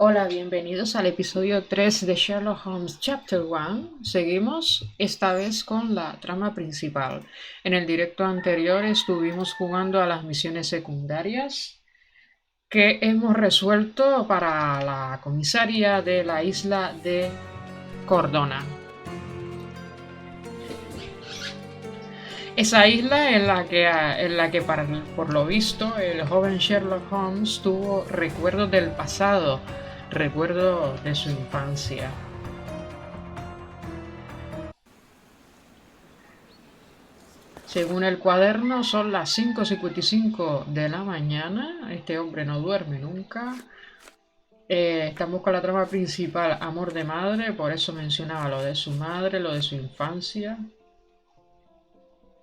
Hola, bienvenidos al episodio 3 de Sherlock Holmes Chapter 1. Seguimos esta vez con la trama principal. En el directo anterior estuvimos jugando a las misiones secundarias que hemos resuelto para la comisaría de la isla de Cordona. Esa isla en la que por lo visto el joven Sherlock Holmes tuvo recuerdos del pasado, recuerdos de su infancia. Según el cuaderno, son las 5:55 de la mañana. Este hombre no duerme nunca. Estamos con la trama principal, amor de madre, por eso mencionaba lo de su madre, lo de su infancia.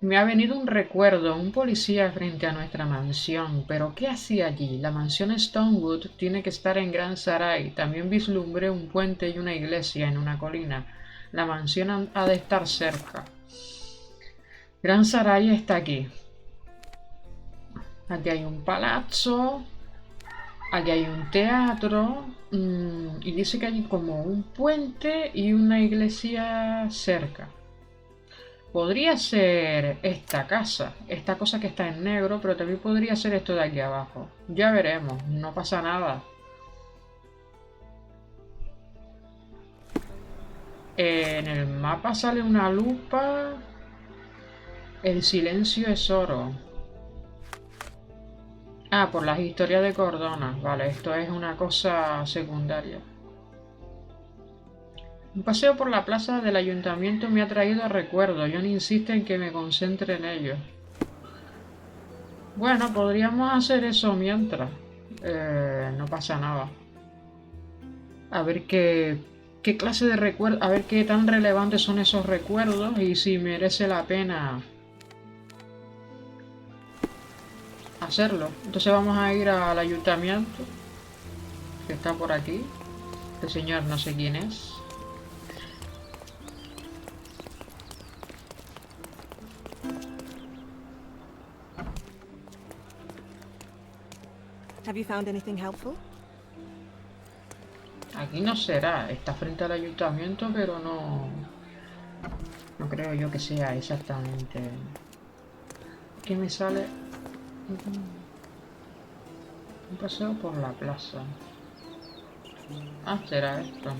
Me ha venido un recuerdo, un policía frente a nuestra mansión, pero ¿qué hacía allí? La mansión Stonewood tiene que estar en Gran Sarai. También vislumbré un puente y una iglesia en una colina. La mansión ha de estar cerca. Gran Sarai está aquí. Aquí hay un palazzo, aquí hay un teatro, y dice que hay como un puente y una iglesia cerca. Podría ser esta casa, esta cosa que está en negro, pero también podría ser esto de aquí abajo. Ya veremos, no pasa nada. En el mapa sale una lupa. El silencio es oro. Ah, por las historias de Cordona. Vale, esto es una cosa secundaria. Un paseo por la plaza del ayuntamiento me ha traído recuerdos. John insiste en que me concentre en ellos. Bueno, podríamos hacer eso mientras. No pasa nada. A ver qué clase de recuerdos, a ver qué tan relevantes son esos recuerdos y si merece la pena hacerlo. Entonces vamos a ir al ayuntamiento, que está por aquí. Este señor no sé quién es. Have you found anything helpful? Aquí no será, está frente al ayuntamiento, pero no creo yo que sea exactamente. ¿Qué me sale? Un paseo por la plaza. Ah, será esto.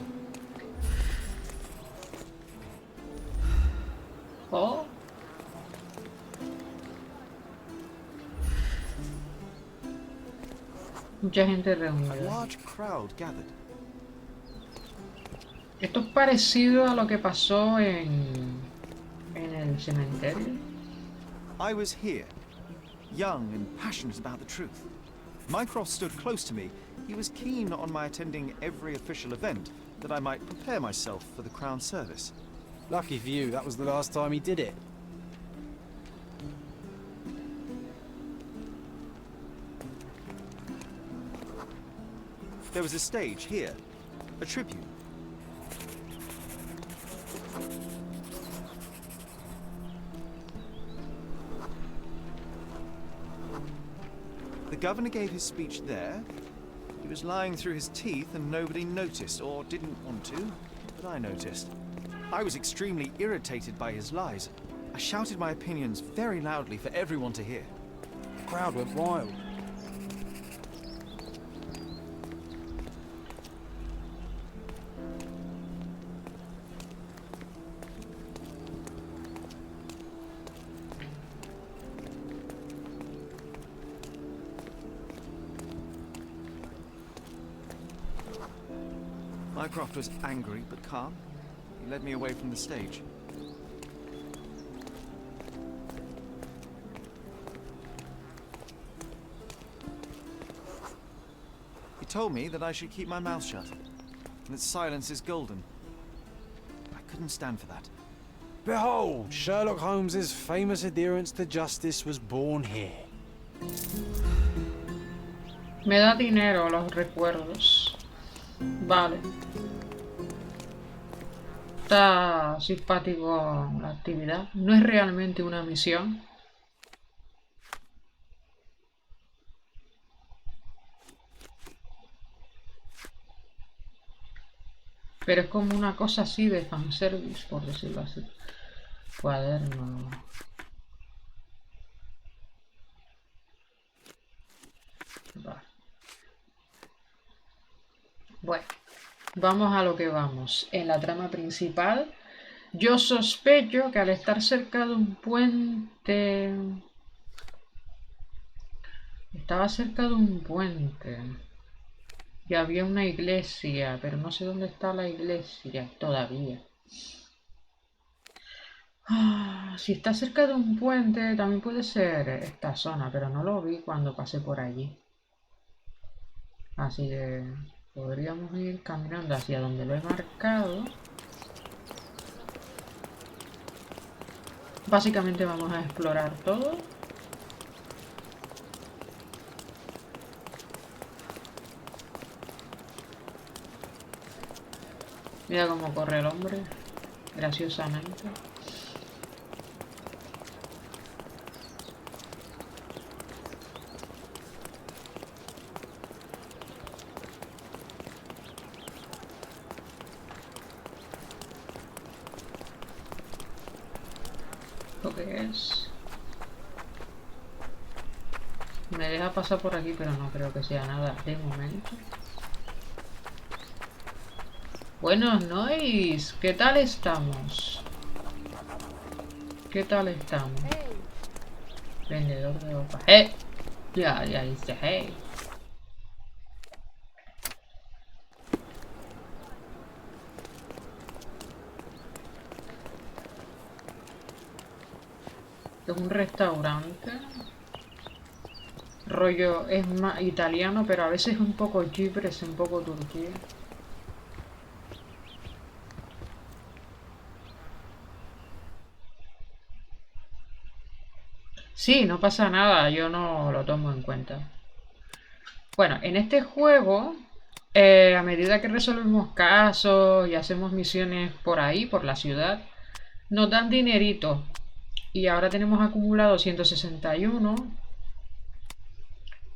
Oh, mucha gente A reunida. large crowd gathered. Esto es parecido a lo que pasó en el cementerio. I was here, young and passionate about the truth. Mycroft stood close to me. He was keen on my attending every official event, that I might prepare myself for the Crown service. Lucky for you, that was the last time he did it. There was a stage here, a tribune. The governor gave his speech there. He was lying through his teeth and nobody noticed, or didn't want to, but I noticed. I was extremely irritated by his lies. I shouted my opinions very loudly for everyone to hear. The crowd went wild. Mycroft was angry but calm. He led me away from the stage. He told me that I should keep my mouth shut, and that silence is golden. I couldn't stand for that. Behold, Sherlock Holmes's famous adherence to justice was born here. Me da dinero los recuerdos. Vale. Está simpático la actividad. No es realmente una misión. Pero es como una cosa así de fanservice, por decirlo así. Cuaderno. Vale. Bueno, vamos a lo que vamos. En la trama principal, yo sospecho que al estar cerca de un puente... Estaba cerca de un puente. Y había una iglesia, pero no sé dónde está la iglesia todavía. Si está cerca de un puente, también puede ser esta zona, pero no lo vi cuando pasé por allí. Así que podríamos ir caminando hacia donde lo he marcado. Básicamente vamos a explorar todo. Mira cómo corre el hombre, graciosamente. ¿Lo que es? Me deja pasar por aquí, pero no creo que sea nada de momento. Buenos nois, ¿qué tal estamos? ¿Qué tal estamos? Vendedor de ropa. Ya dice, hey. Es un restaurante. Rollo es más italiano, pero a veces un poco Chipre, un poco Turquía. Sí, no pasa nada, yo no lo tomo en cuenta. Bueno, en este juego, a medida que resolvemos casos y hacemos misiones por ahí, por la ciudad, nos dan dinerito. Y ahora tenemos acumulado 161.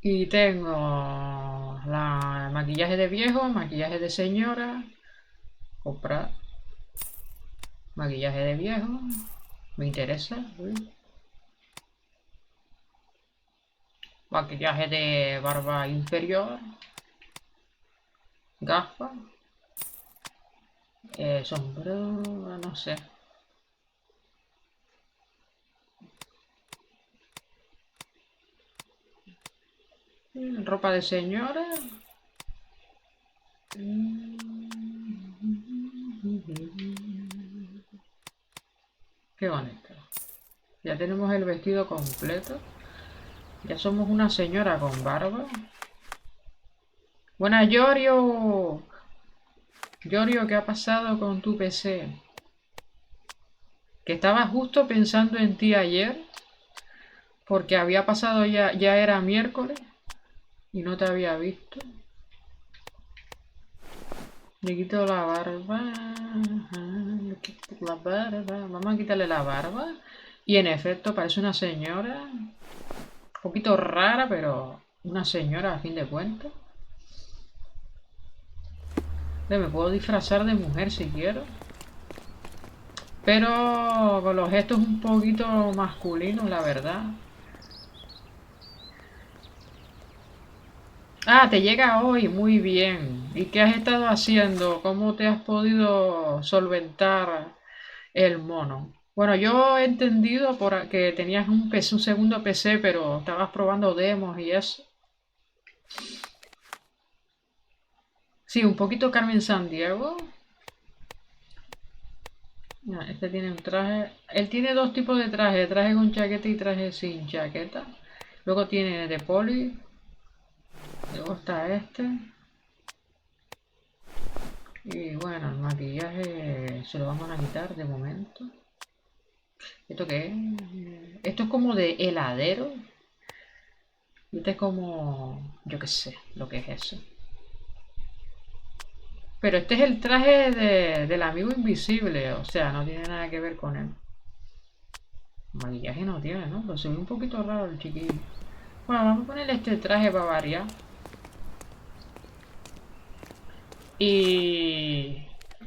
Y tengo la maquillaje de viejo, maquillaje de señora, comprar, maquillaje de viejo, me interesa. Uy. Maquillaje de barba inferior, gafas, sombrero, no sé. Ropa de señora. Qué bonito. Ya tenemos el vestido completo. Ya somos una señora con barba. Buenas, Yorio. Yorio, ¿qué ha pasado con tu PC? Que estaba justo pensando en ti ayer. Porque había pasado ya era miércoles. Y no te había visto. Le quito la barba. Le quito la barba. Vamos a quitarle la barba. Y en efecto parece una señora. Un poquito rara, pero una señora a fin de cuentas. Me puedo disfrazar de mujer si quiero. Pero con los gestos un poquito masculinos, la verdad. Ah, te llega hoy, muy bien. ¿Y qué has estado haciendo? ¿Cómo te has podido solventar el mono? Bueno, yo he entendido que tenías un PC, un segundo PC, pero estabas probando demos y eso. Sí, un poquito Carmen Sandiego. Este tiene un traje. Él tiene dos tipos de traje: traje con chaqueta y traje sin chaqueta. Luego tiene de poli. Luego está este. Y bueno, el maquillaje se lo vamos a quitar de momento. ¿Esto qué es? Esto es como de heladero. Y este es como... yo qué sé lo que es eso. Pero este es el traje del amigo invisible. O sea, no tiene nada que ver con él. Maquillaje no tiene, ¿no? Pero se ve un poquito raro el chiquillo. Bueno, vamos a ponerle este traje para variar. Y...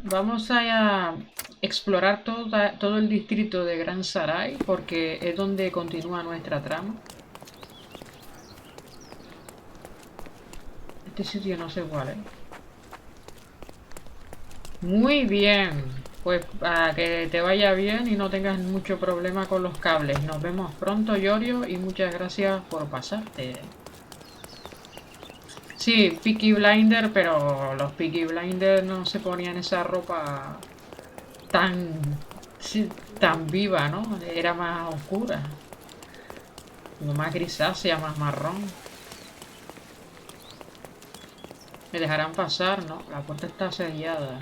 Vamos a explorar todo el distrito de Gran Sarai porque es donde continúa nuestra trama. Este sitio no sé cuál es. Muy bien. Pues para que te vaya bien y no tengas mucho problema con los cables. Nos vemos pronto, Yorio, y muchas gracias por pasarte. Sí, Peaky Blinder, pero los Peaky Blinders no se ponían esa ropa tan, sí, tan viva, ¿no? Era más oscura, como más grisácea, más marrón. Me dejarán pasar, ¿no? La puerta está sellada.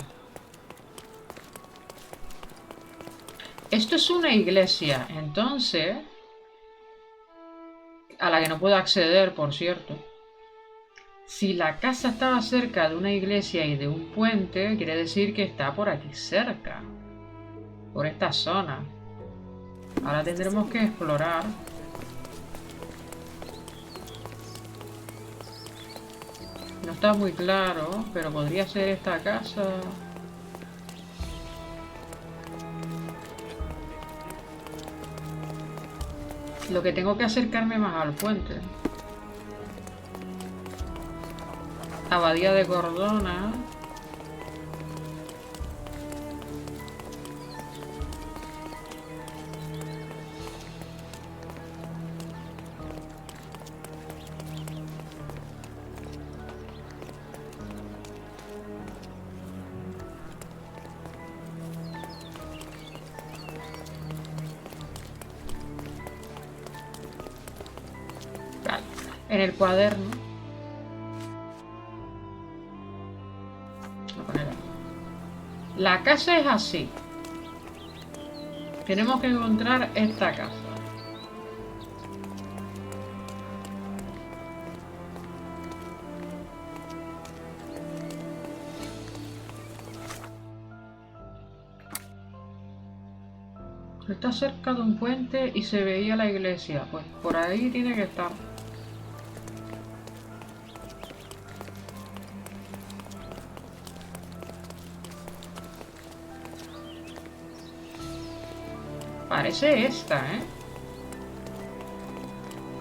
Esto es una iglesia, entonces, a la que no puedo acceder, por cierto. Si la casa estaba cerca de una iglesia y de un puente, quiere decir que está por aquí cerca, por esta zona. Ahora tendremos que explorar. No está muy claro, pero podría ser esta casa. Lo que tengo que acercarme más al puente. Abadía de Cordona. Vale. En el cuaderno. Voy a poner aquí. La casa es así. Tenemos que encontrar esta casa. Está cerca de un puente y se veía la iglesia. Pues por ahí tiene que estar. Parece esta, ¿eh?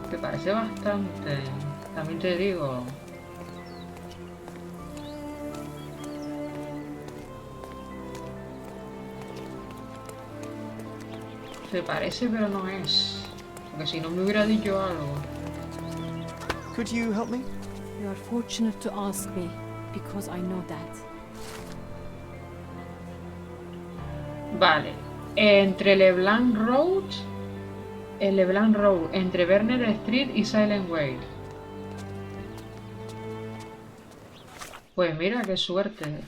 Que parece bastante. También te digo. Se parece pero no es. Porque si no me hubiera dicho algo. Could you help me? You are fortunate to ask me, because I know that. Vale. Entre LeBlanc Road. El LeBlanc Road. Entre Bernard Street y Silent Way. Pues mira, qué suerte.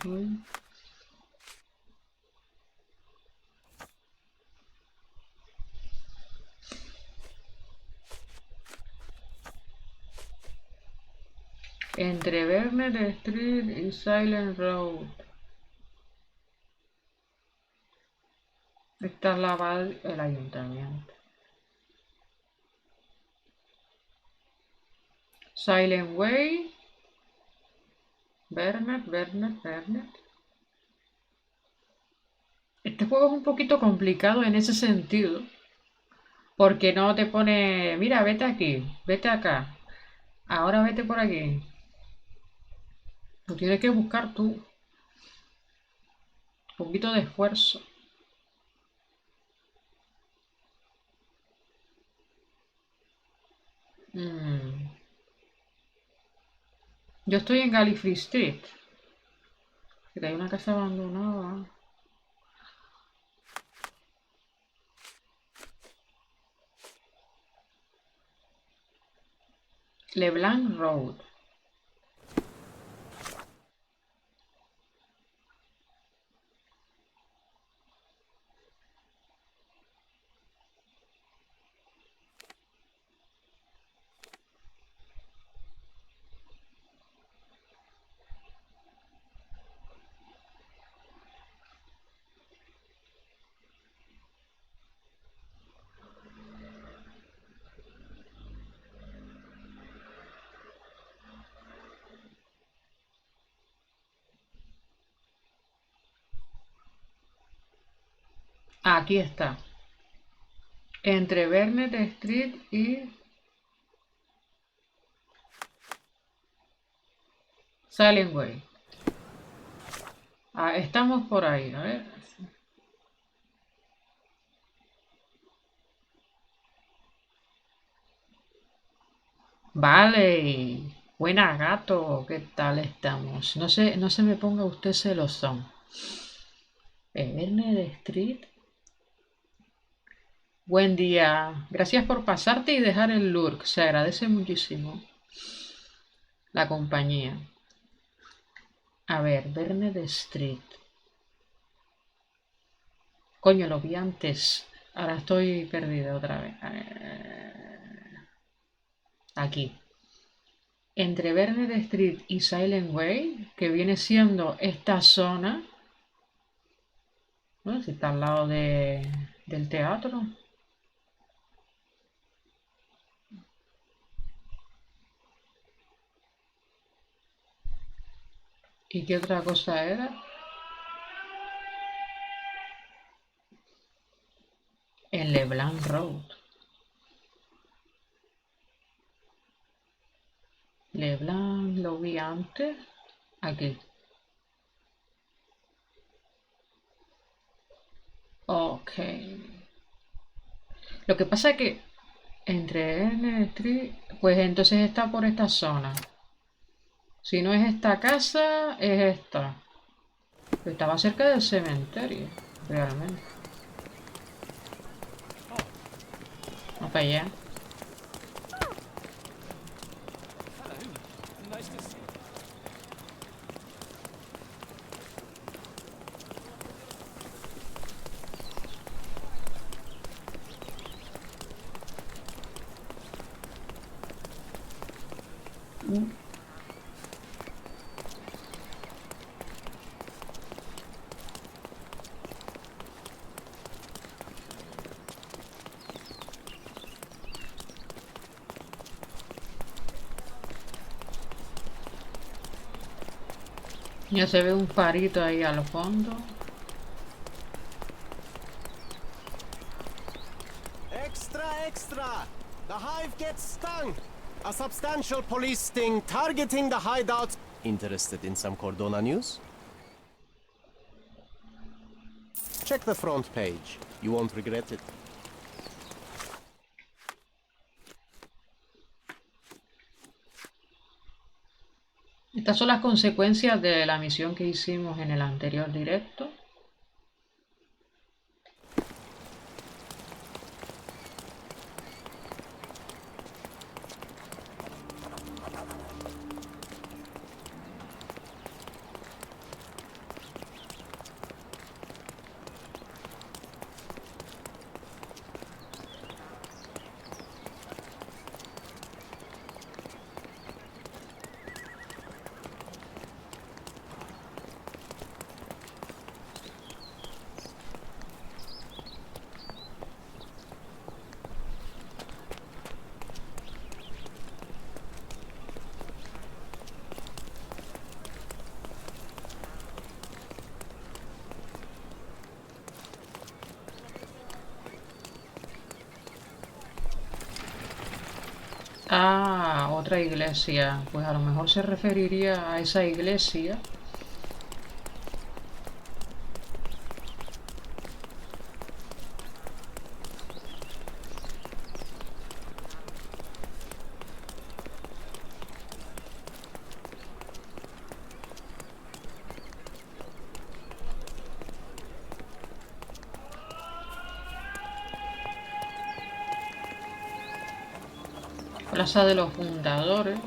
Entre Bernard Street y Silent Road. Está el ayuntamiento. Silent Way. Bernard. Este juego es un poquito complicado en ese sentido. Porque no te pone, mira, vete aquí, vete acá. Ahora vete por aquí. Lo tienes que buscar tú. Un poquito de esfuerzo. Mm. Yo estoy en Gallifrey Street. Que hay una casa abandonada. LeBlanc Road. Aquí está. Entre Vernet Street y Silent Way. Ah, estamos por ahí, a ver. Vale. Buena, gato. ¿Qué tal estamos? No se me ponga usted celosón. Vernet Street. Buen día. Gracias por pasarte y dejar el lurk. Se agradece muchísimo la compañía. A ver, Vernet Street. Coño, lo vi antes. Ahora estoy perdida otra vez. Aquí. Entre Vernet Street y Silent Way, que viene siendo esta zona. No sé si está al lado del teatro. ¿Y qué otra cosa era? En LeBlanc Road. LeBlanc lo vi antes. Aquí. Ok. Lo que pasa es que entre N Street, pues entonces está por esta zona. Si no es esta casa, es esta. Estaba cerca del cementerio, realmente. Vamos para allá. Ya se ve un farito ahí al fondo. Extra, extra! The hive gets stung! A substantial police sting targeting the hideouts. Interested in some Cordona news? Check the front page. You won't regret it. Estas son las consecuencias de la misión que hicimos en el anterior directo. Ah, otra iglesia. Pues a lo mejor se referiría a esa iglesia. Plaza de los Fundadores.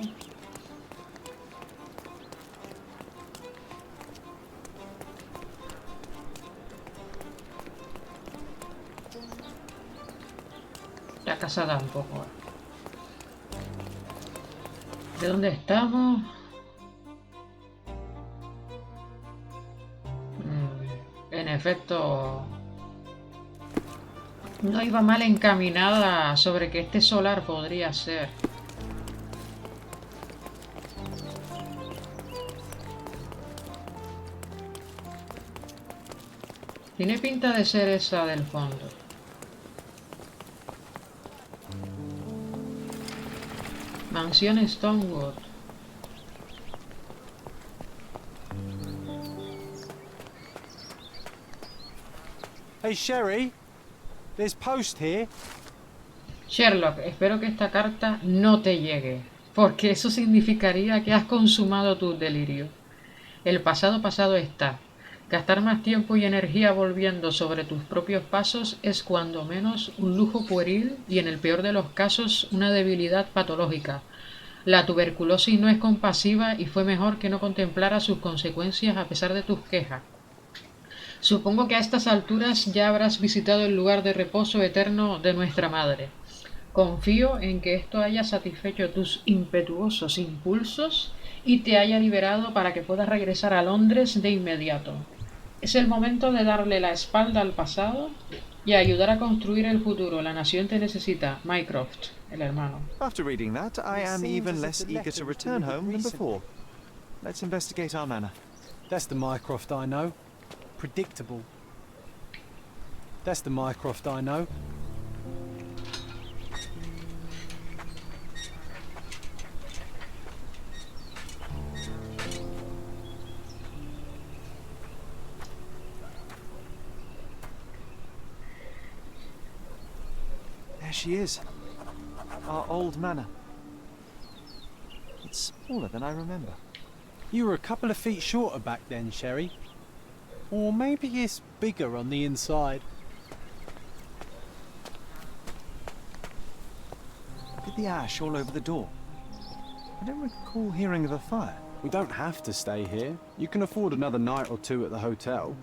La casa tampoco. ¿De dónde estamos? En efecto, no iba mal encaminada sobre que este solar podría ser. Tiene pinta de ser esa del fondo. Mansión Stonewood. Hey, Sherry, there's post here. Sherlock, espero que esta carta no te llegue, porque eso significaría que has consumado tu delirio. El pasado pasado está. Gastar más tiempo y energía volviendo sobre tus propios pasos es cuando menos un lujo pueril y en el peor de los casos una debilidad patológica. La tuberculosis no es compasiva y fue mejor que no contemplara sus consecuencias a pesar de tus quejas. Supongo que a estas alturas ya habrás visitado el lugar de reposo eterno de nuestra madre. Confío en que esto haya satisfecho tus impetuosos impulsos y te haya liberado para que puedas regresar a Londres de inmediato. Es el momento de darle la espalda al pasado y ayudar a construir el futuro. La nación te necesita. Mycroft, el hermano. After reading that, I It am seems even as if less the eager letter to was return delivered home than recently. before. Let's investigate our manor. That's the Mycroft I know. Predictable. That's the Mycroft I know. There she is. Our old manor. It's smaller than I remember. You were a couple of feet shorter back then, Sherry. Or maybe it's bigger on the inside. Look at the ash all over the door. I don't recall hearing of a fire. We don't have to stay here. You can afford another night or two at the hotel.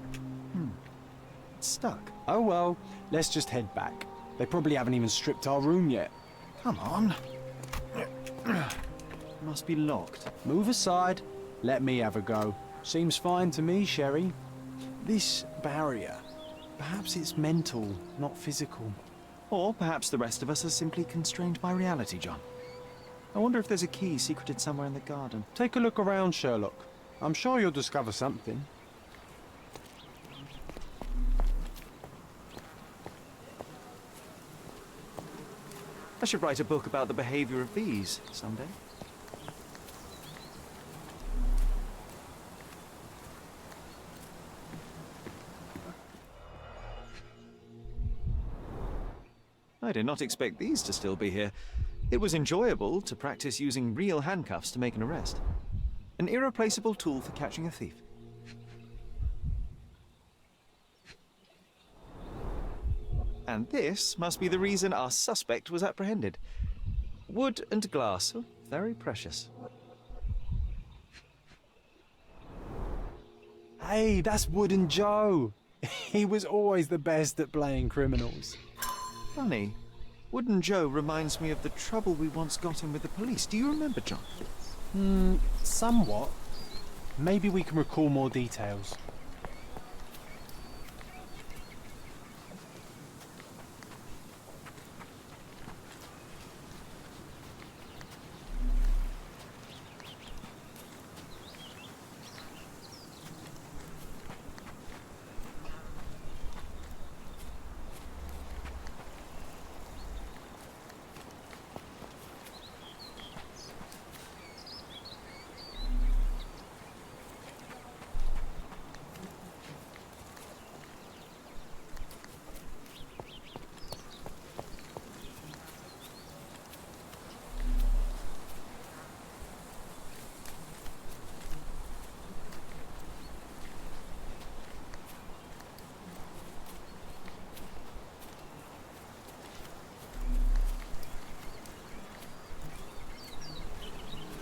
It's stuck. Oh well, let's just head back. They probably haven't even stripped our room yet. Come on. Must be locked. Move aside. Let me have a go. Seems fine to me, Sherry. This barrier, perhaps it's mental, not physical. Or perhaps the rest of us are simply constrained by reality, John. I wonder if there's a key secreted somewhere in the garden. Take a look around, Sherlock. I'm sure you'll discover something. I should write a book about the behavior of bees someday. I did not expect these to still be here. It was enjoyable to practice using real handcuffs to make an arrest. An irreplaceable tool for catching a thief. And this must be the reason our suspect was apprehended. Wood and glass, oh, very precious. Hey, that's Wooden Joe. He was always the best at playing criminals. Funny. Wooden Joe reminds me of the trouble we once got in with the police. Do you remember, John? Somewhat. Maybe we can recall more details.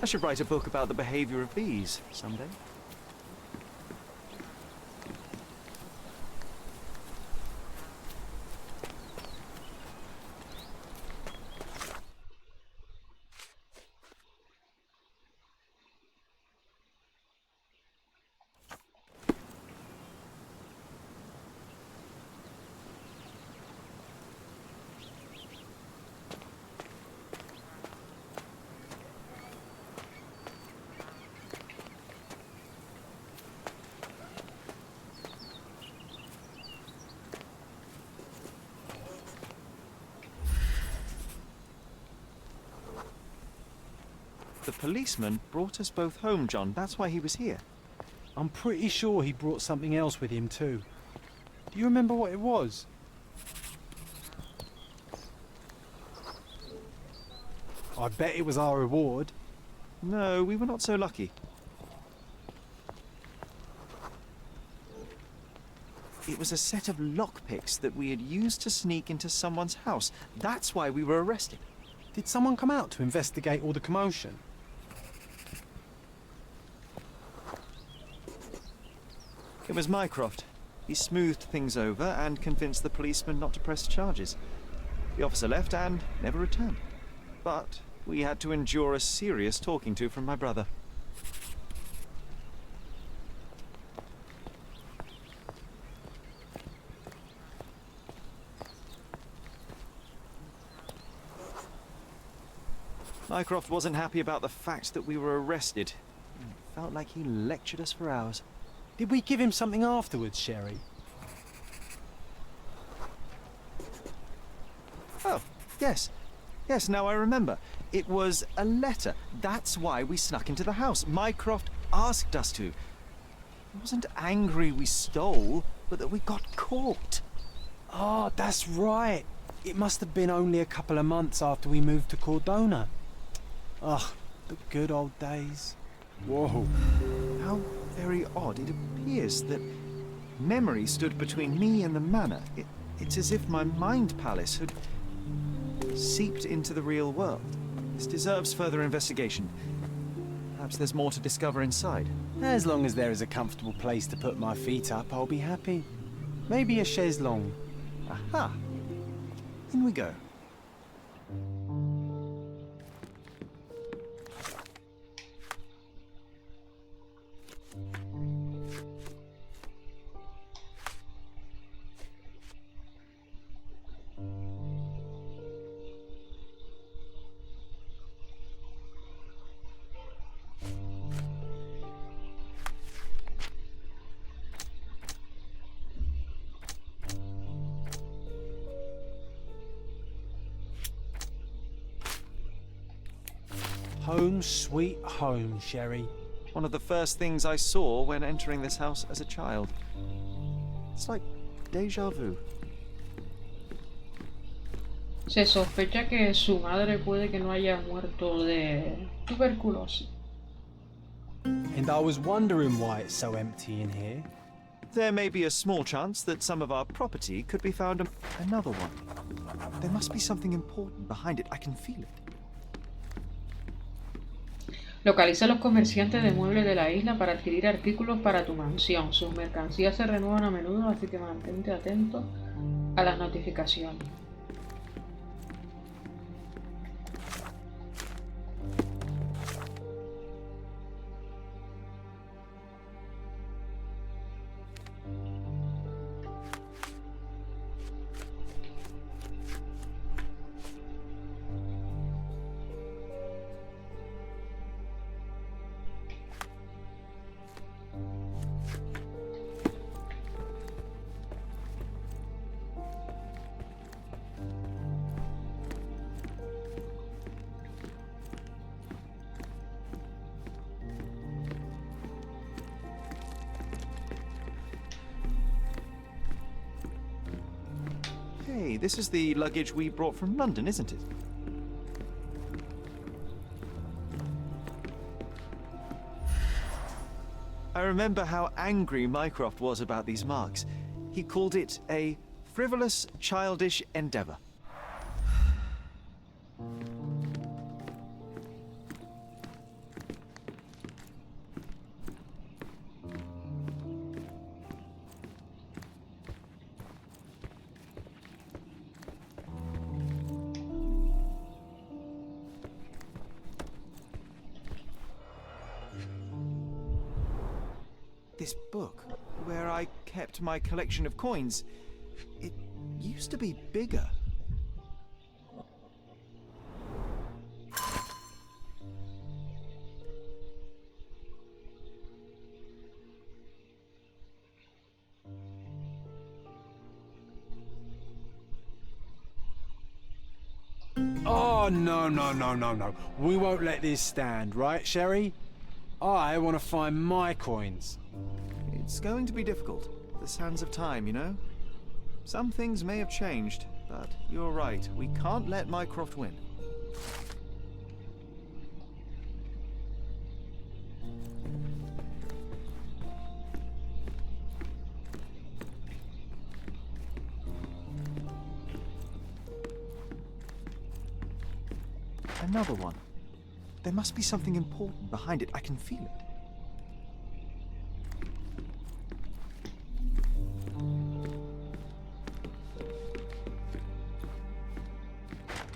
I should write a book about the behavior of bees someday. The policeman brought us both home, John. That's why he was here. I'm pretty sure he brought something else with him too. Do you remember what it was? I bet it was our reward. No, we were not so lucky. It was a set of lockpicks that we had used to sneak into someone's house. That's why we were arrested. Did someone come out to investigate all the commotion? It was Mycroft. He smoothed things over and convinced the policeman not to press charges. The officer left and never returned. But we had to endure a serious talking to from my brother. Mycroft wasn't happy about the fact that we were arrested. It felt like he lectured us for hours. Did we give him something afterwards, Sherry? Oh, yes. Yes, now I remember. It was a letter. That's why we snuck into the house. Mycroft asked us to. He wasn't angry we stole, but that we got caught. Oh, that's right. It must have been only a couple of months after we moved to Cordona. Ugh, the good old days. Whoa. How very odd. It appears that memory stood between me and the manor. It's as if my mind palace had seeped into the real world. This deserves further investigation. Perhaps there's more to discover inside. As long as there is a comfortable place to put my feet up, I'll be happy. Maybe a chaise longue. Aha! In we go. Home sweet home, Sherry. One of the first things I saw when entering this house as a child. It's like déjà vu. Se sospecha que su madre puede que no haya muerto de tuberculosis. And I was wondering why it's so empty in here. There may be a small chance that some of our property could be found. Another one. There must be something important behind it. I can feel it. Localiza a los comerciantes de muebles de la isla para adquirir artículos para tu mansión. Sus mercancías se renuevan a menudo, así que mantente atento a las notificaciones. Hey, this is the luggage we brought from London, isn't it? I remember how angry Mycroft was about these marks. He called it a frivolous, childish endeavor. This book, where I kept my collection of coins, it used to be bigger. Oh, no, no, no, no, no. We won't let this stand, right, Sherry? I want to find my coins. It's going to be difficult. The sands of time, you know? Some things may have changed, but you're right. We can't let Mycroft win. Another one. There must be something important behind it. I can feel it.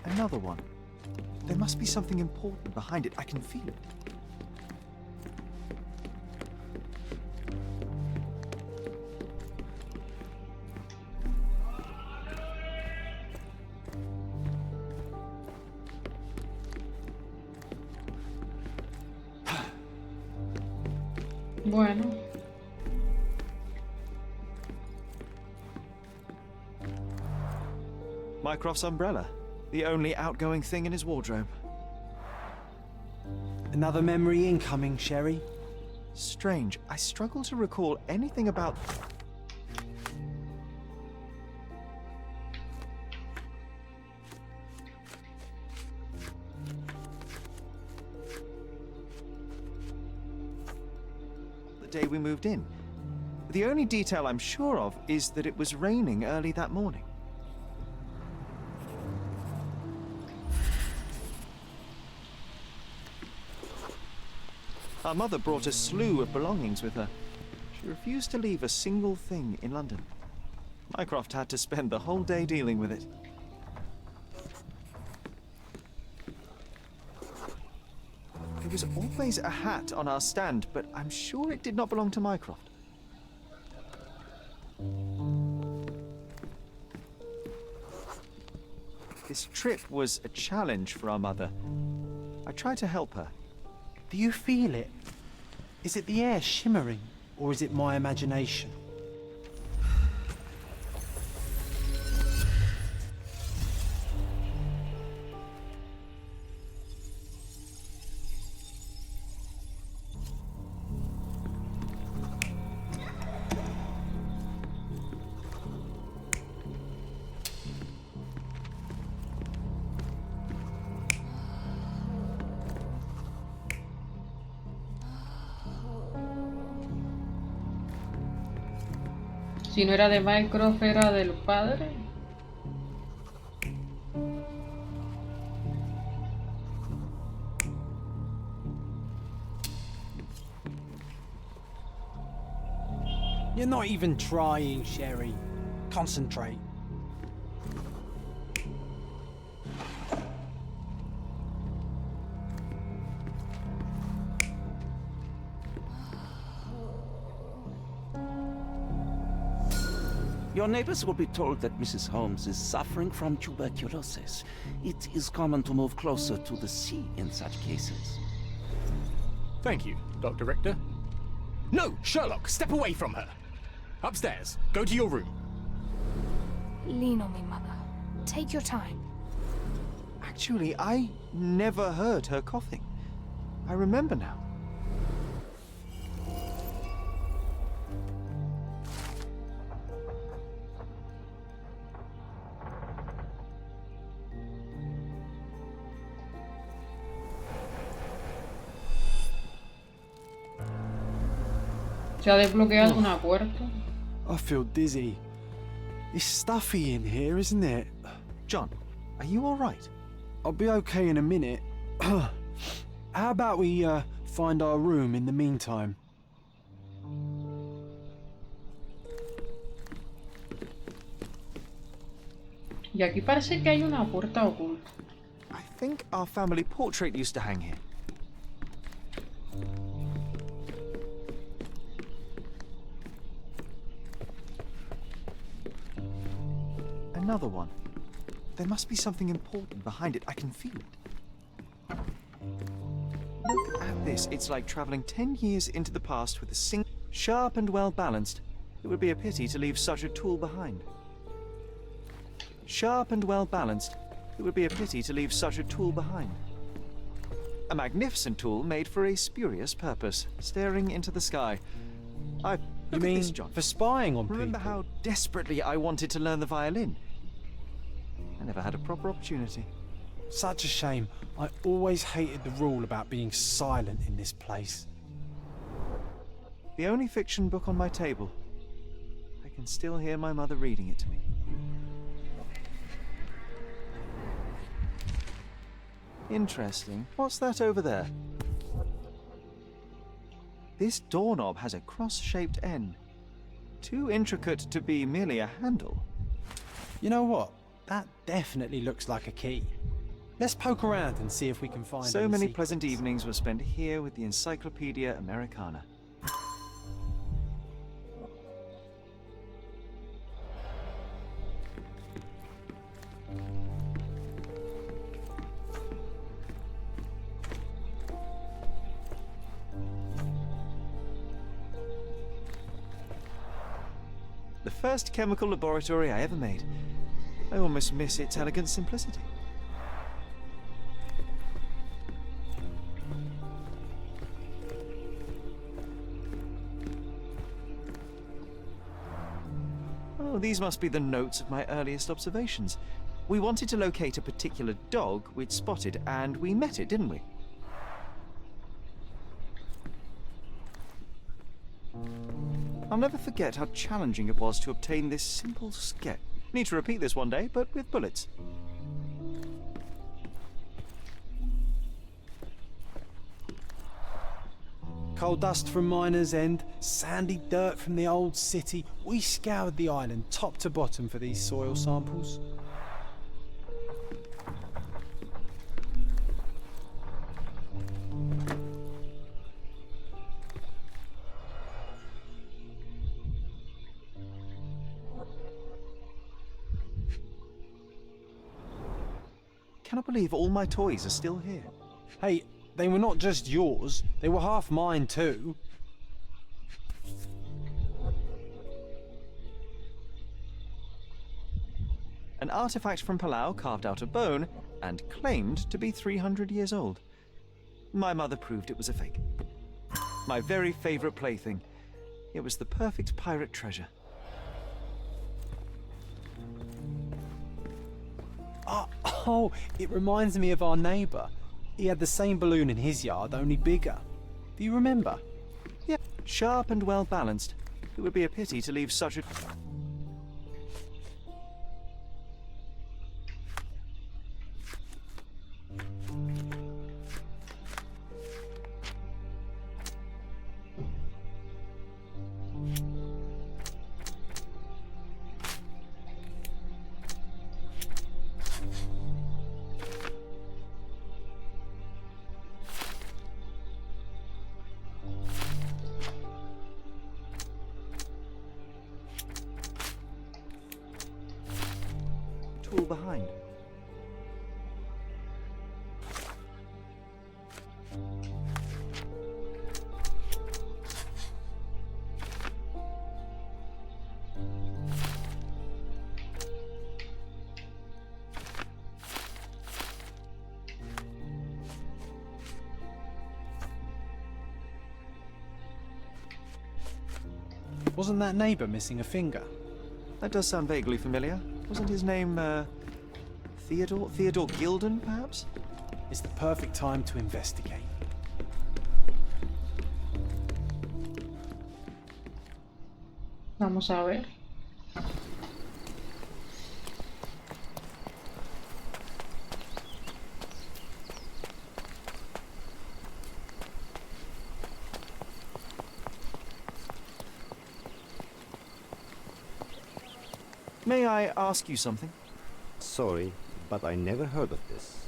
Another one. There must be something important behind it. I can feel it. Bueno, Mycroft's umbrella. The only outgoing thing in his wardrobe. Another memory incoming, Sherry. Strange. I struggle to recall anything about... the day we moved in. The only detail I'm sure of is that it was raining early that morning. Our mother brought a slew of belongings with her. She refused to leave a single thing in London. Mycroft had to spend the whole day dealing with it. There was always a hat on our stand, but I'm sure it did not belong to Mycroft. This trip was a challenge for our mother. I tried to help her. Do you feel it? Is it the air shimmering, or is it my imagination? si no era de Mycroft, era del padre. You're not even trying, Sherry. Concentrate. Your neighbors will be told that Mrs. Holmes is suffering from tuberculosis. It is common to move closer to the sea in such cases. Thank you, Dr. Richter. No, Sherlock, step away from her. Upstairs, go to your room. Lean on me, Mother. Take your time. Actually, I never heard her coughing. I remember now. Se ha desbloqueado una puerta. I feel dizzy. It's stuffy in here, isn't it? John, are you all right? I'll be okay in a minute. How about we find our room in the meantime? Y aquí parece que hay una puerta oculta. I think our family portrait used to hang here. Another one. There must be something important behind it. I can feel it. Look at this. It's like traveling 10 years into the past with a single... Sharp and well balanced. It would be a pity to leave such a tool behind. Sharp and well balanced. It would be a pity to leave such a tool behind. A magnificent tool made for a spurious purpose, staring into the sky. You Look at mean this, John. for spying on Remember people? how desperately I wanted to learn the violin? I never had a proper opportunity. Such a shame. I always hated the rule about being silent in this place. The only fiction book on my table. I can still hear my mother reading it to me. Interesting. What's that over there? This doorknob has a cross-shaped end. Too intricate to be merely a handle. You know what? That definitely looks like a key. Let's poke around and see if we can find So any many secrets. pleasant evenings were spent here with the Encyclopedia Americana. The first chemical laboratory I ever made. I almost miss its elegant simplicity. Oh, these must be the notes of my earliest observations. We wanted to locate a particular dog we'd spotted, and we met it, didn't we? I'll never forget how challenging it was to obtain this simple sketch. Need to repeat this one day, but with bullets. Coal dust from Miner's End, sandy dirt from the old city. We scoured the island top to bottom for these soil samples. Cannot believe all my toys are still here. Hey, they were not just yours, they were half mine too. An artifact from Palau carved out of bone and claimed to be 300 years old. My mother proved it was a fake. My very favorite plaything. It was the perfect pirate treasure. Oh, it reminds me of our neighbour. He had the same balloon in his yard, only bigger. Do you remember? Yeah, sharp and well balanced. It would be a pity to leave such a... tool behind. Wasn't that neighbour missing a finger? That does sound vaguely familiar. Wasn't his name, Theodore? Theodore Gilden, perhaps? It's the perfect time to investigate. Vamos a ver. May I ask you something? Sorry, but I never heard of this.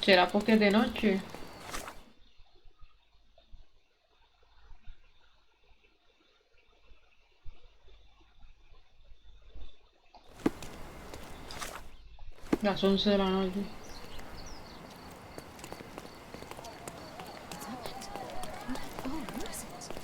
¿Será porque es de noche? Las 11 de la noche. Oh, who is it?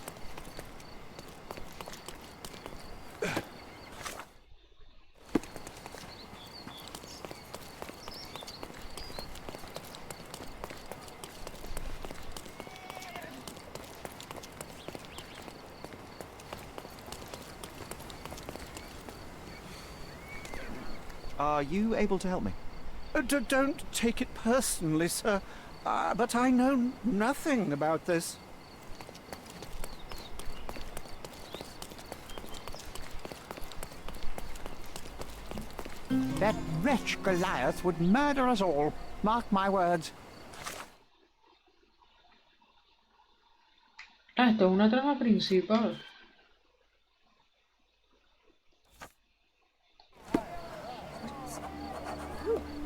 Are you able to help me? Don't take it personally, sir, but I know nothing about this. That wretch Goliath would murder us all. Mark my words. Ah, esto es una trama principal.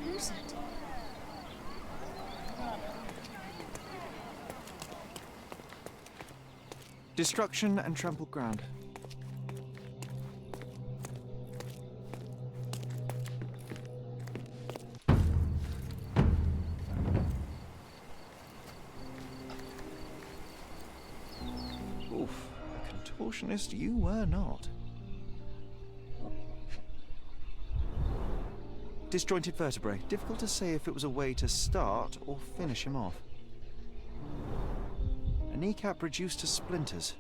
Who's it? Destruction and trampled ground. Oof, a contortionist you were not. Disjointed vertebrae. Difficult to say if it was a way to start or finish him off. A kneecap reduced to splinters.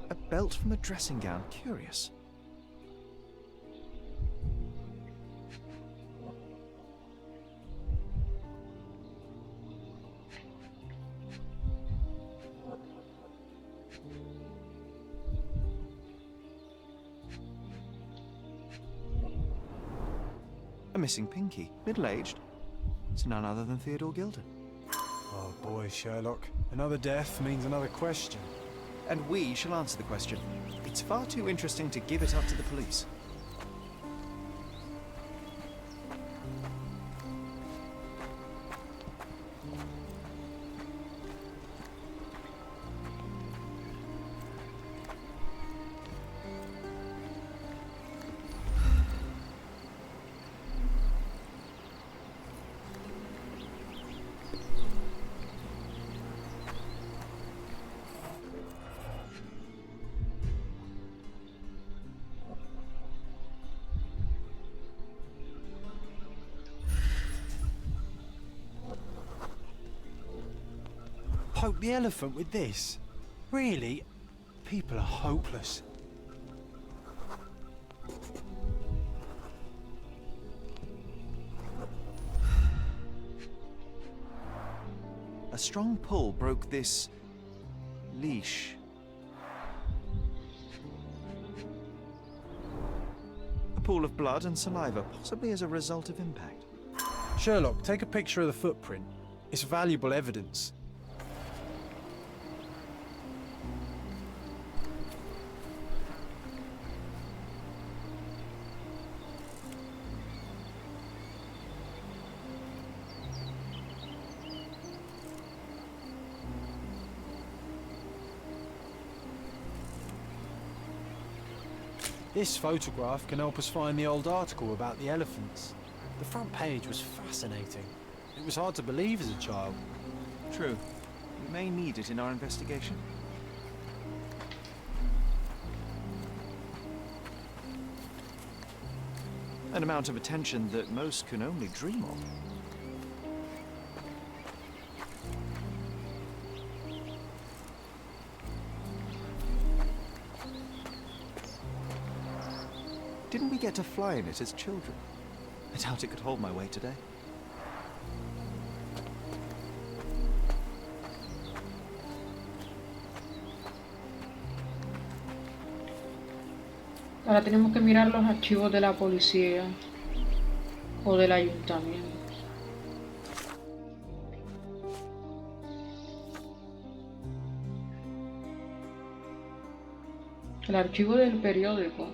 A belt from a dressing gown. Curious. A missing pinky. Middle-aged. It's none other than Theodore Gilden. Oh boy, Sherlock. Another death means another question. And we shall answer the question. It's far too interesting to give it up to the police. Poke the elephant with this? Really? People are hopeless. A strong pull broke this leash. A pool of blood and saliva, possibly as a result of impact. Sherlock, take a picture of the footprint. It's valuable evidence. This photograph can help us find the old article about the elephants. The front page was fascinating. It was hard to believe as a child. True. We may need it in our investigation. An amount of attention that most can only dream of. Didn't we get to fly in it as children? I doubt it could hold my weight today. Ahora tenemos que mirar los archivos de la policía o del ayuntamiento. El archivo del periódico.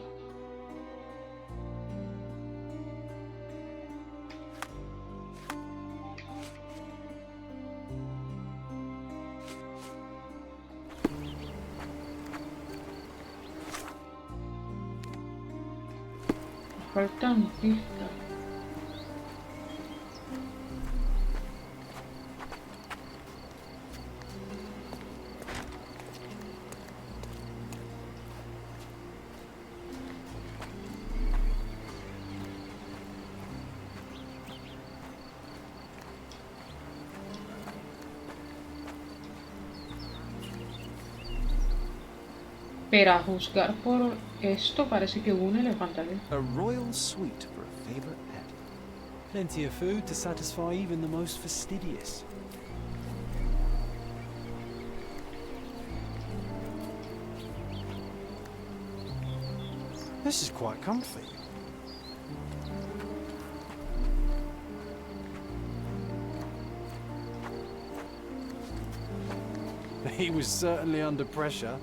Faltan pistas. Pero a juzgar por esto parece que hubo un elefante aquí. A royal suite for a favorite pet. Plenty of food to satisfy even the most fastidious. This is quite comfy. He was certainly under pressure.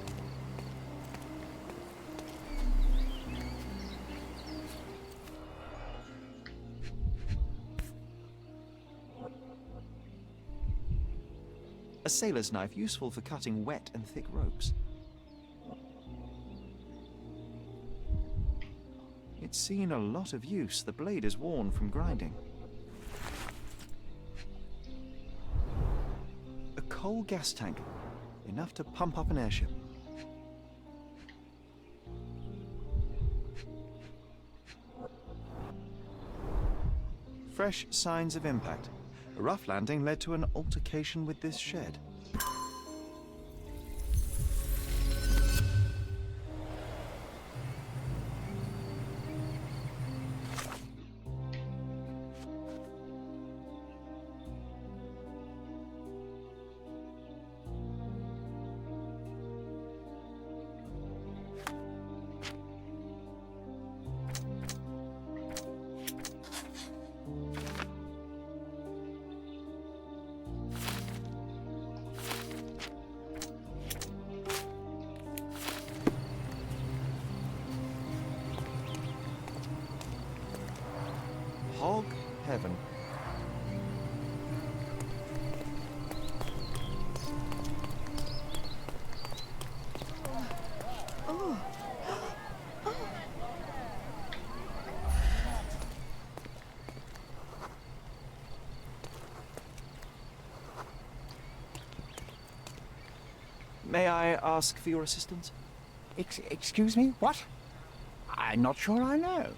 A sailor's knife useful for cutting wet and thick ropes. It's seen a lot of use. The blade is worn from grinding. A coal gas tank, enough to pump up an airship. Fresh signs of impact. A rough landing led to an altercation with this shed. Hog heaven. May I ask for your assistance? Excuse me, what? I'm not sure I know.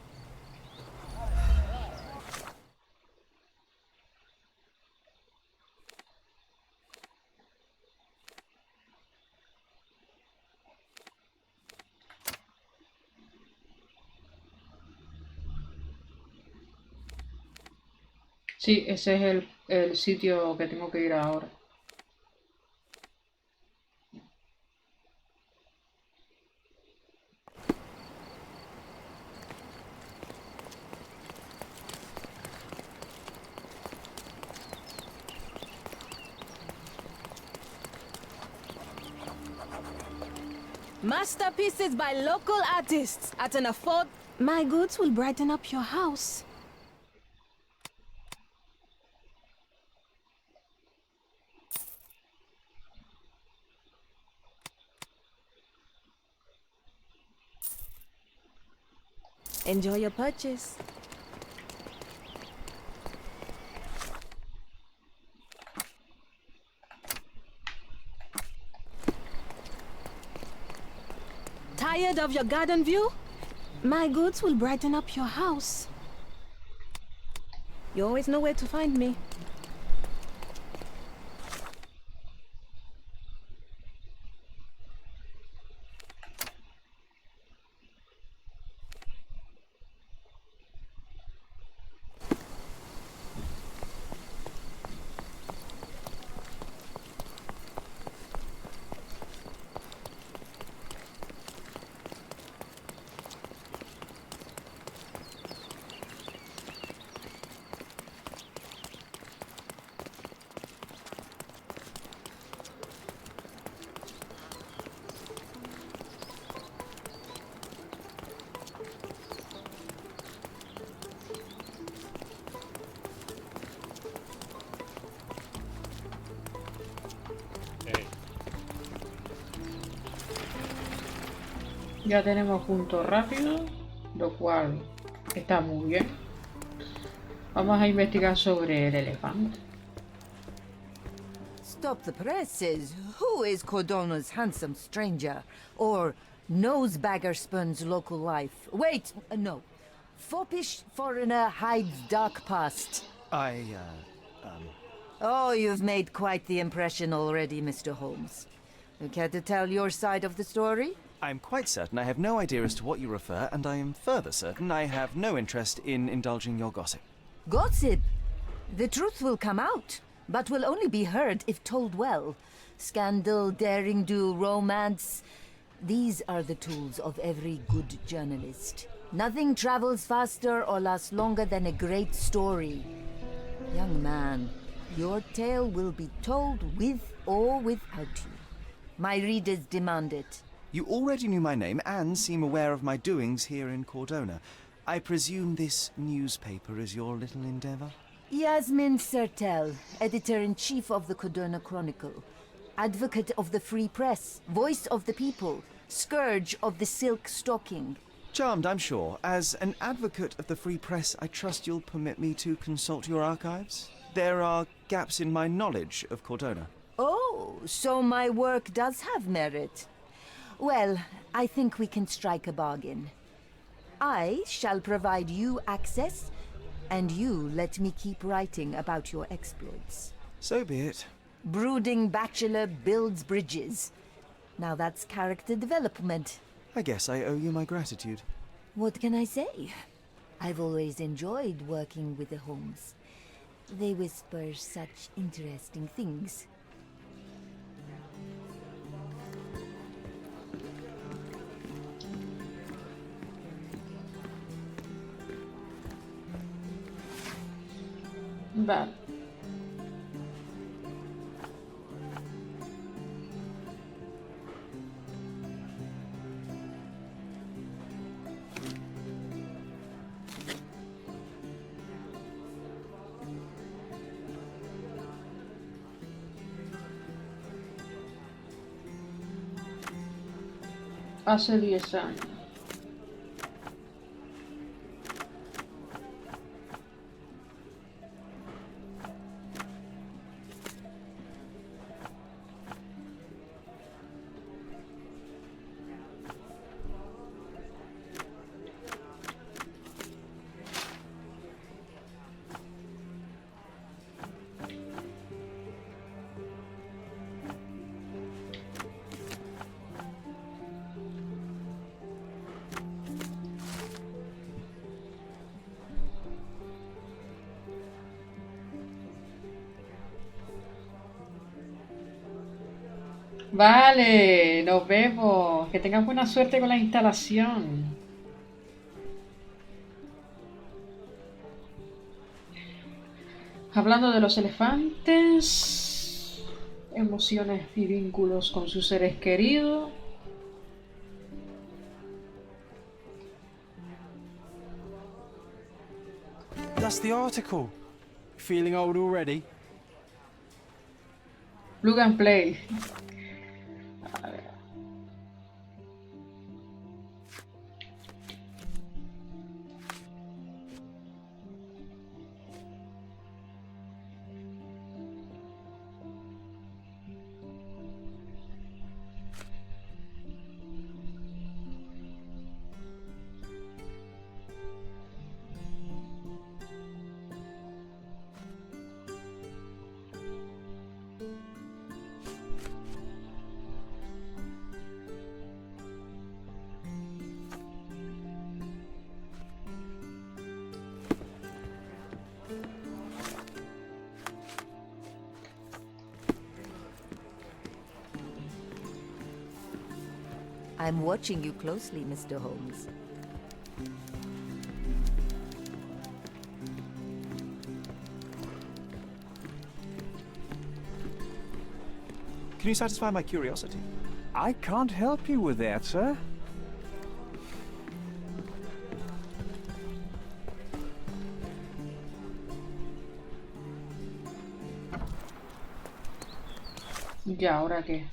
Sí, ese es el sitio que tengo que ir ahora. Masterpieces by local artists at an afford. My goods will brighten up your house. Enjoy your purchase. Tired of your garden view? My goods will brighten up your house. You always know where to find me. Ya tenemos punto rápido, lo cual está muy bien. Vamos a investigar sobre el elefante. Stop the presses. Who is Cordona's handsome stranger? Or Nosebaggerspun's local life? Wait, no. Foppish foreigner hides dark past. Oh, you've made quite the impression already, Mr. Holmes. You care to tell your side of the story? I'm quite certain I have no idea as to what you refer, and I am further certain I have no interest in indulging your gossip. Gossip? The truth will come out, but will only be heard if told well. Scandal, daring-do, romance. These are the tools of every good journalist. Nothing travels faster or lasts longer than a great story. Young man, your tale will be told with or without you. My readers demand it. You already knew my name and seem aware of my doings here in Cordona. I presume this newspaper is your little endeavor? Yasmin Sertel, editor-in-chief of the Cordona Chronicle. Advocate of the free press, voice of the people, scourge of the silk stocking. Charmed, I'm sure. As an advocate of the free press, I trust you'll permit me to consult your archives? There are gaps in my knowledge of Cordona. Oh, so my work does have merit. Well, I think we can strike a bargain. I shall provide you access, and you let me keep writing about your exploits. So be it. Brooding bachelor builds bridges. Now that's character development. I guess I owe you my gratitude. What can I say? I've always enjoyed working with the Holmes. They whisper such interesting things. Vale. Hace 10 años. Vale, nos vemos. Que tengas buena suerte con la instalación. Hablando de los elefantes, emociones y vínculos con sus seres queridos. That's the article. Feeling old already? Plug and play. I'm watching you closely, Mr. Holmes. Can you satisfy my curiosity? I can't help you with that, sir. ¿Y ahora qué?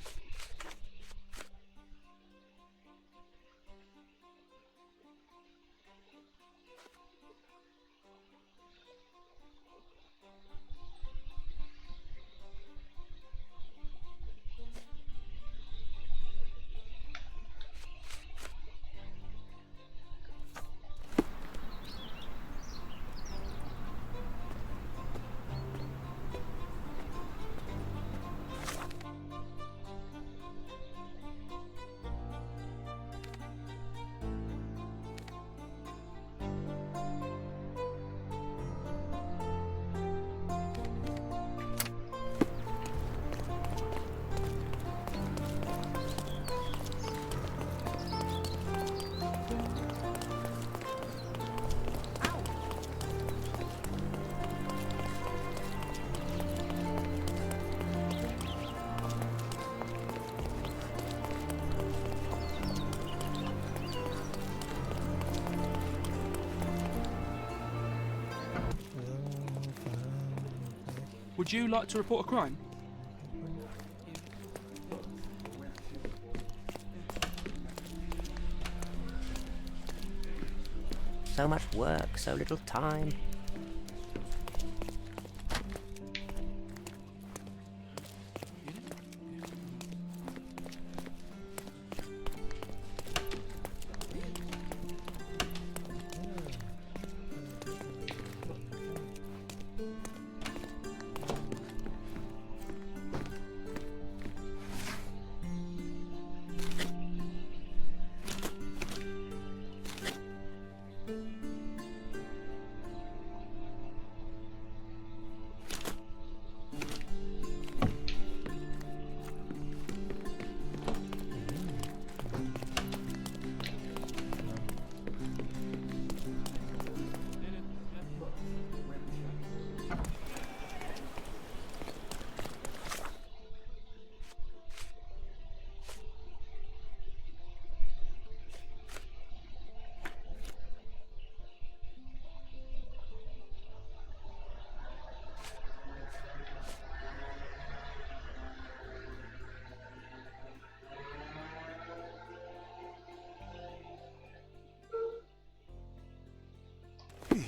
Would you like to report a crime? So much work, so little time.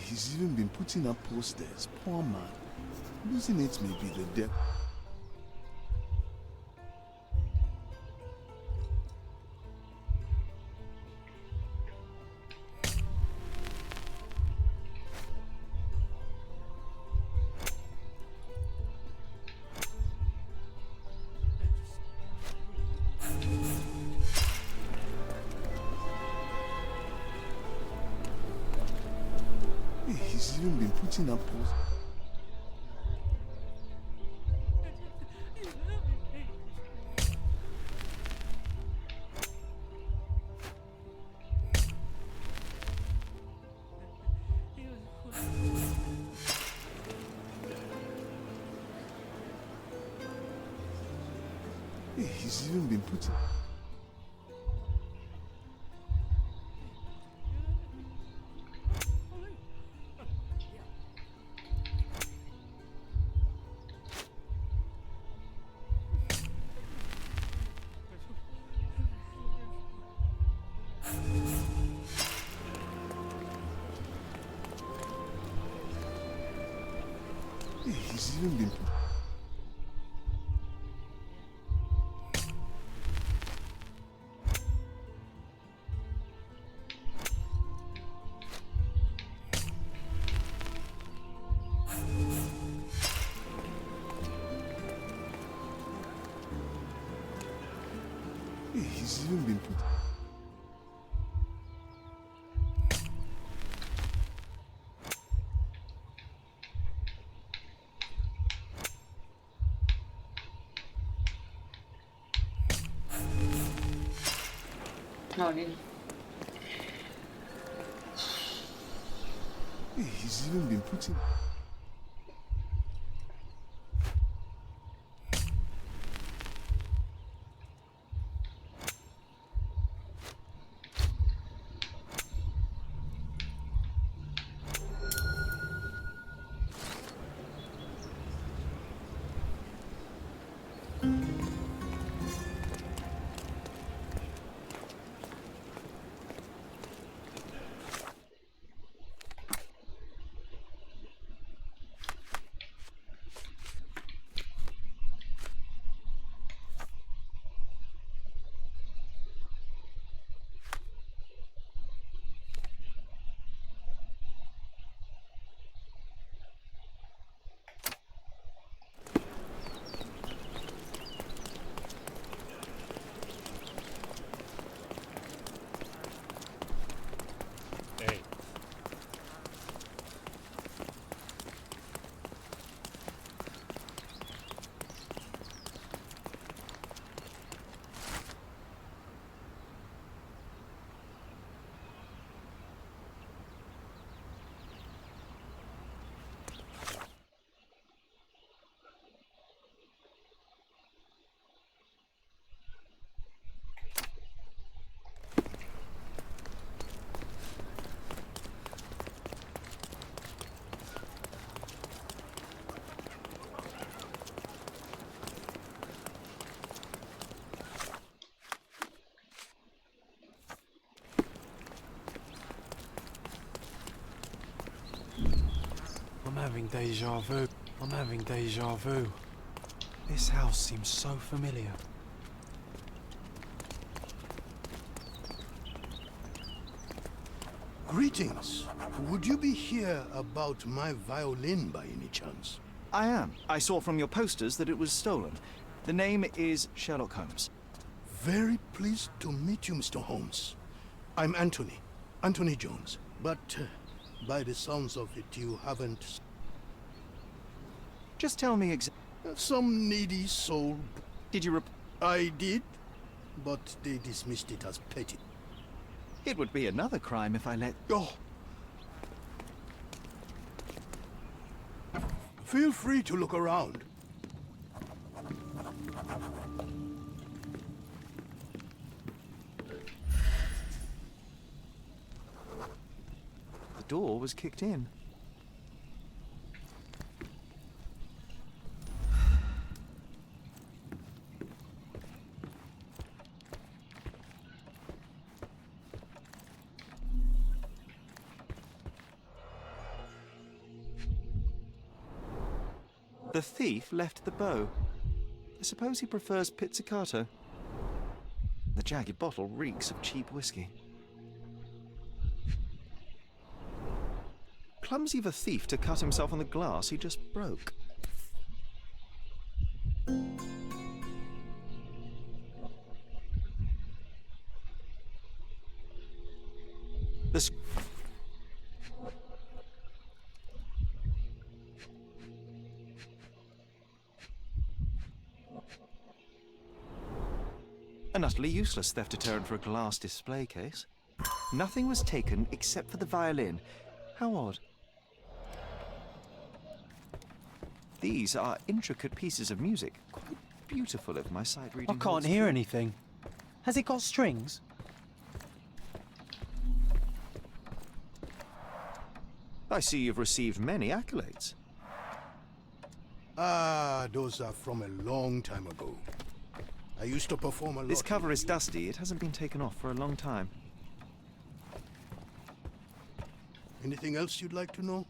He's even been putting up posters. Poor man. Losing it may be the death. He's even been putting up posters. He's even been putting. He's even been. He's even been put. No, ni. He's even been putting. having deja vu. I'm having deja vu. This house seems so familiar. Greetings. Would you be here about my violin by any chance? I am. I saw from your posters that it was stolen. The name is Sherlock Holmes. Very pleased to meet you, Mr. Holmes. I'm Anthony. Anthony Jones. But by the sounds of it, you haven't... Just tell me exactly. Some needy soul... Did you I did, but they dismissed it as petty. It would be another crime if I let... Oh! Feel free to look around. The door was kicked in. The thief left the bow. I suppose he prefers pizzicato. The jagged bottle reeks of cheap whiskey. Clumsy of a thief to cut himself on the glass he just broke. The An utterly useless theft deterrent for a glass display case. Nothing was taken except for the violin. How odd. These are intricate pieces of music. Quite beautiful if my sight reading... I can't hear anything. Has it got strings? I see you've received many accolades. Ah, those are from a long time ago. I used to perform a lot. This cover is dusty. It hasn't been taken off for a long time. Anything else you'd like to know?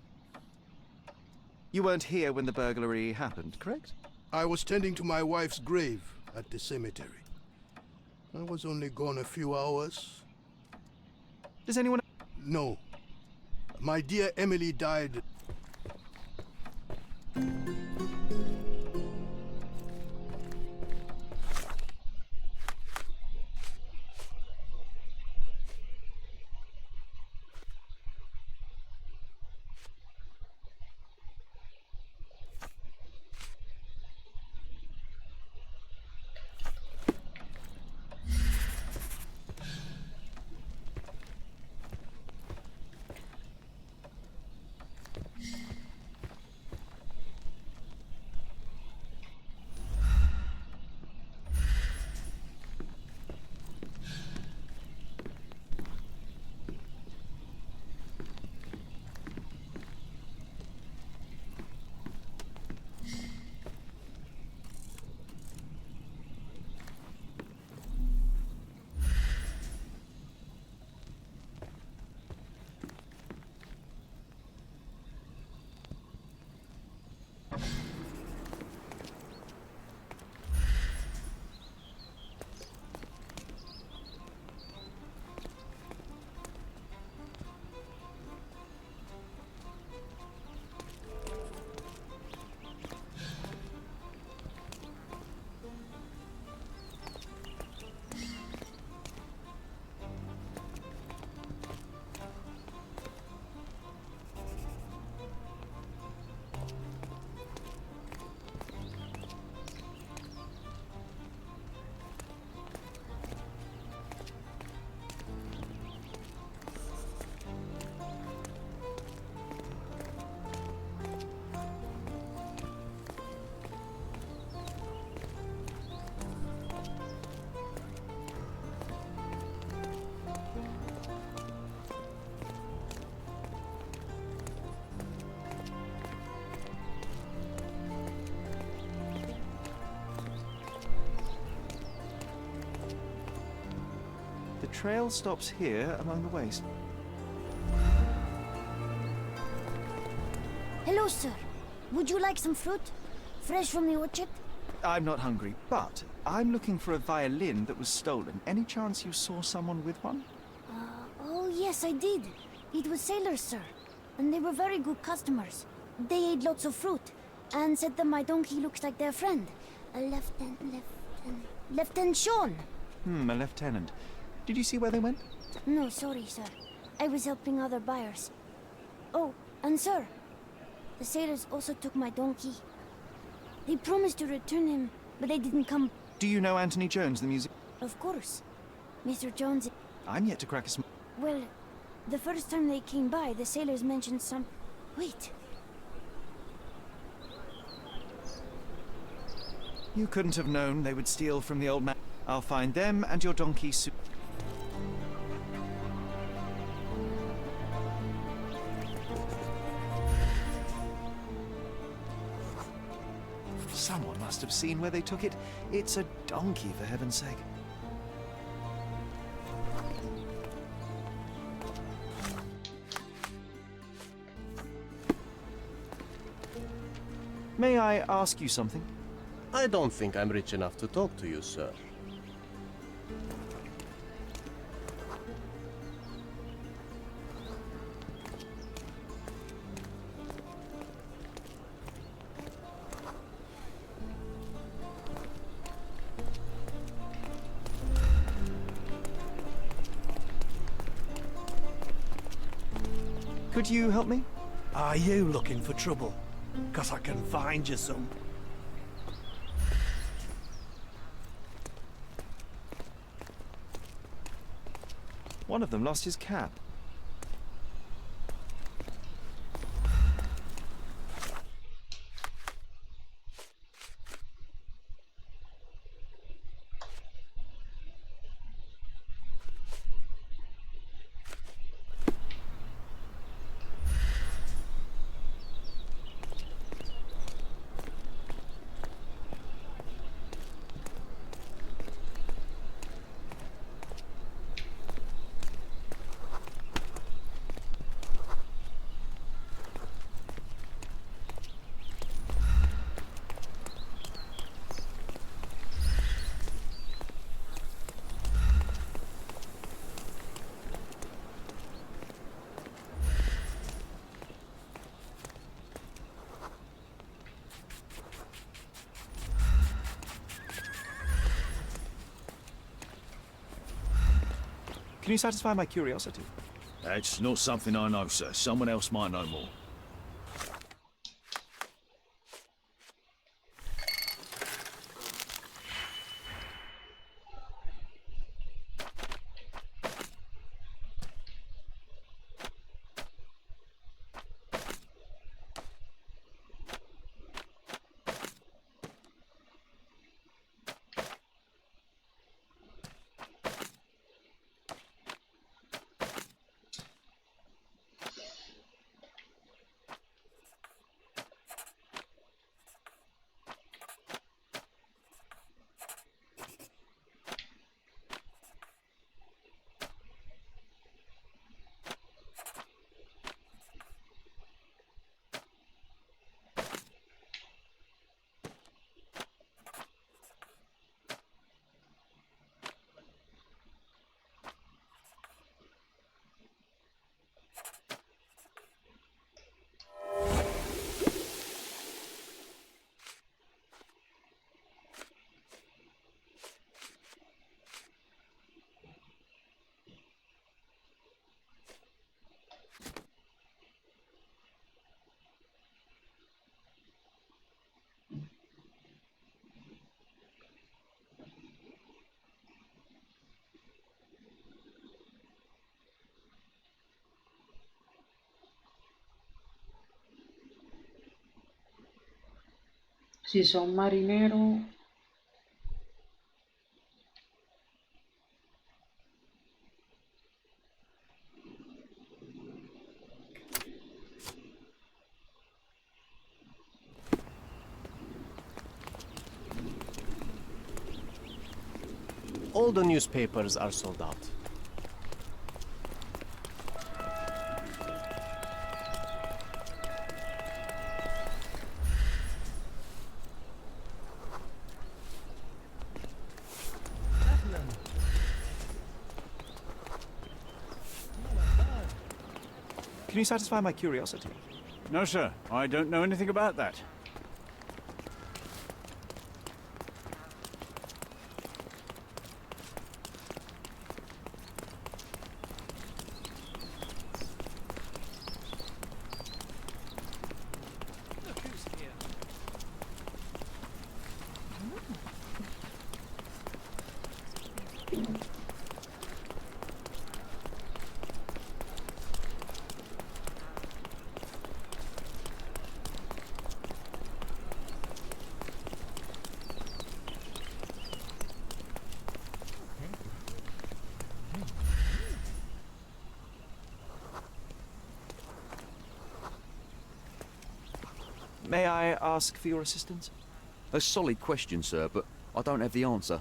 You weren't here when the burglary happened, correct? I was tending to my wife's grave at the cemetery. I was only gone a few hours. Does anyone... No. My dear Emily died... The trail stops here among the waste. Hello, sir. Would you like some fruit? Fresh from the orchard? I'm not hungry, but I'm looking for a violin that was stolen. Any chance you saw someone with one? Oh, yes, I did. It was sailors, sir. And they were very good customers. They ate lots of fruit, and said that my donkey looks like their friend. Lieutenant Sean. A lieutenant. Did you see where they went? No, sorry, sir. I was helping other buyers. Oh, and sir, the sailors also took my donkey. They promised to return him, but they didn't come. Do you know Anthony Jones, the music? Of course. Mr. Jones... I'm yet to crack a Well, the first time they came by, the sailors mentioned some... Wait. You couldn't have known they would steal from the old man. I'll find them and your donkey soon. Someone must have seen where they took it. It's a donkey, for heaven's sake. May I ask you something? I don't think I'm rich enough to talk to you, sir. Could you help me? Are you looking for trouble? 'Cause I can find you some. One of them lost his cap. Can you satisfy my curiosity? That's not something I know, sir. Someone else might know more. Si son marineros, All the newspapers are sold out. Can you satisfy my curiosity? No, sir. I don't know anything about that. May I ask for your assistance? A solid question, sir, but I don't have the answer.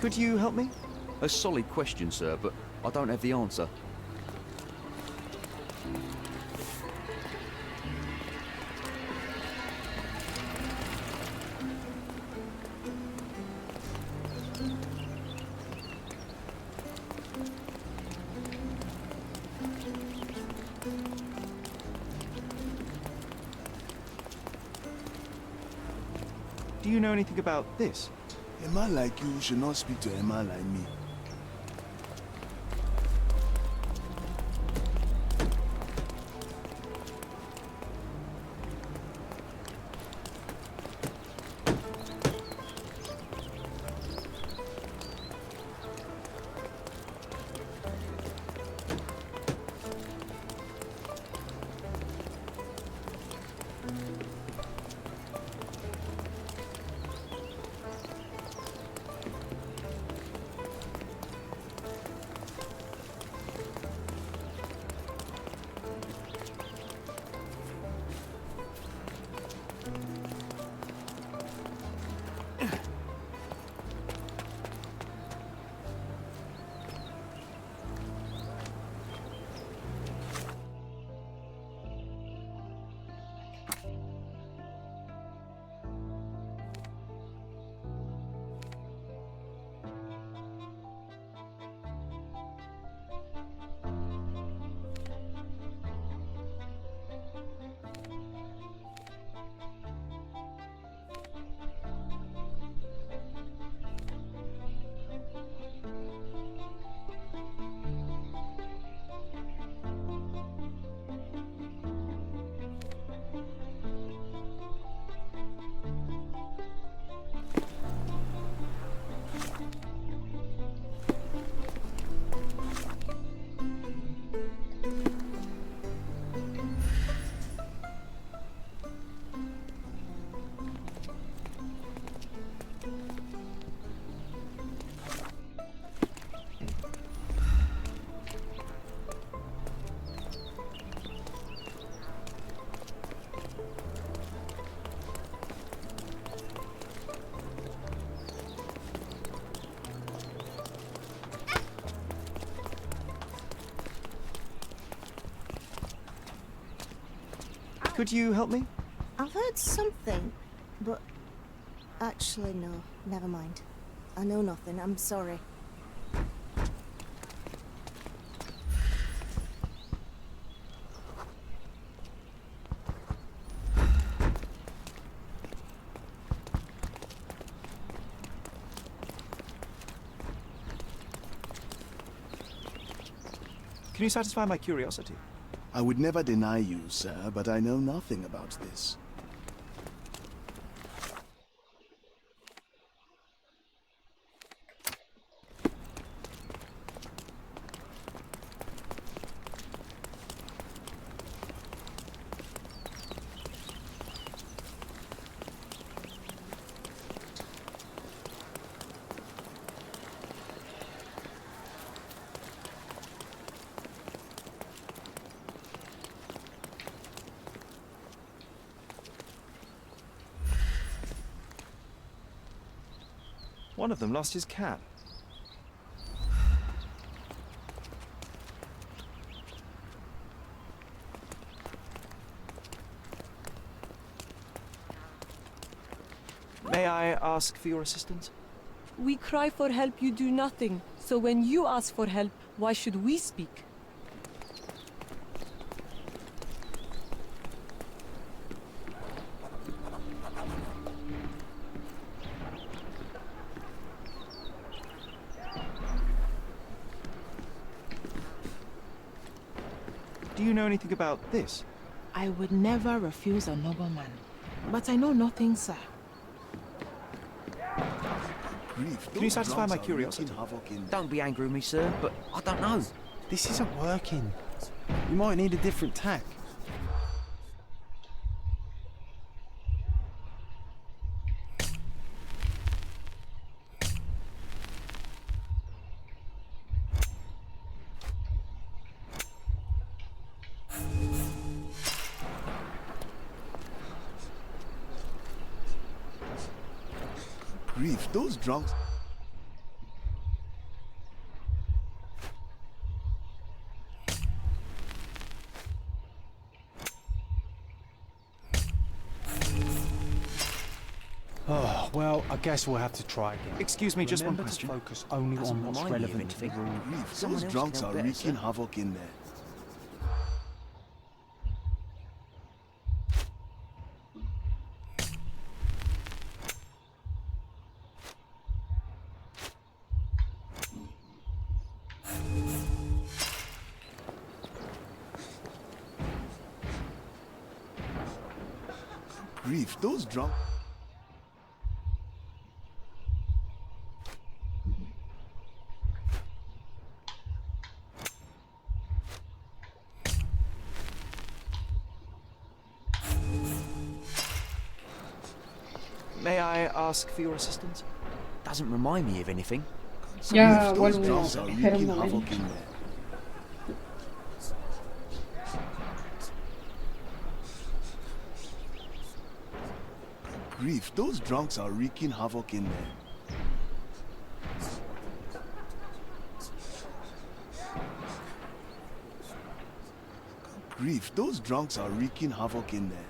Could you help me? A solid question, sir, but I don't have the answer. Do you know anything about this? A man like you should not speak to a man like me. Could you help me? I've heard something, but actually, no, never mind. I know nothing, I'm sorry. Can you satisfy my curiosity? I would never deny you, sir, but I know nothing about this. One of them lost his cat. May I ask for your assistance? We cry for help, you do nothing. So when you ask for help, why should we speak? Do you know anything about this? I would never refuse a nobleman. But I know nothing, sir. Can you satisfy my curiosity? Don't be angry with me, sir, but I don't know. This isn't working. You might need a different tack. Grief, those drunks. Oh, well, I guess we'll have to try again. Excuse me, just one Remember question. to focus only on what's relevant to the room. Grief, those drunks are wreaking havoc in there. Grief, those drunk. May I ask for your assistance? Doesn't remind me of anything. Ya Grief, those vuelvo drunks a are coger un wreaking momento. havoc in there. Grief, those drunks are wreaking havoc in there. Grief, those drunks are wreaking havoc in there.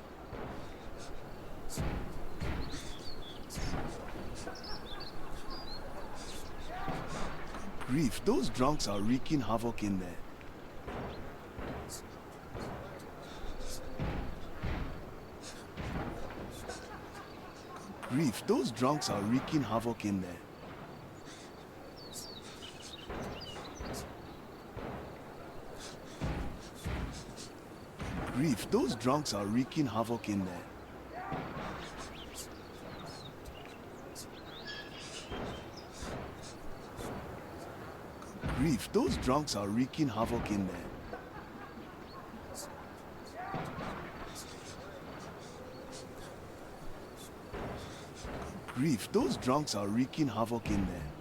Grief, those drunks are wreaking havoc in there. Grief, those drunks are wreaking havoc in there. Grief, those drunks are wreaking havoc in there. Grief, those drunks are wreaking havoc in there. Grief, those drunks are wreaking havoc in there.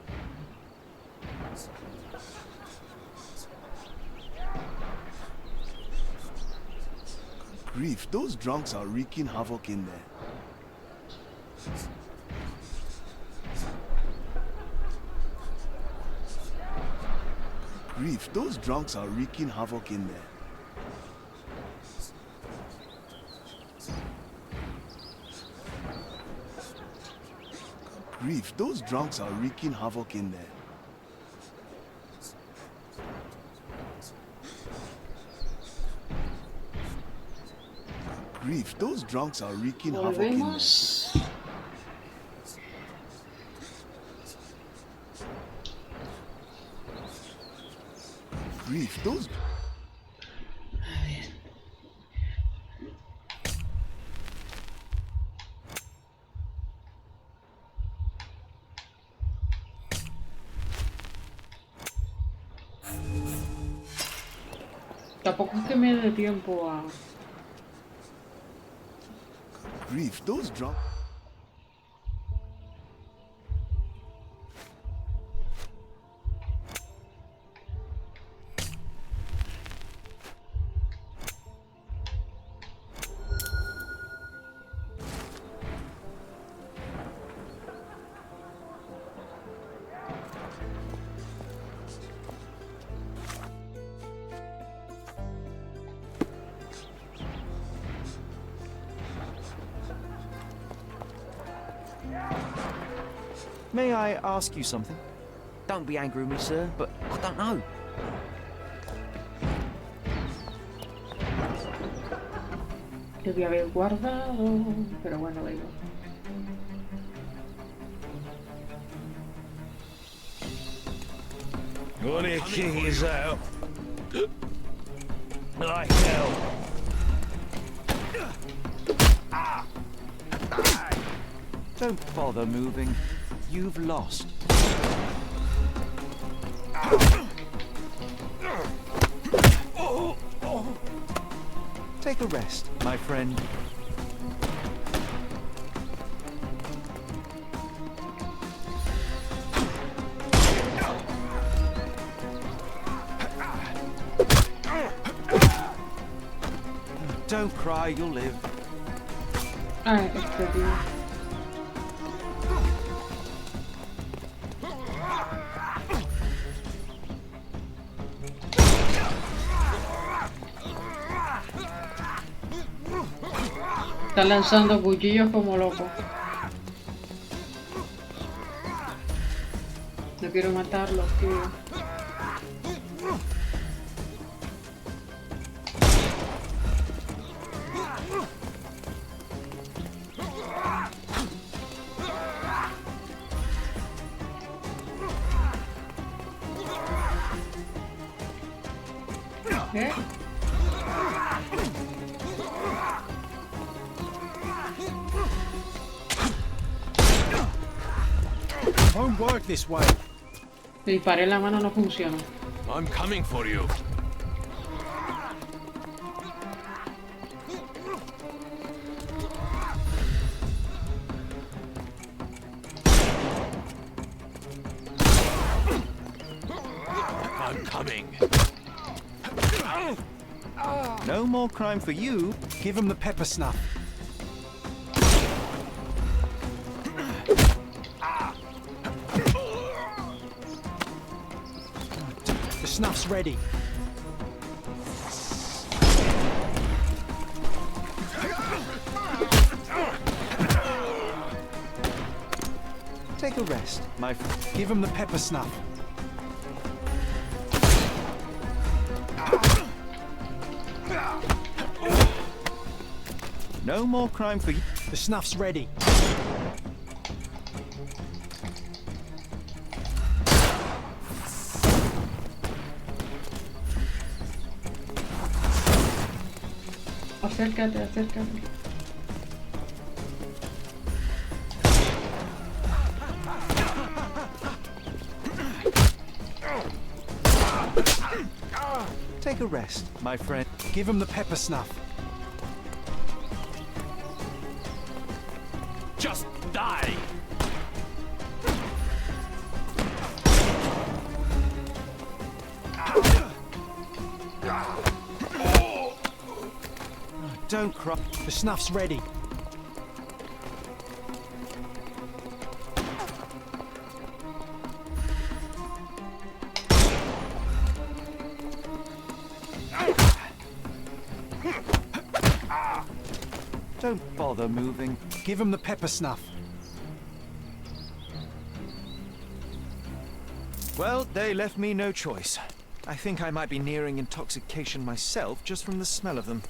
Grief, those drunks are wreaking havoc in there. Grief, those drunks are wreaking havoc in there. Grief, those drunks are wreaking havoc in there. Grief, those drunks are wreaking havoc in there. Volvemos. Grief, those. Tampoco es que me dé tiempo a... Grief, those drunks. May I ask you something? Don't be angry with me, sir, but I don't know. Debí haber guardado, pero bueno, da igual. Only a king is out. Like hell. Don't bother moving. You've lost. Take a rest, my friend. Don't cry, you'll live. Ah, este tío. Está lanzando cuchillos como loco. No quiero matarlos, tío. ¿Eh? Won't work this way. Le disparé en la mano, no funciona. I'm coming for you. I'm coming. No more crime for you. Give him the pepper snuff. The snuff's ready. Take a rest, my friend. Give him the pepper snuff. No more crime for you. The snuff's ready. Acércate, acércate. Take a rest, my friend. Give him the pepper snuff. Just die! Don't cry. The snuff's ready. Don't bother moving. Give him the pepper snuff. Well, they left me no choice. I think I might be nearing intoxication myself just from the smell of them.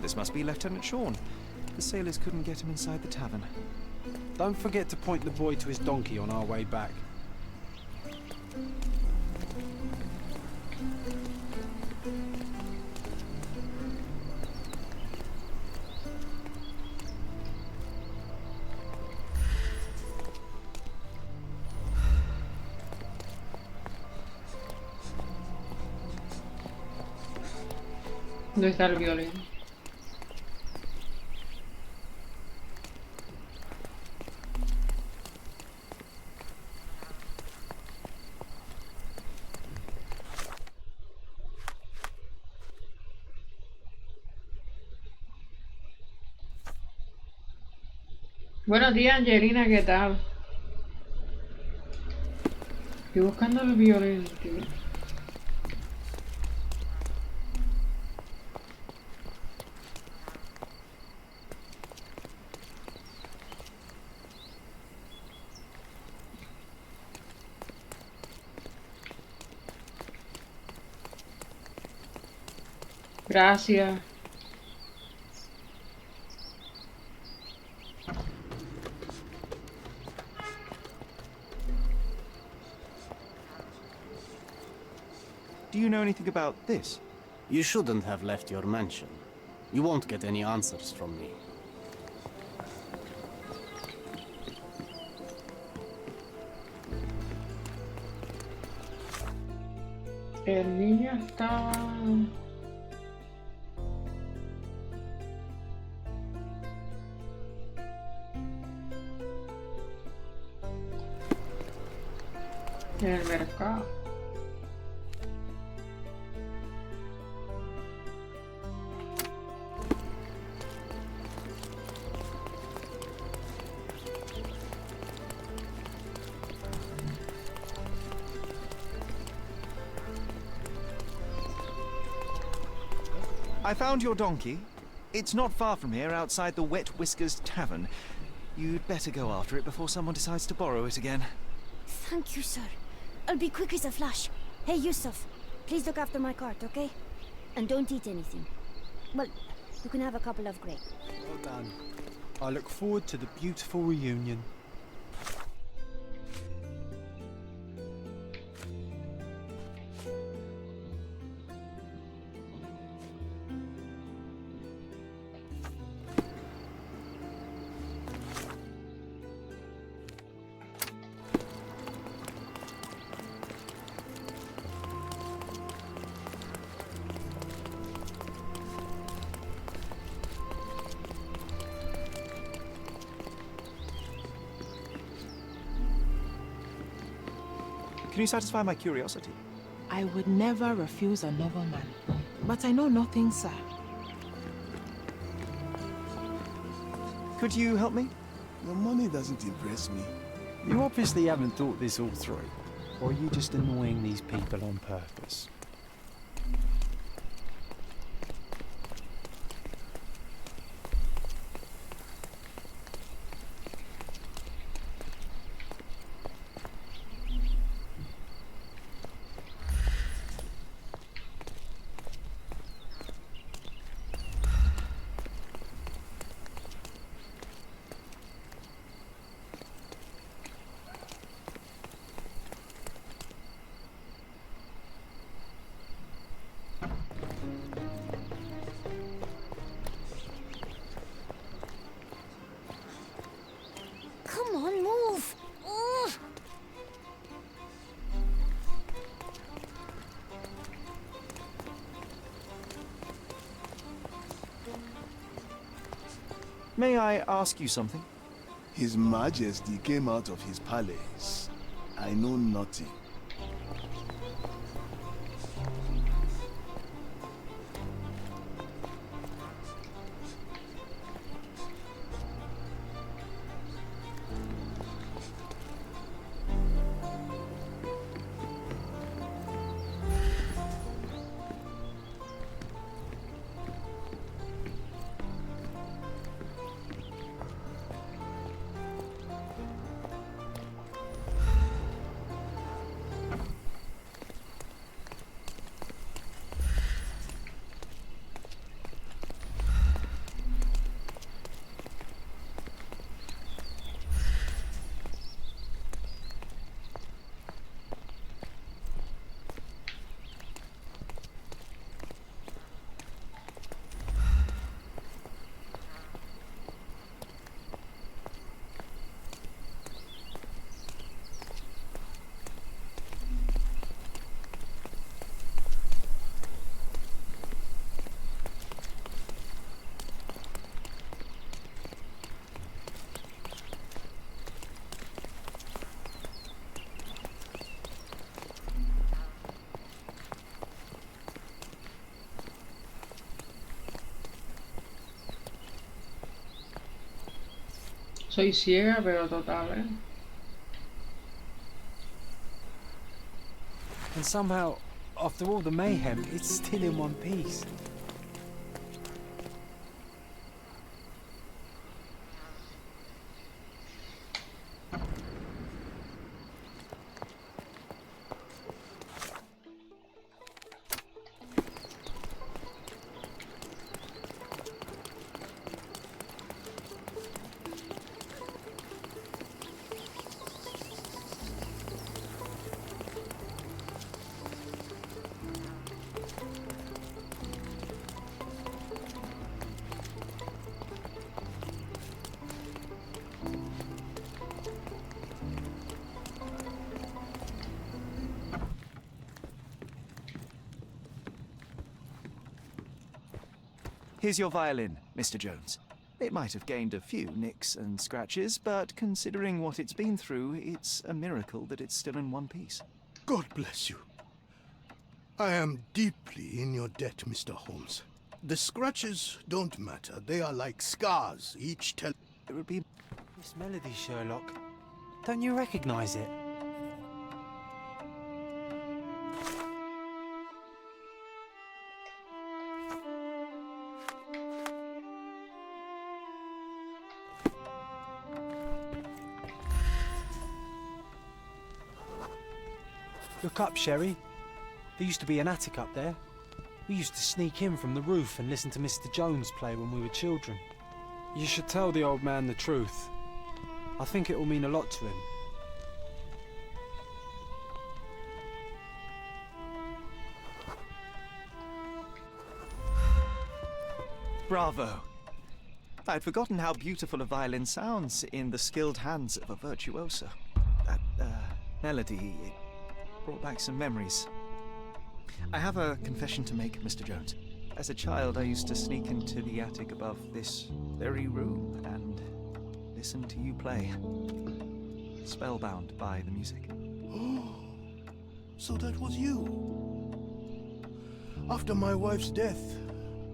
This must be Lieutenant Sean. The sailors couldn't get him inside the tavern. Don't forget to point the boy to his donkey on our way back. ¿Dónde está el violín? Buenos días, Angelina, ¿qué tal? Estoy buscando el violín, tío. Gracias. Do you know anything about this? You shouldn't have left your mansion. You won't get any answers from me. El niño está... en el mercado. I found your donkey. It's not far from here, outside the Wet Whiskers Tavern. You'd better go after it before someone decides to borrow it again. Thank you, sir. I'll be quick as a flash. Hey, Yusuf, please look after my cart, okay? And don't eat anything. Well, you can have a couple of grapes. Well done. I look forward to the beautiful reunion. Can you satisfy my curiosity? I would never refuse a nobleman. But I know nothing, sir. Could you help me? The money doesn't impress me. You obviously haven't thought this all through. Or are you just annoying these people on purpose? Come on, move! Ugh. May I ask you something? His Majesty came out of his palace. I know nothing. Soy ciega, pero total, ¿eh? And somehow, after all the mayhem, it's still in one piece. Here's your violin, Mr. Jones. It might have gained a few nicks and scratches, but considering what it's been through, it's a miracle that it's still in one piece. God bless you. I am deeply in your debt, Mr. Holmes. The scratches don't matter. They are like scars, each tell... It would be... This melody, Sherlock. Don't you recognize it? Look up, Sherry. There used to be an attic up there. We used to sneak in from the roof and listen to Mr. Jones play when we were children. You should tell the old man the truth. I think it will mean a lot to him. Bravo! I'd forgotten how beautiful a violin sounds in the skilled hands of a virtuoso. That melody, it brought back some memories. I have a confession to make, Mr. Jones. As a child, I used to sneak into the attic above this very room and listen to you play. Spellbound by the music. Oh, so that was you. After my wife's death,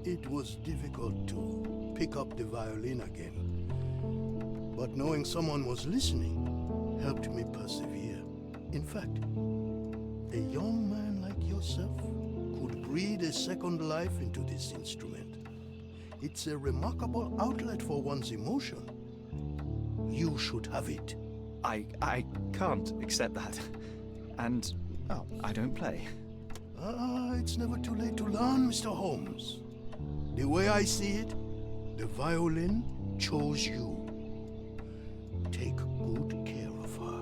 it was difficult to pick up the violin again. But knowing someone was listening helped me persevere. In fact, a young man like yourself could breathe a second life into this instrument. It's a remarkable outlet for one's emotion. You should have it. I can't accept that. And, well, I don't play. It's never too late to learn, Mr. Holmes. The way I see it, the violin chose you. Take good care of her.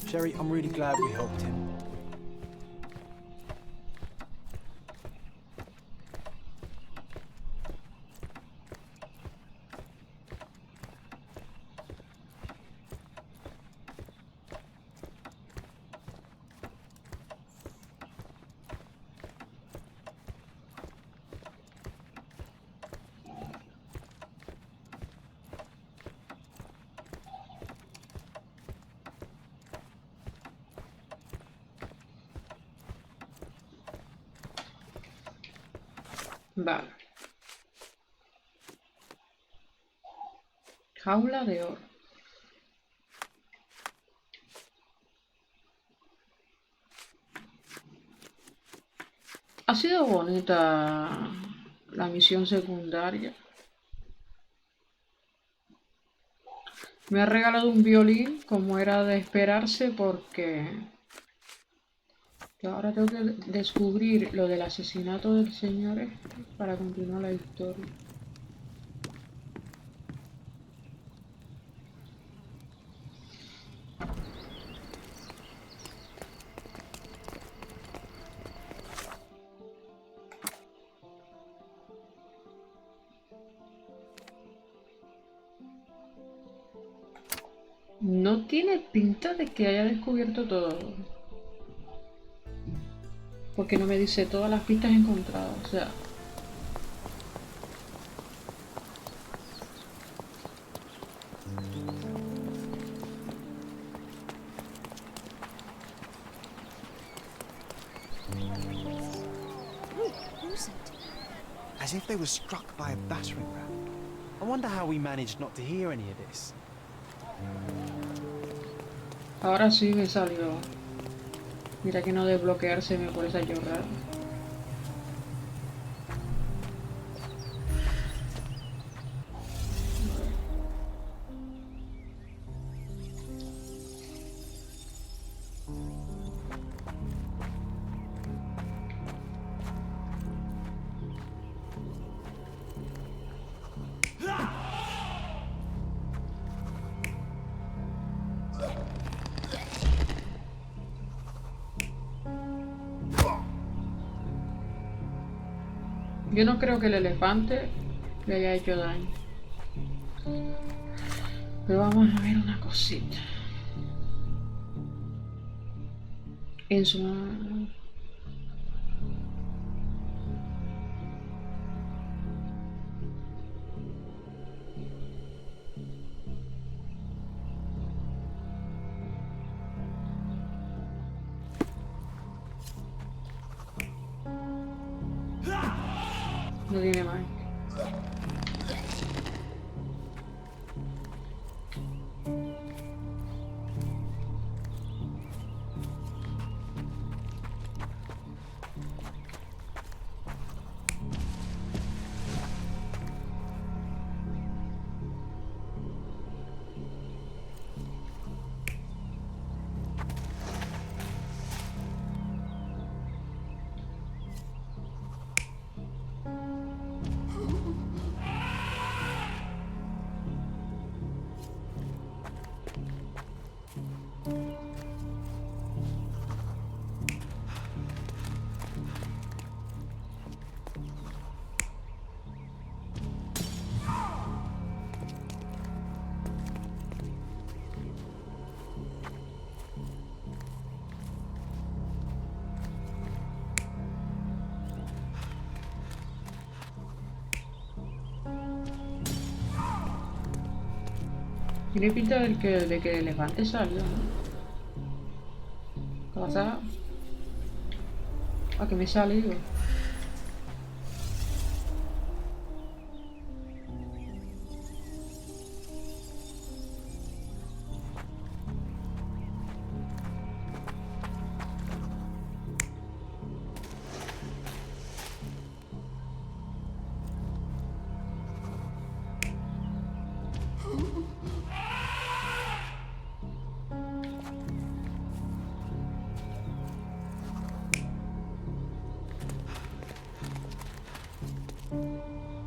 Sherry, I'm really glad we helped him. Vale. Jaula de oro. Ha sido bonita la misión secundaria. Me ha regalado un violín, como era de esperarse, porque ahora tengo que descubrir lo del asesinato del señor este para continuar la historia. No tiene pinta de que haya descubierto todo. Porque no me dice todas las pistas encontradas, o sea... Wait, who's it? as if they were struck by a battering ram. I wonder how we managed not to hear any of this. Ahora sí me salió. Mira que no desbloquearse me puedes a llorar. Yo no creo que el elefante le haya hecho daño. Pero vamos a ver una cosita. En su... No tiene más. Tiene pinta de que el elefante salió, ¿no? ¿Qué pasa? Ah, que me he salido.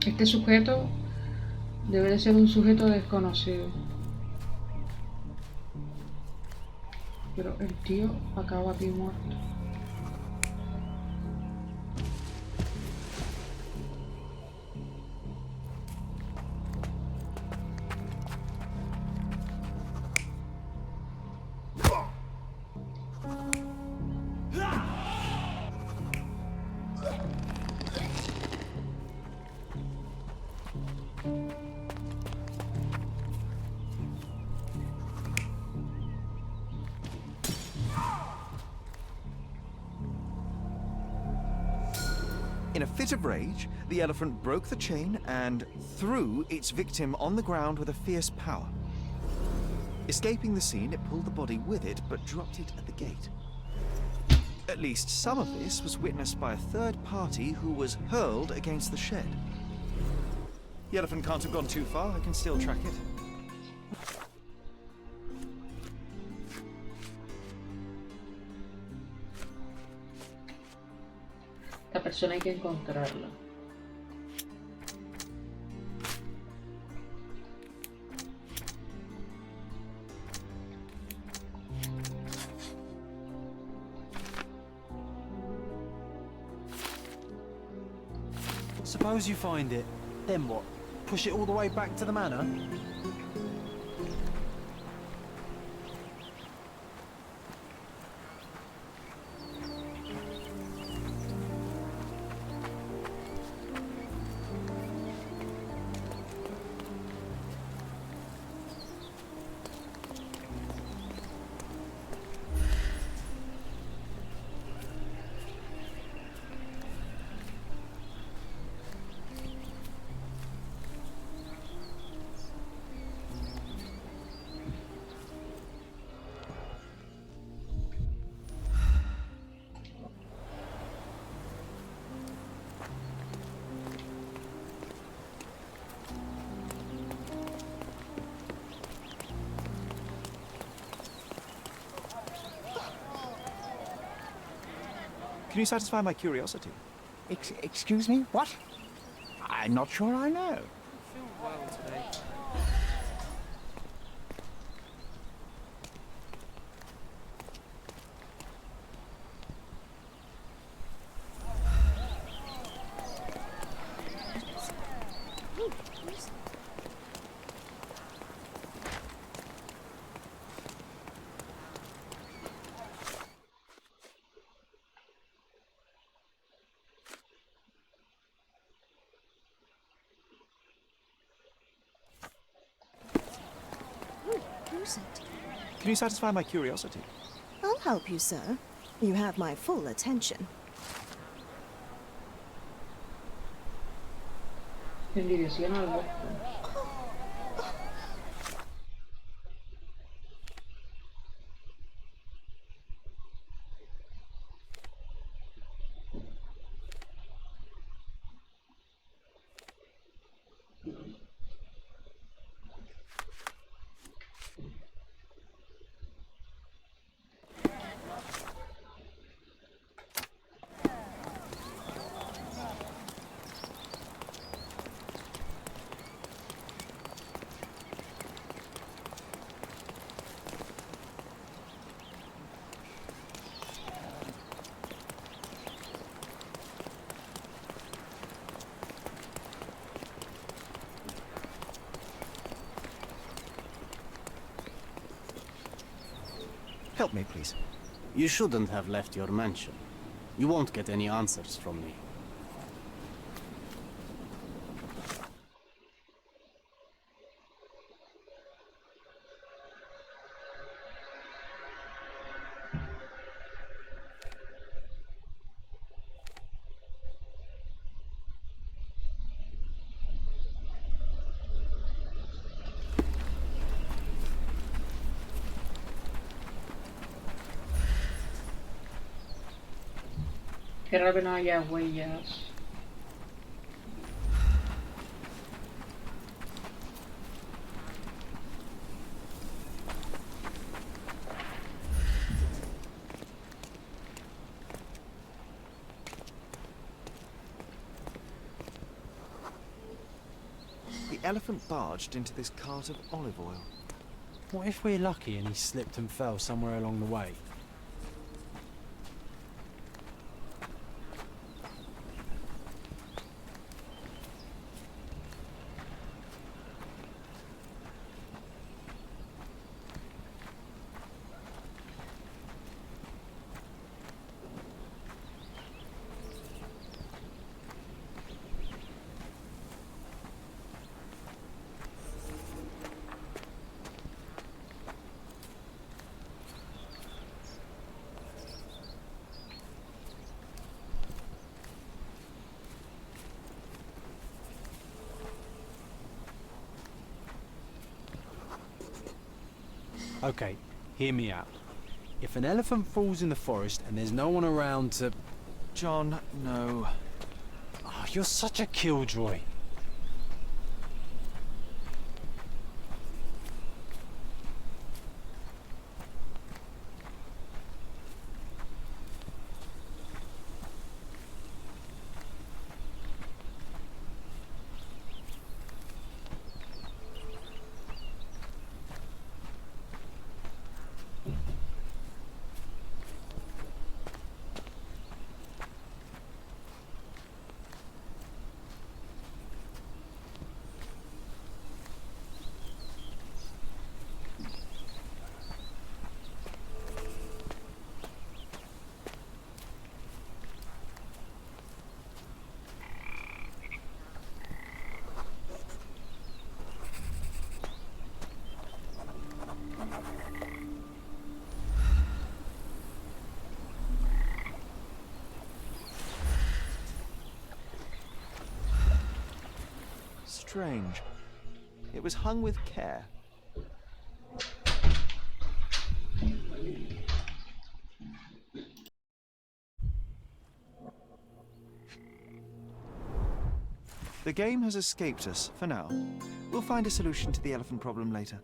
Este sujeto debe de ser un sujeto desconocido. Pero el tío acaba aquí muerto. In a fit of rage, the elephant broke the chain and threw its victim on the ground with a fierce power. Escaping the scene, it pulled the body with it, but dropped it at the gate. At least some of this was witnessed by a third party who was hurled against the shed. The elephant can't have gone too far, I can still track it. La persona hay que encontrarla. Suppose you find it, then what? Push it all the way back to the manor? Can you satisfy my curiosity? Excuse me? What? I'm not sure I know. Feel well today. Who's it? Can you satisfy my curiosity? I'll help you, sir. You have my full attention. En dirección al bosque. Help me, please. You shouldn't have left your mansion. You won't get any answers from me. Qué raro que no haya huellas. The elephant barged into this cart of olive oil. What if we're lucky and he slipped and fell somewhere along the way? Okay, hear me out. If an elephant falls in the forest and there's no one around to... John, no. Oh, you're such a killjoy. Strange. It was hung with care. The game has escaped us for now. We'll find a solution to the elephant problem later.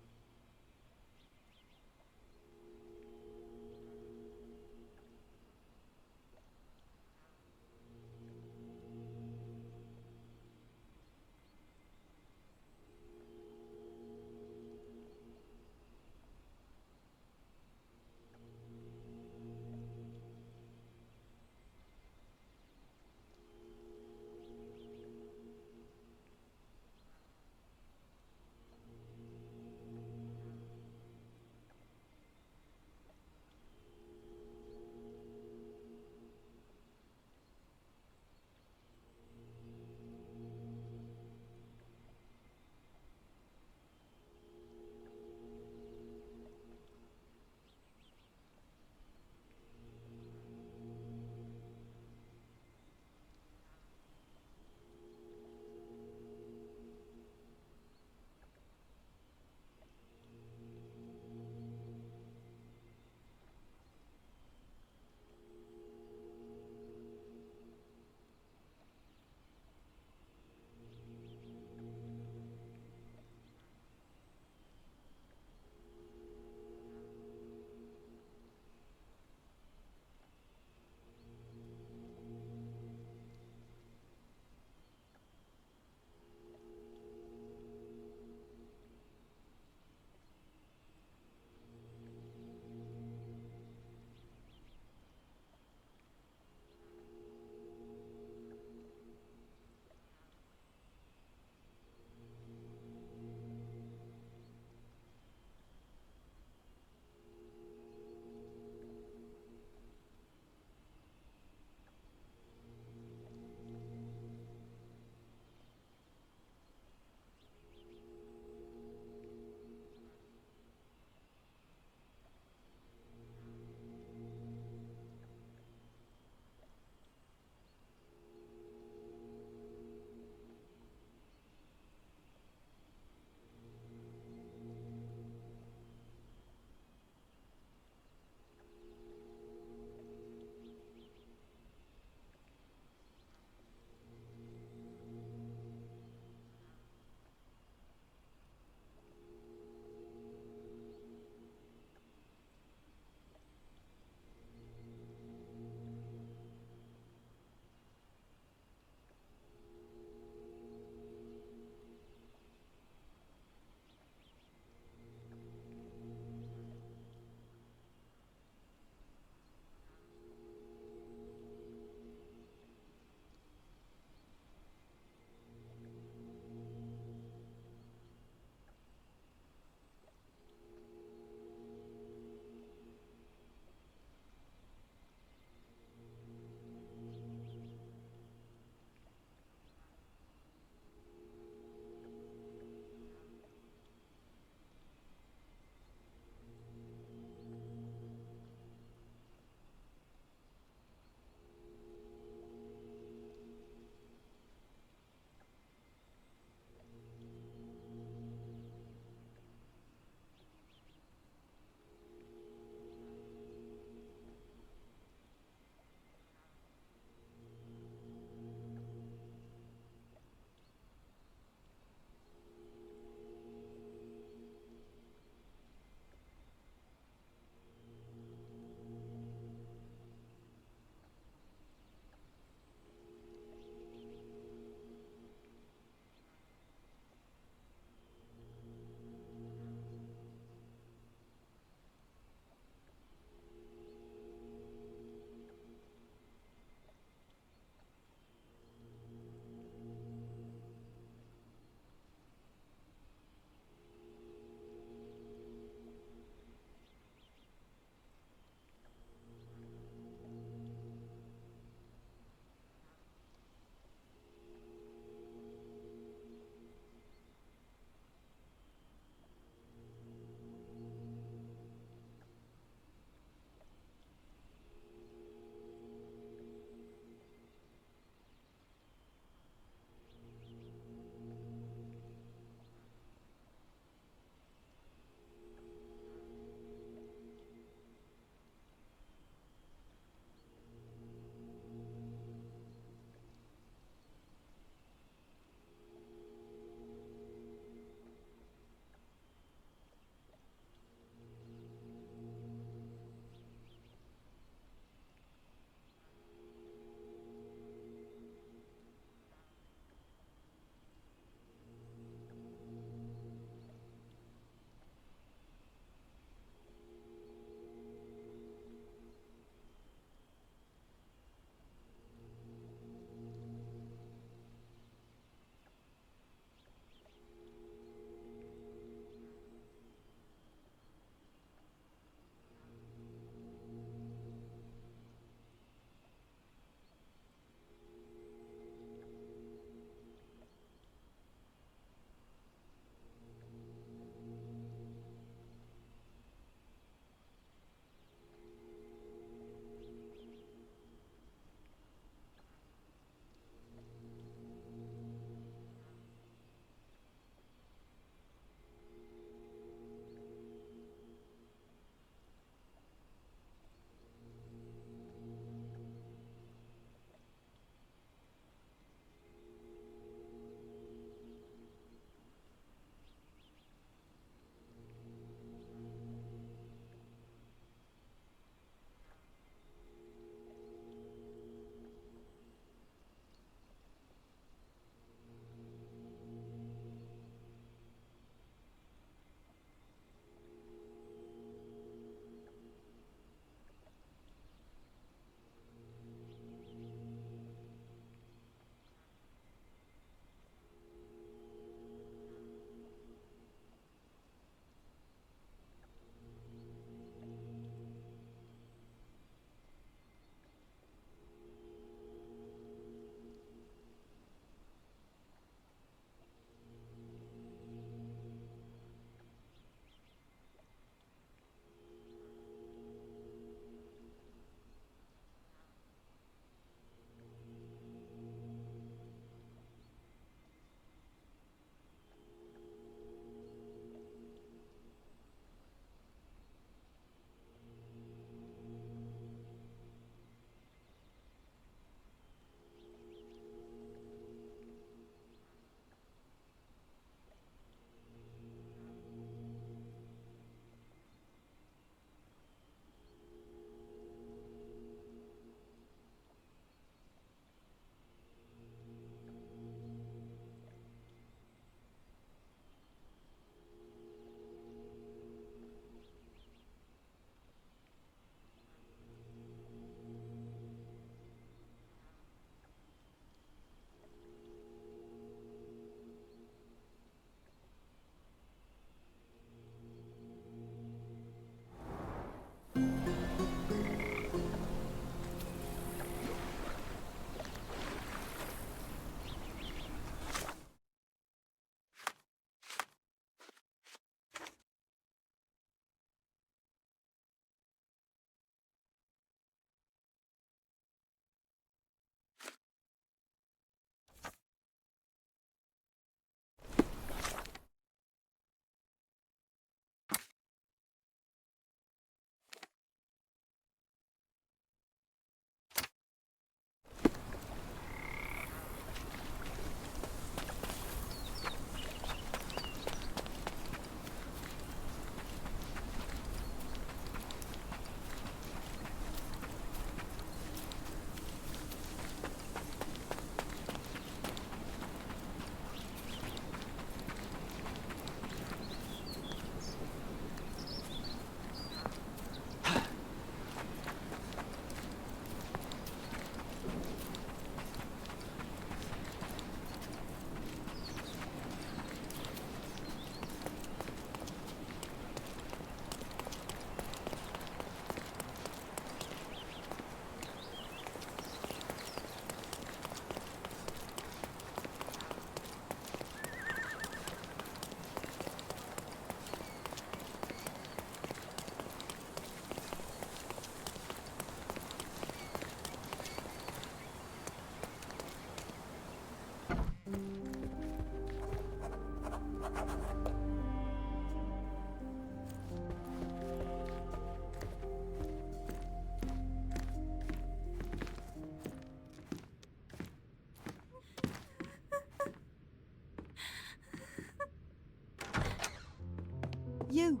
you?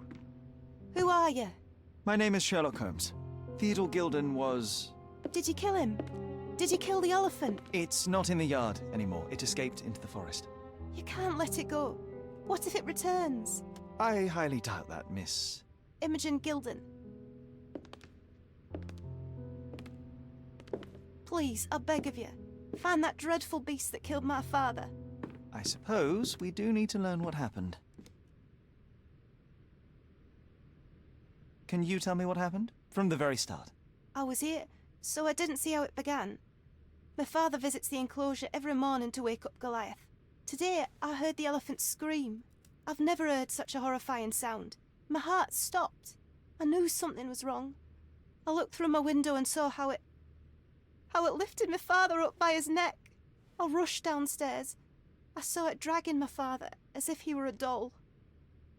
Who are you? My name is Sherlock Holmes. Theodore Gilden was... Did you kill him? Did you kill the elephant? It's not in the yard anymore. It escaped into the forest. You can't let it go. What if it returns? I highly doubt that, Miss... Imogen Gilden. Please, I beg of you, find that dreadful beast that killed my father. I suppose we do need to learn what happened. Can you tell me what happened? From the very start. I was here, so I didn't see how it began. My father visits the enclosure every morning to wake up Goliath. Today, I heard the elephant scream. I've never heard such a horrifying sound. My heart stopped. I knew something was wrong. I looked through my window and saw how it lifted my father up by his neck. I rushed downstairs. I saw it dragging my father as if he were a doll.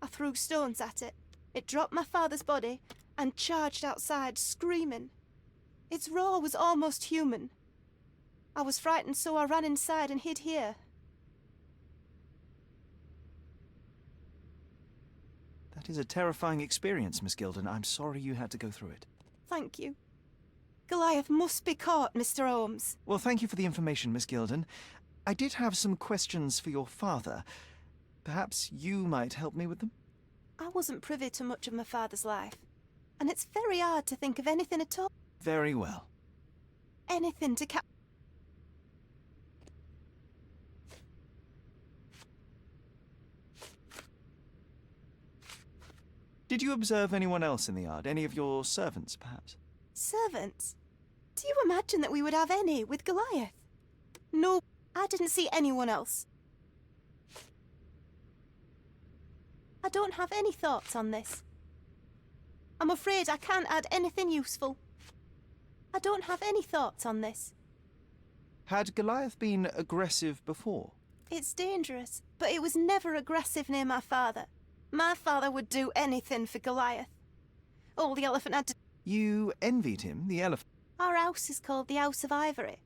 I threw stones at it. It dropped my father's body and charged outside, screaming. Its roar was almost human. I was frightened, so I ran inside and hid here. That is a terrifying experience, Miss Gilden. I'm sorry you had to go through it. Thank you. Goliath must be caught, Mr. Holmes. Well, thank you for the information, Miss Gilden. I did have some questions for your father. Perhaps you might help me with them? I wasn't privy to much of my father's life, and it's very hard to think of anything at all. Very well. Anything to Did you observe anyone else in the yard? Any of your servants, perhaps? Servants? Do you imagine that we would have any with Goliath? No, I didn't see anyone else. I don't have any thoughts on this. I'm afraid I can't add anything useful. I don't have any thoughts on this. Had Goliath been aggressive before? It's dangerous, but it was never aggressive near my father. My father would do anything for Goliath. All the elephant had to... You envied him, the elephant? Our house is called the House of Ivory.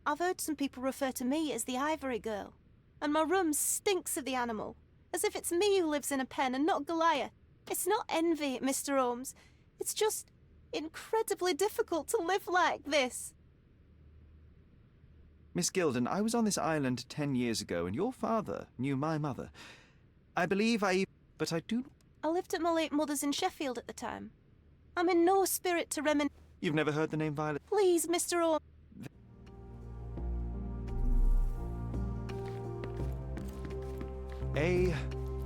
I've heard some people refer to me as the Ivory Girl. And my room stinks of the animal, as if it's me who lives in a pen and not Goliath. It's not envy, Mr. Holmes. It's just incredibly difficult to live like this. Miss Gilden, I was on this island 10 years ago, and your father knew my mother. I believe but I do... I lived at my late mother's in Sheffield at the time. I'm in no spirit to reminisce... You've never heard the name Violet? Please, Mr. Holmes. A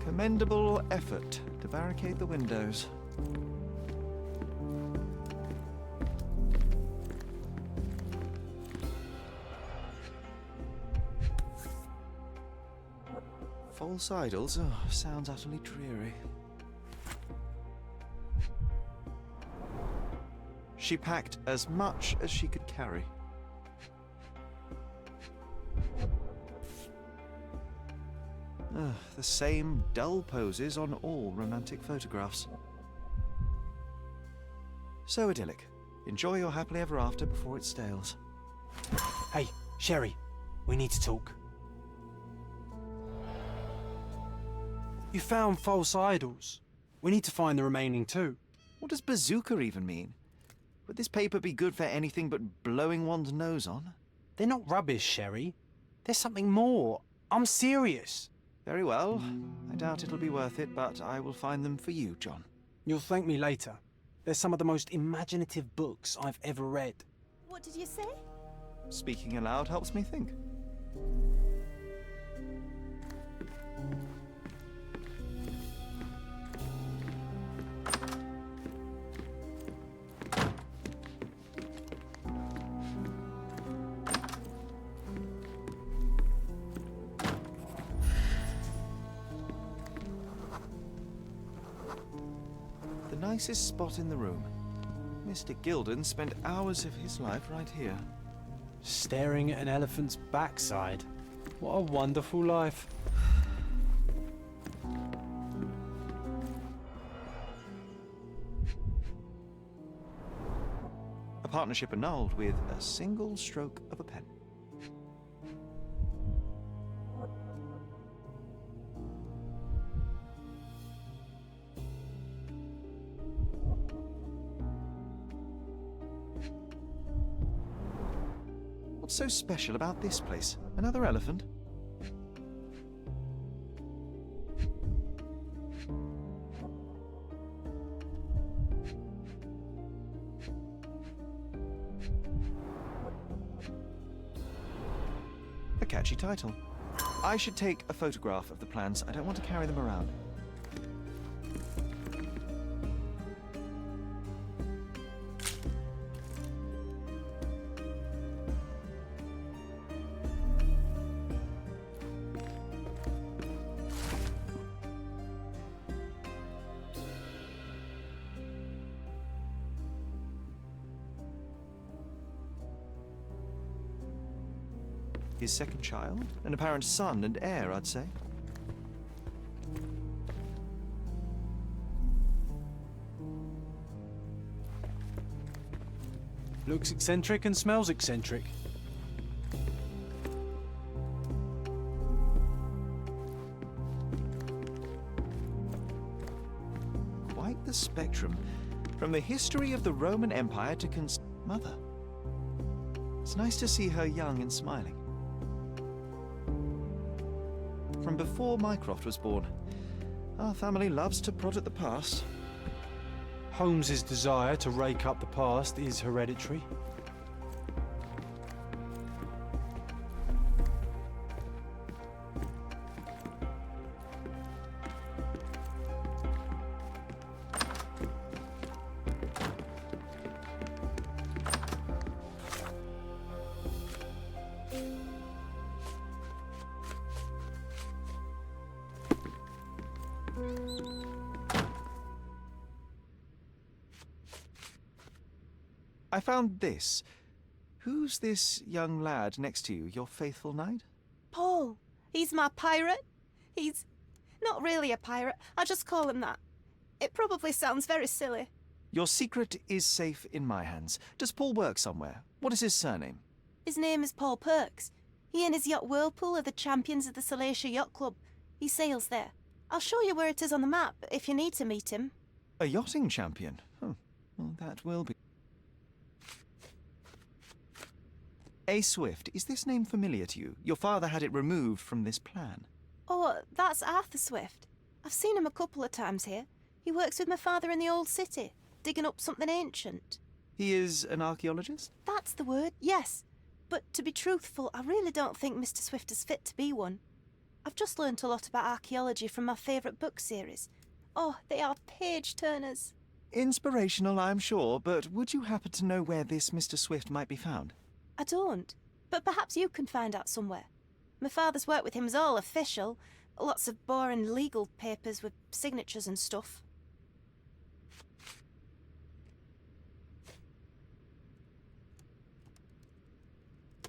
commendable effort to barricade the windows. False idols? Oh, sounds utterly dreary. She packed as much as she could carry. The same dull poses on all romantic photographs. So idyllic. Enjoy your happily ever after before it stales. Hey, Sherry, we need to talk. You found false idols. We need to find the remaining two. What does bazooka even mean? Would this paper be good for anything but blowing one's nose on? They're not rubbish, Sherry. There's something more. I'm serious. Very well. I doubt it'll be worth it, but I will find them for you, John. You'll thank me later. They're some of the most imaginative books I've ever read. What did you say? Speaking aloud helps me think. The nicest spot in the room. Mr. Gilden spent hours of his life right here. Staring at an elephant's backside. What a wonderful life. A partnership annulled with a single stroke of a pen. What's so special about this place? Another elephant? A catchy title. I should take a photograph of the plans. I don't want to carry them around. His second child? An apparent son and heir, I'd say. Looks eccentric and smells eccentric. Quite the spectrum. From the history of the Roman Empire to Mother. It's nice to see her young and smiling. From before Mycroft was born. Our family loves to prod at the past. Holmes's desire to rake up the past is hereditary. I found this. Who's this young lad next to you, your faithful knight? Paul. He's my pirate. He's not really a pirate. I just call him that. It probably sounds very silly. Your secret is safe in my hands. Does Paul work somewhere? What is his surname? His name is Paul Perks. He and his yacht Whirlpool are the champions of the Salacia Yacht Club. He sails there. I'll show you where it is on the map if you need to meet him. A yachting champion? Oh, well, that will be. A. Swift, is this name familiar to you? Your father had it removed from this plan. Oh, that's Arthur Swift. I've seen him a couple of times here. He works with my father in the old city, digging up something ancient. He is an archaeologist? That's the word, yes. But to be truthful, I really don't think Mr. Swift is fit to be one. I've just learnt a lot about archaeology from my favourite book series. Oh, they are page-turners. Inspirational, I'm sure, but would you happen to know where this Mr. Swift might be found? I don't, but perhaps you can find out somewhere. My father's work with him is all official. Lots of boring legal papers with signatures and stuff.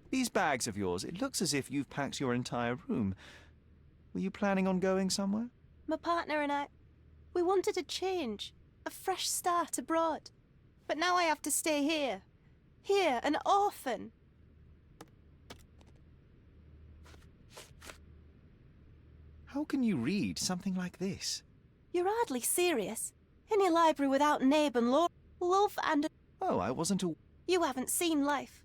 These bags of yours, it looks as if you've packed your entire room. Were you planning on going somewhere? My partner and I, we wanted a change, a fresh start abroad. But now I have to stay here. Here, an orphan. How can you read something like this? You're hardly serious. Any library without Nabe and Laura, love and... Oh, I wasn't a... You haven't seen life.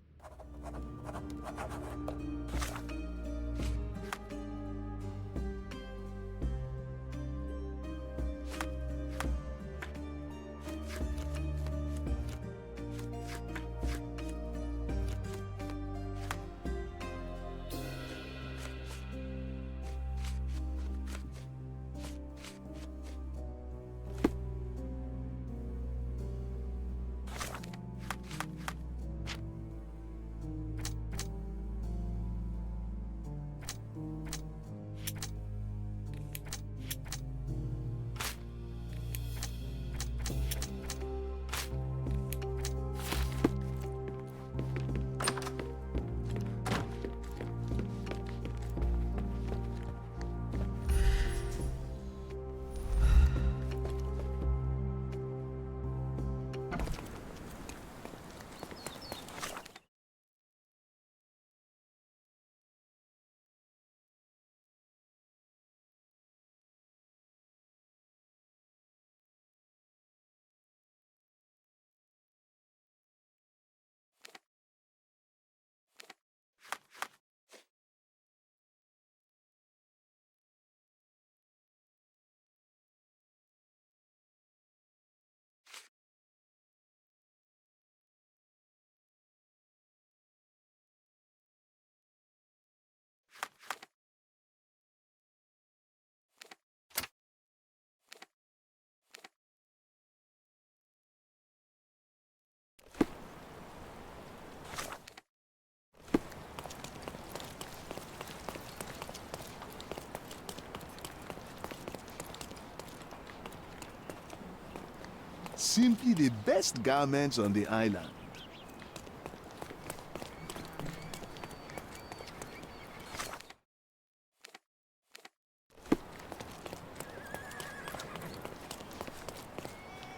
simply the best garments on the island.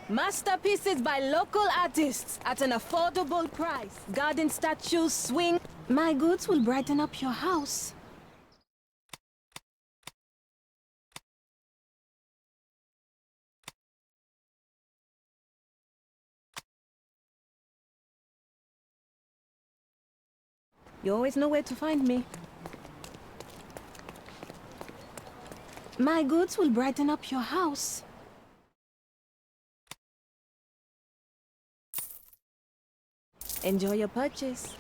Masterpieces by local artists at an affordable price. Garden statues, swing. My goods will brighten up your house. You always know where to find me. My goods will brighten up your house. Enjoy your purchase.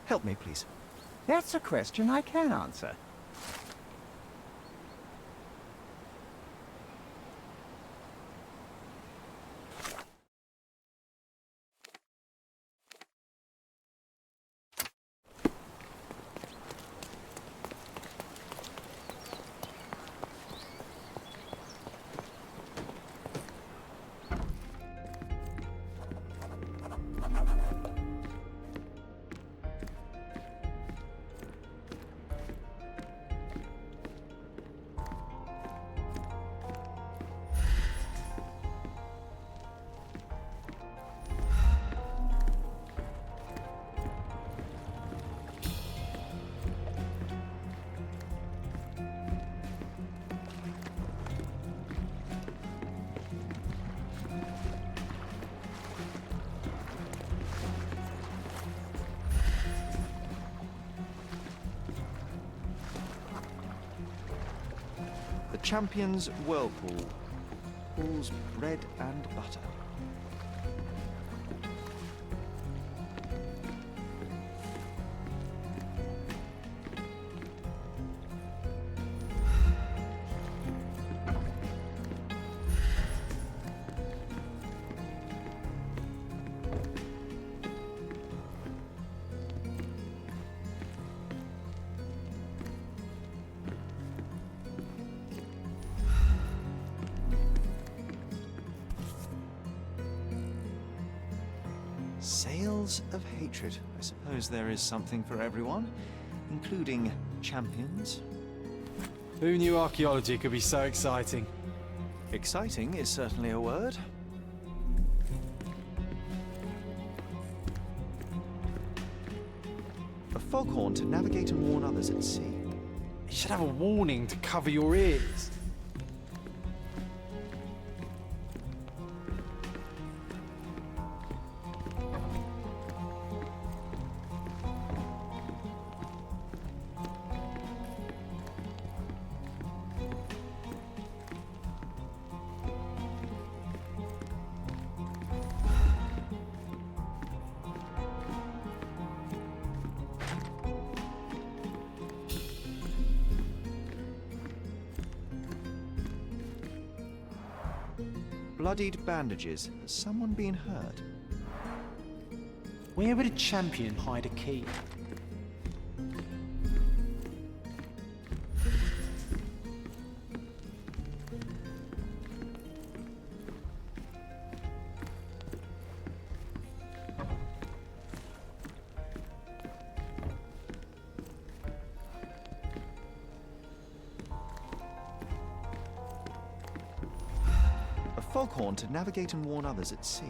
Help me, please. That's a question I can answer. The Champion's Whirlpool. Pools bread and butter. Sails of Hatred. I suppose there is something for everyone, including champions. Who knew archaeology could be so exciting? Exciting is certainly a word. A foghorn to navigate and warn others at sea. You should have a warning to cover your ears. Bloodied bandages. Has someone been hurt? Where would a champion hide a key? Foghorn to navigate and warn others at sea.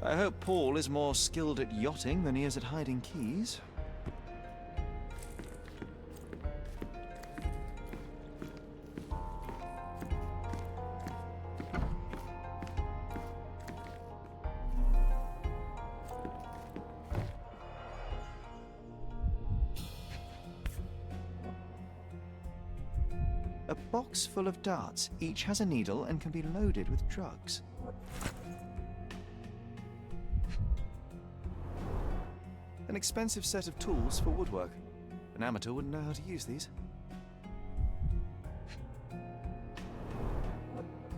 I hope Paul is more skilled at yachting than he is at hiding keys. A box full of darts. Each has a needle and can be loaded with drugs. An expensive set of tools for woodwork. An amateur wouldn't know how to use these.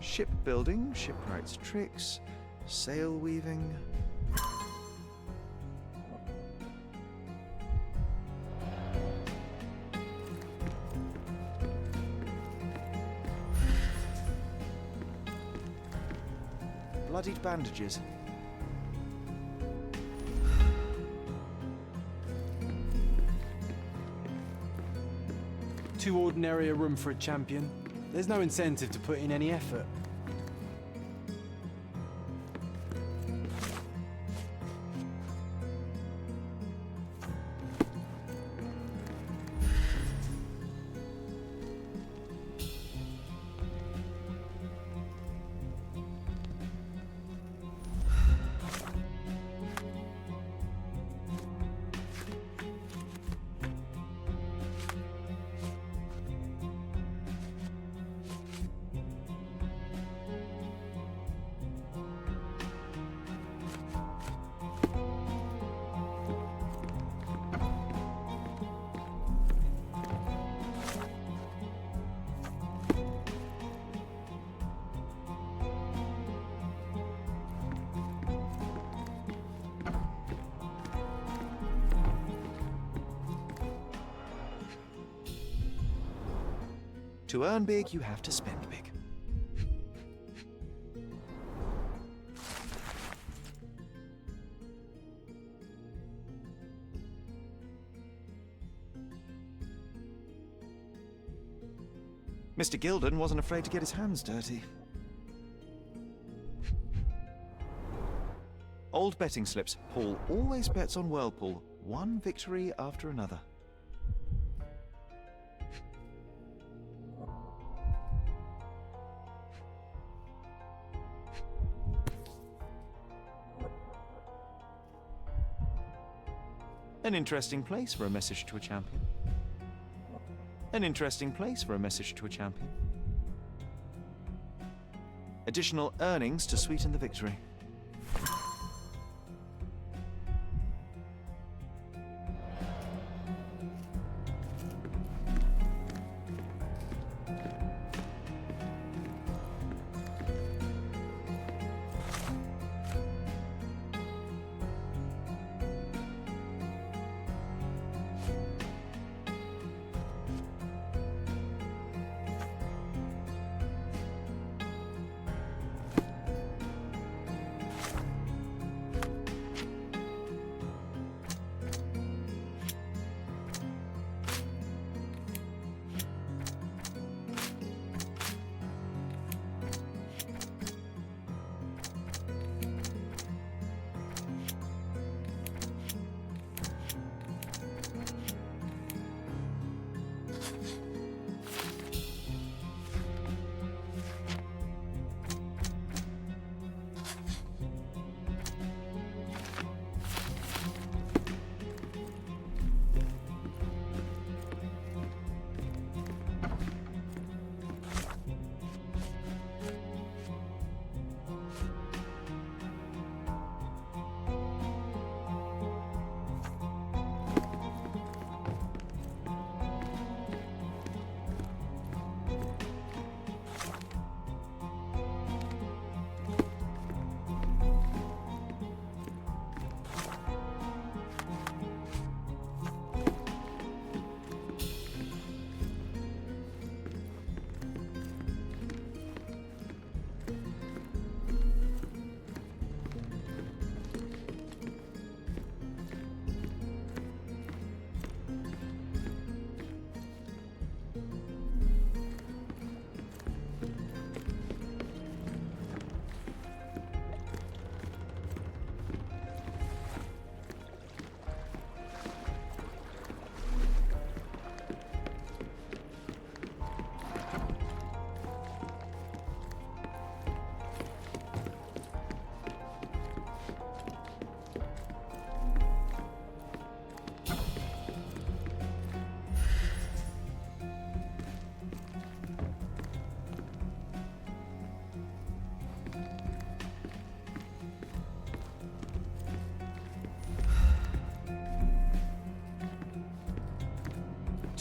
Shipbuilding, shipwright's tricks, sail weaving. Bloodied bandages. Too ordinary a room for a champion. There's no incentive to put in any effort. To earn big, you have to spend big. Mr. Gilden wasn't afraid to get his hands dirty. Old betting slips. Paul always bets on Whirlpool. One victory after another. An interesting place for a message to a champion. An interesting place for a message to a champion. Additional earnings to sweeten the victory.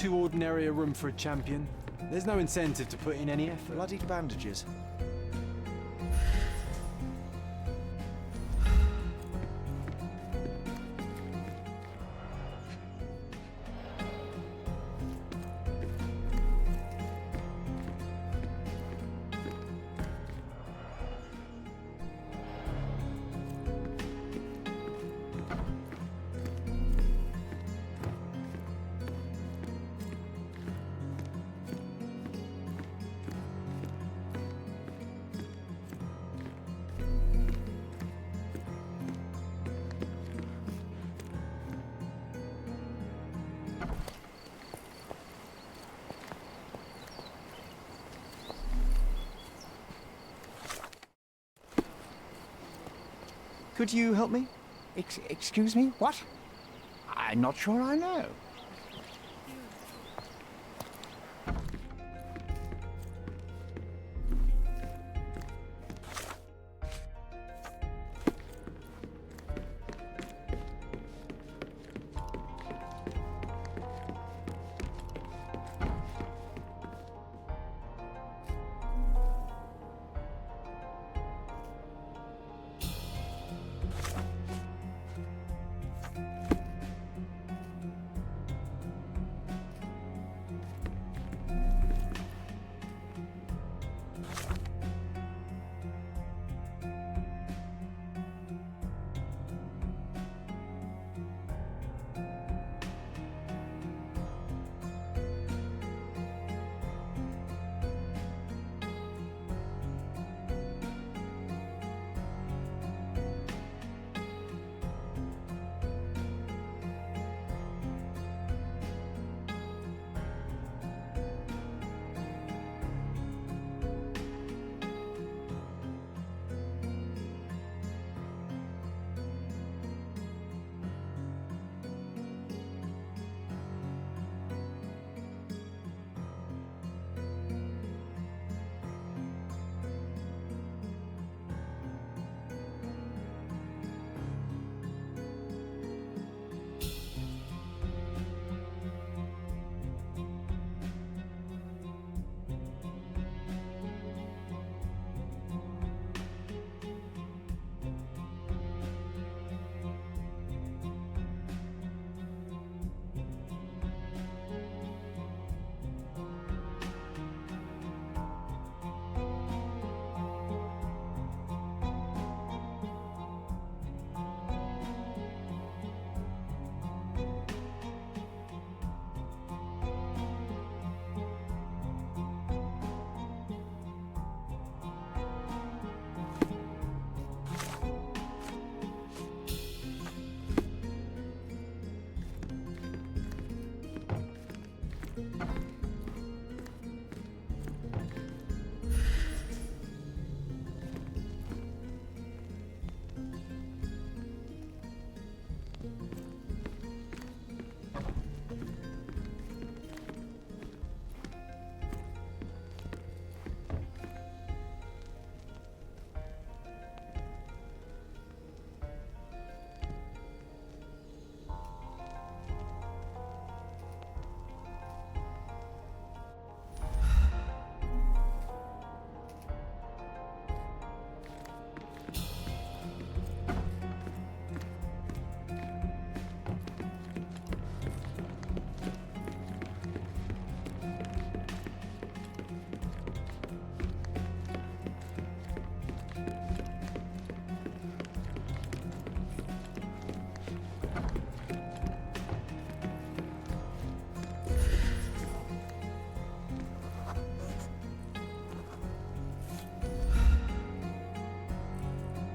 too ordinary a room for a champion. There's no incentive to put in any effort. Bloodied bandages. Could you help me? Excuse me? What? I'm not sure I know.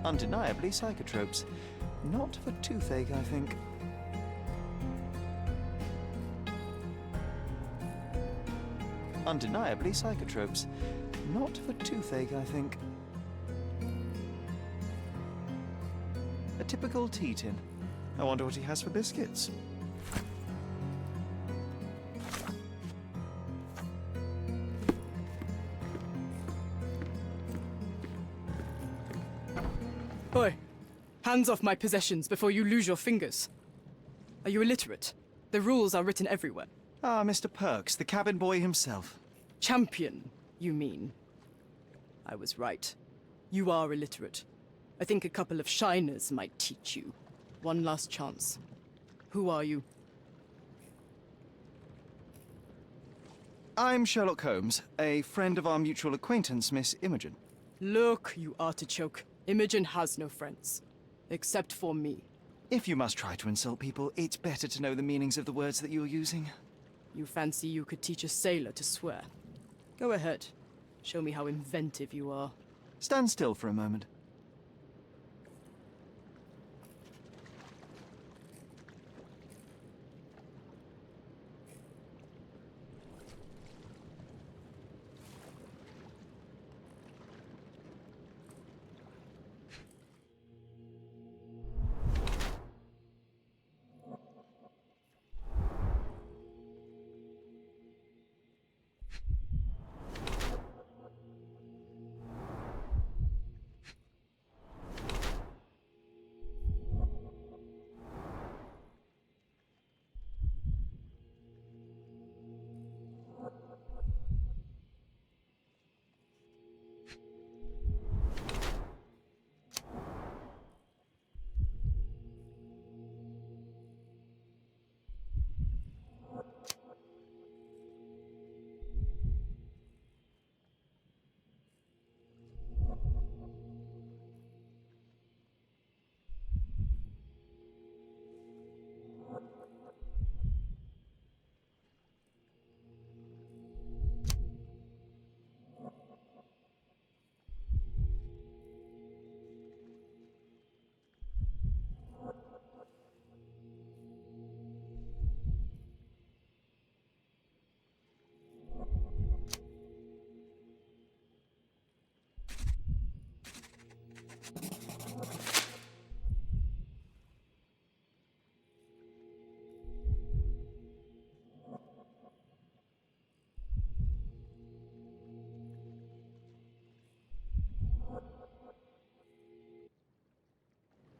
Undeniably psychotropes. Not for toothache, I think. Undeniably psychotropes. Not for toothache, I think. A typical tea tin. I wonder what he has for biscuits. Oi! Hands off my possessions before you lose your fingers. Are you illiterate? The rules are written everywhere. Ah, Mr. Perks, the cabin boy himself. Champion, you mean? I was right. You are illiterate. I think a couple of shiners might teach you. One last chance. Who are you? I'm Sherlock Holmes, a friend of our mutual acquaintance, Miss Imogen. Look, you artichoke. Imogen has no friends. Except for me. If you must try to insult people, it's better to know the meanings of the words that you're using. You fancy you could teach a sailor to swear? Go ahead. Show me how inventive you are. Stand still for a moment.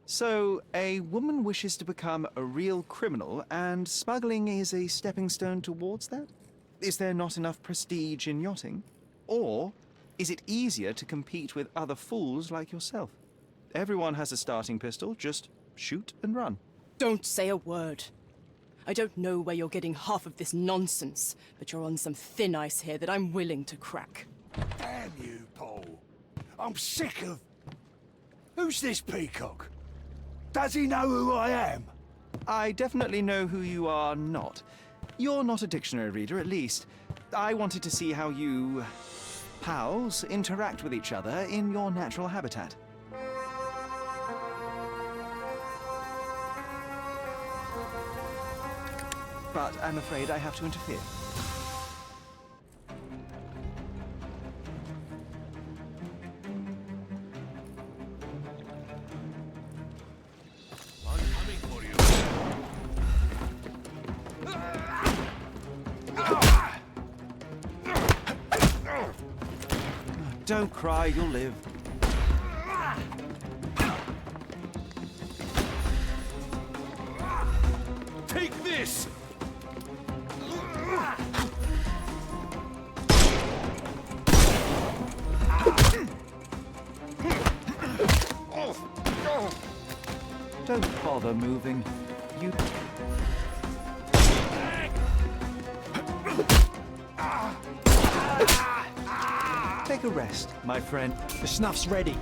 So, a woman wishes to become a real criminal, and smuggling is a stepping stone towards that? Is there not enough prestige in yachting? Or is it easier to compete with other fools like yourself? Everyone has a starting pistol, just shoot and run. Don't say a word. I don't know where you're getting half of this nonsense, but you're on some thin ice here that I'm willing to crack. Damn you, Paul. I'm sick of... Who's this peacock? Does he know who I am? I definitely know who you are not. You're not a dictionary reader, at least. I wanted to see how you... pals interact with each other in your natural habitat. But I'm afraid I have to interfere. Don't cry, you'll live. Take this! Don't bother moving. You... Take a rest, my friend. The snuff's ready.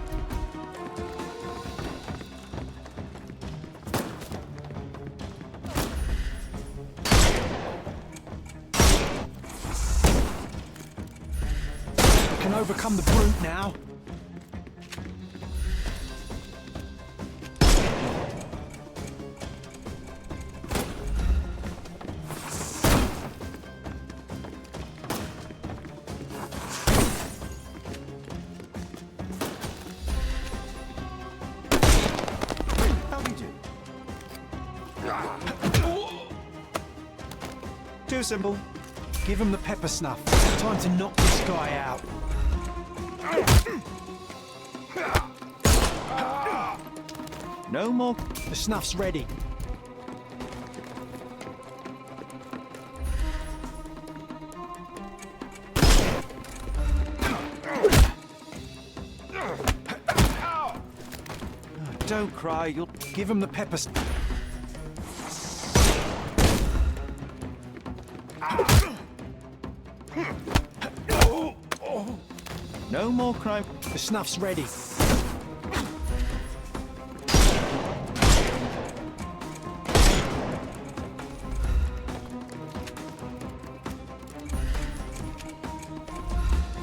I can overcome the brute now. Too simple. Give him the pepper snuff. Time to knock this guy out. No more. The snuff's ready. Don't cry, you'll... Give him the pepper... No more crime. The snuff's ready.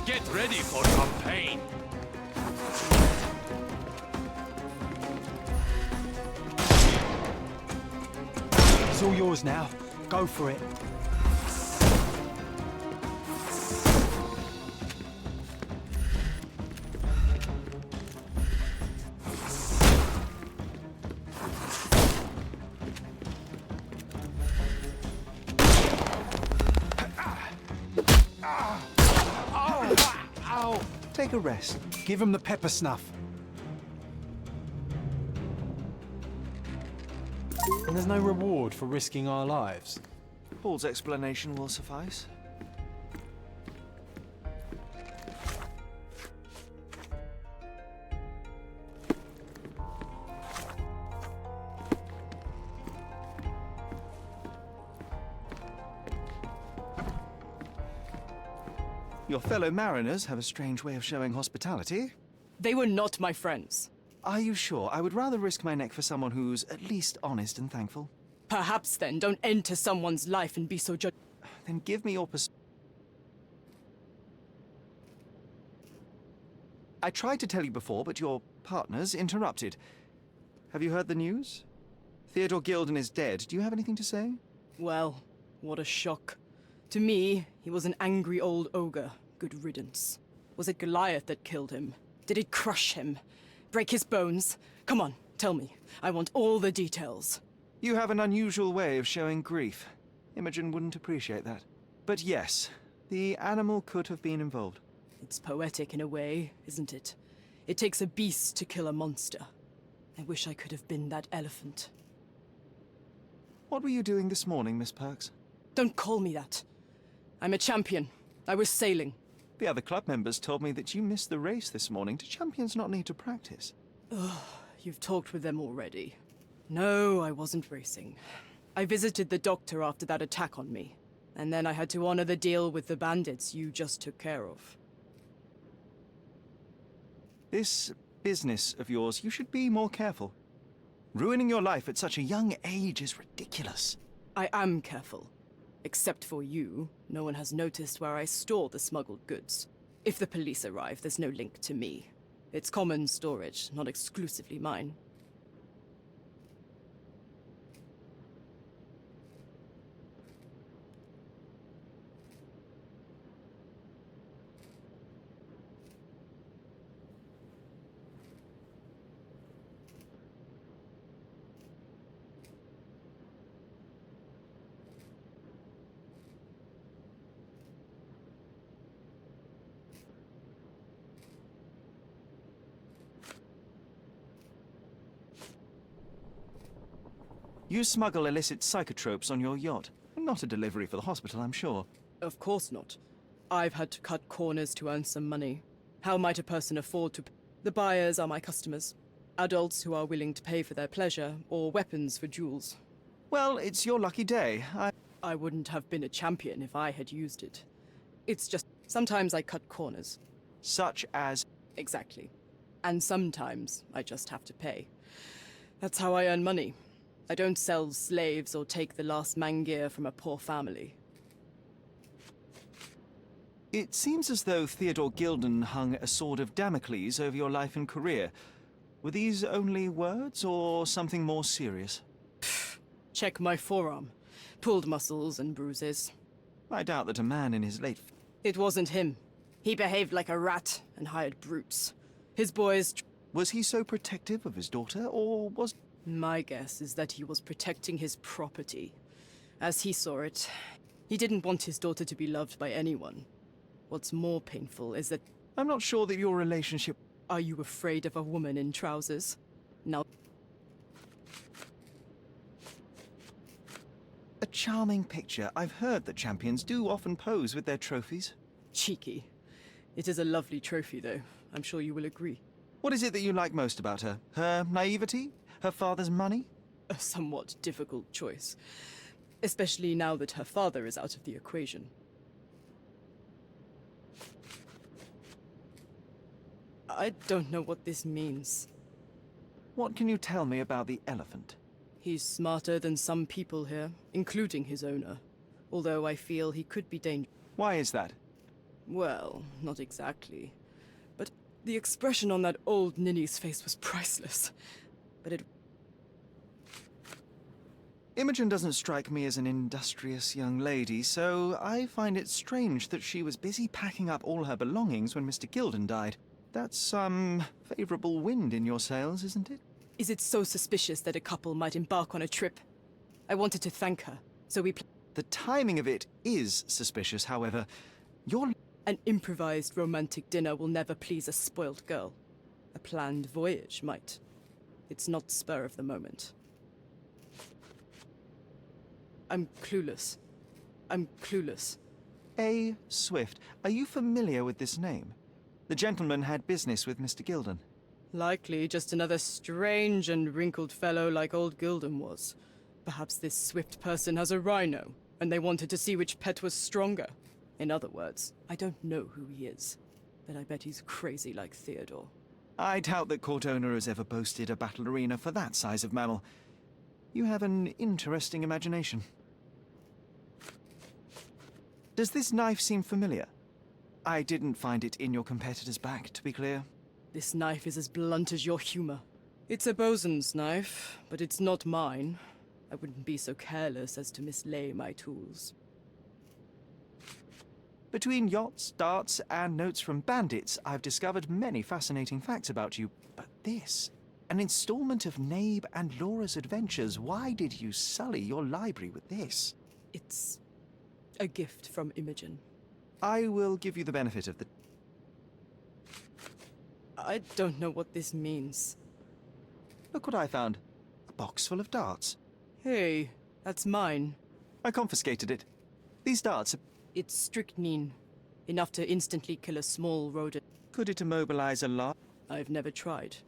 Get ready for some pain. It's all yours now. Go for it. Take a rest. Give him the pepper snuff. And there's no reward for risking our lives. Paul's explanation will suffice. Your fellow mariners have a strange way of showing hospitality. They were not my friends. Are you sure? I would rather risk my neck for someone who's at least honest and thankful. Perhaps then don't enter someone's life and be so Then give me your I tried to tell you before, but your partners interrupted. Have you heard the news? Theodore Gilden is dead. Do you have anything to say? Well, what a shock. To me, he was an angry old ogre. Good riddance. Was it Goliath that killed him? Did it crush him? Break his bones? Come on, tell me. I want all the details. You have an unusual way of showing grief. Imogen wouldn't appreciate that. But yes, the animal could have been involved. It's poetic in a way, isn't it? It takes a beast to kill a monster. I wish I could have been that elephant. What were you doing this morning, Miss Perks? Don't call me that. I'm a champion. I was sailing. The other club members told me that you missed the race this morning. Do champions not need to practice? Ugh, you've talked with them already. No, I wasn't racing. I visited the doctor after that attack on me. And then I had to honor the deal with the bandits you just took care of. This business of yours, you should be more careful. Ruining your life at such a young age is ridiculous. I am careful. Except for you, no one has noticed where I store the smuggled goods. If the police arrive, there's no link to me. It's common storage, not exclusively mine. You smuggle illicit psychotropes on your yacht. Not a delivery for the hospital, I'm sure. Of course not. I've had to cut corners to earn some money. How might a person afford to... The buyers are my customers. Adults who are willing to pay for their pleasure, or weapons for jewels. Well, it's your lucky day. I wouldn't have been a champion if I had used it. It's just... Sometimes I cut corners. Such as... Exactly. And sometimes I just have to pay. That's how I earn money. I don't sell slaves or take the last mangear from a poor family. It seems as though Theodore Gilden hung a sword of Damocles over your life and career. Were these only words, or something more serious? Check my forearm. Pulled muscles and bruises. I doubt that a man in his late... It wasn't him. He behaved like a rat and hired brutes. His boys... Was he so protective of his daughter, or was... My guess is that he was protecting his property. As he saw it, he didn't want his daughter to be loved by anyone. What's more painful is that... I'm not sure that your relationship... Are you afraid of a woman in trousers? Now... A charming picture. I've heard that champions do often pose with their trophies. Cheeky. It is a lovely trophy, though. I'm sure you will agree. What is it that you like most about her? Her naivety? Her father's money? A somewhat difficult choice. Especially now that her father is out of the equation. I don't know what this means. What can you tell me about the elephant? He's smarter than some people here, including his owner. Although I feel he could be dangerous. Why is that? Well, not exactly. But the expression on that old ninny's face was priceless. But it... Imogen doesn't strike me as an industrious young lady, so I find it strange that she was busy packing up all her belongings when Mr. Gilden died. That's some favorable wind in your sails, isn't it? Is it so suspicious that a couple might embark on a trip? I wanted to thank her, so we... The timing of it is suspicious, however. An improvised romantic dinner will never please a spoiled girl. A planned voyage might. It's not spur of the moment. I'm clueless. A. Swift. Are you familiar with this name? The gentleman had business with Mr. Gilden. Likely just another strange and wrinkled fellow like old Gilden was. Perhaps this Swift person has a rhino, and they wanted to see which pet was stronger. In other words, I don't know who he is, but I bet he's crazy like Theodore. I doubt that court owner has ever boasted a battle arena for that size of mammal. You have an interesting imagination. Does this knife seem familiar? I didn't find it in your competitor's back, to be clear. This knife is as blunt as your humor. It's a bosun's knife, but it's not mine. I wouldn't be so careless as to mislay my tools. Between yachts, darts, and notes from bandits, I've discovered many fascinating facts about you. But this, an installment of Nabe and Laura's adventures, why did you sully your library with this? It's a gift from Imogen. I will give you the benefit of the... I don't know what this means. Look what I found. A box full of darts. Hey, that's mine. I confiscated it. These darts are... It's strychnine. Enough to instantly kill a small rodent. Could it immobilize a large? I've never tried.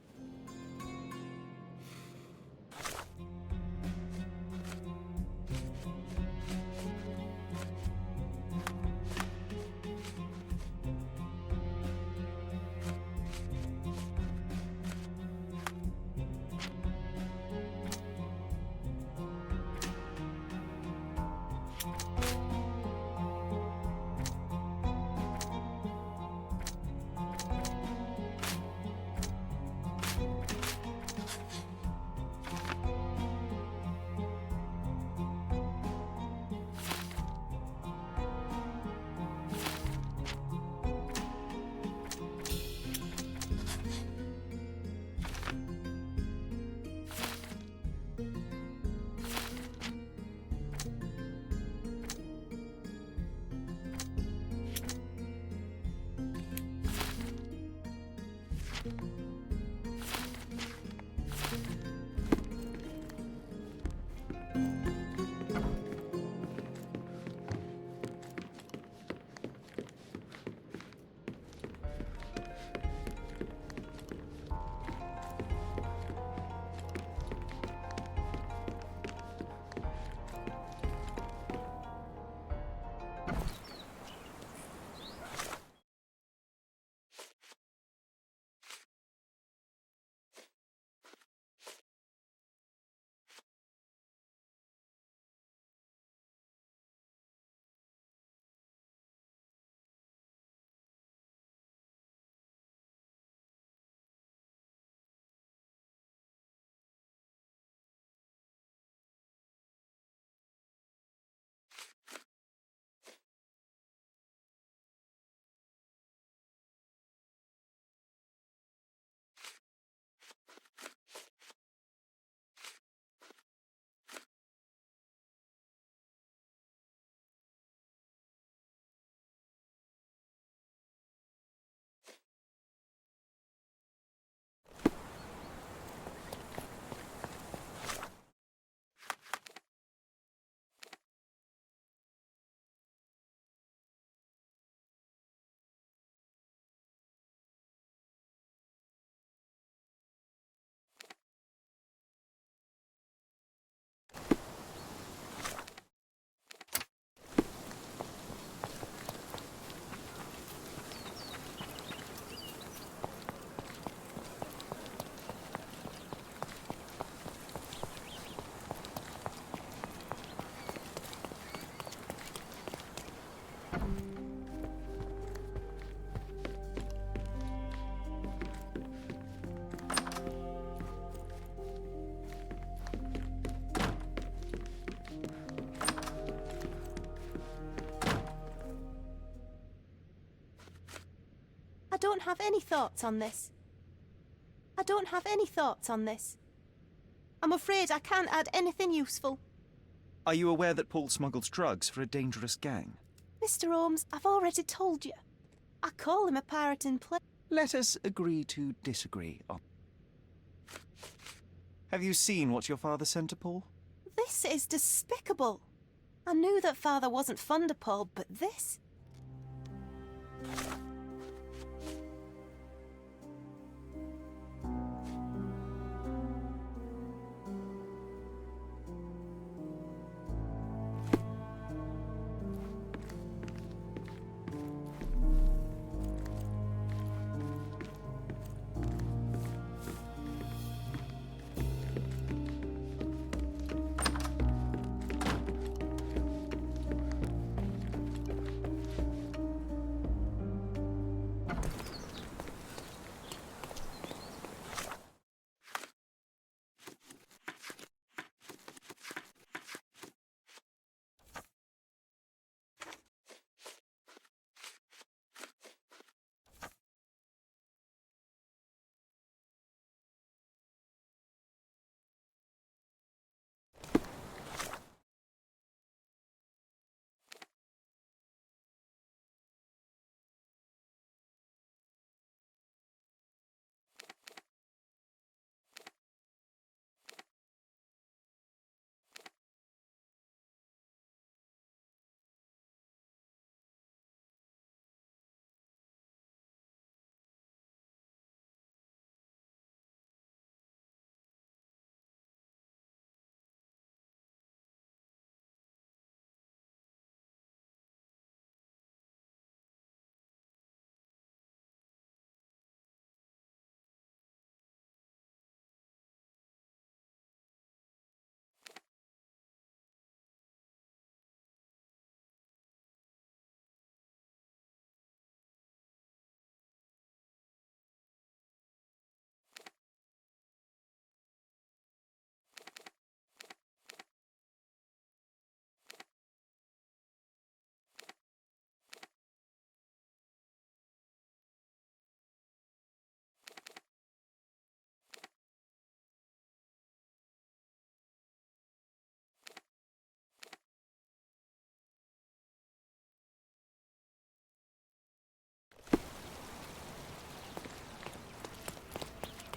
have any thoughts on this. I don't have any thoughts on this. I'm afraid I can't add anything useful. Are you aware that Paul smuggles drugs for a dangerous gang? Mr. Holmes, I've already told you. I call him a pirate in play. Let us agree to disagree on... Have you seen what your father sent to Paul? This is despicable. I knew that father wasn't fond of Paul, but this...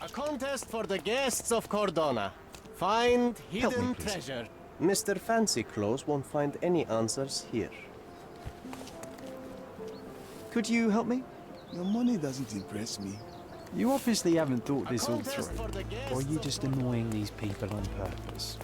A contest for the guests of Cordona. Find hidden treasure. Mr. Fancy Clothes won't find any answers here. Could you help me? Your money doesn't impress me. You obviously haven't thought this all through. Or are you just annoying these people on purpose?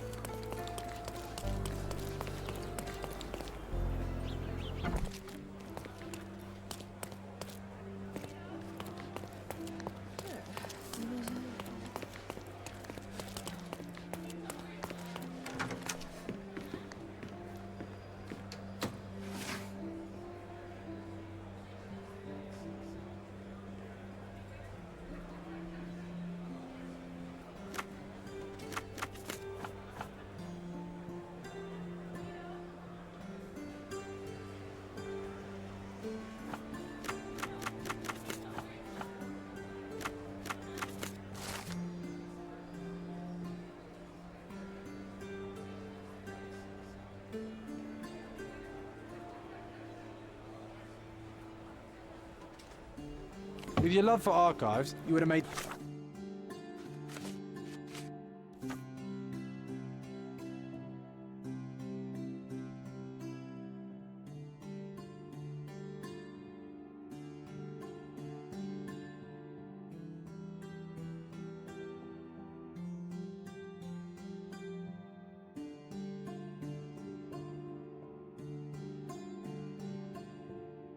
With your love for archives, you would have made...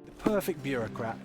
the perfect bureaucrat.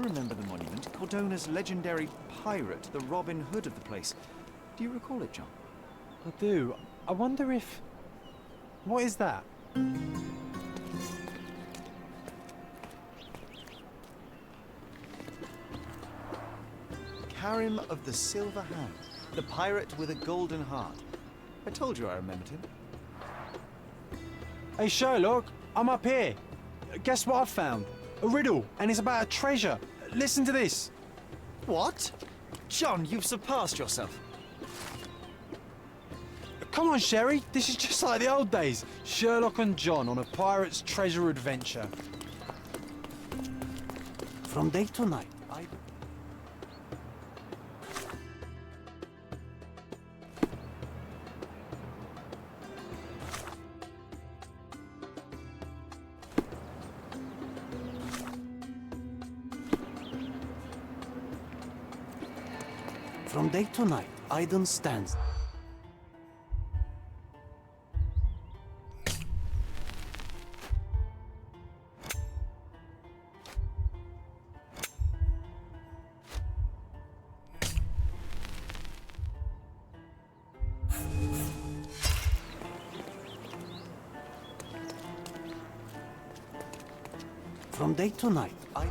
remember the monument. Cordona's legendary pirate, the Robin Hood of the place. Do you recall it, John? I do. I wonder if... What is that? Karim of the Silver Hand, the pirate with a golden heart. I told you I remembered him. Hey Sherlock, I'm up here. Guess what I found? A riddle, and it's about a treasure. Listen to this. What? John, you've surpassed yourself. Come on, Sherry. This is just like the old days. Sherlock and John on a pirate's treasure adventure. From day to night, I... From day to night, Aiden stands. From day to night, I...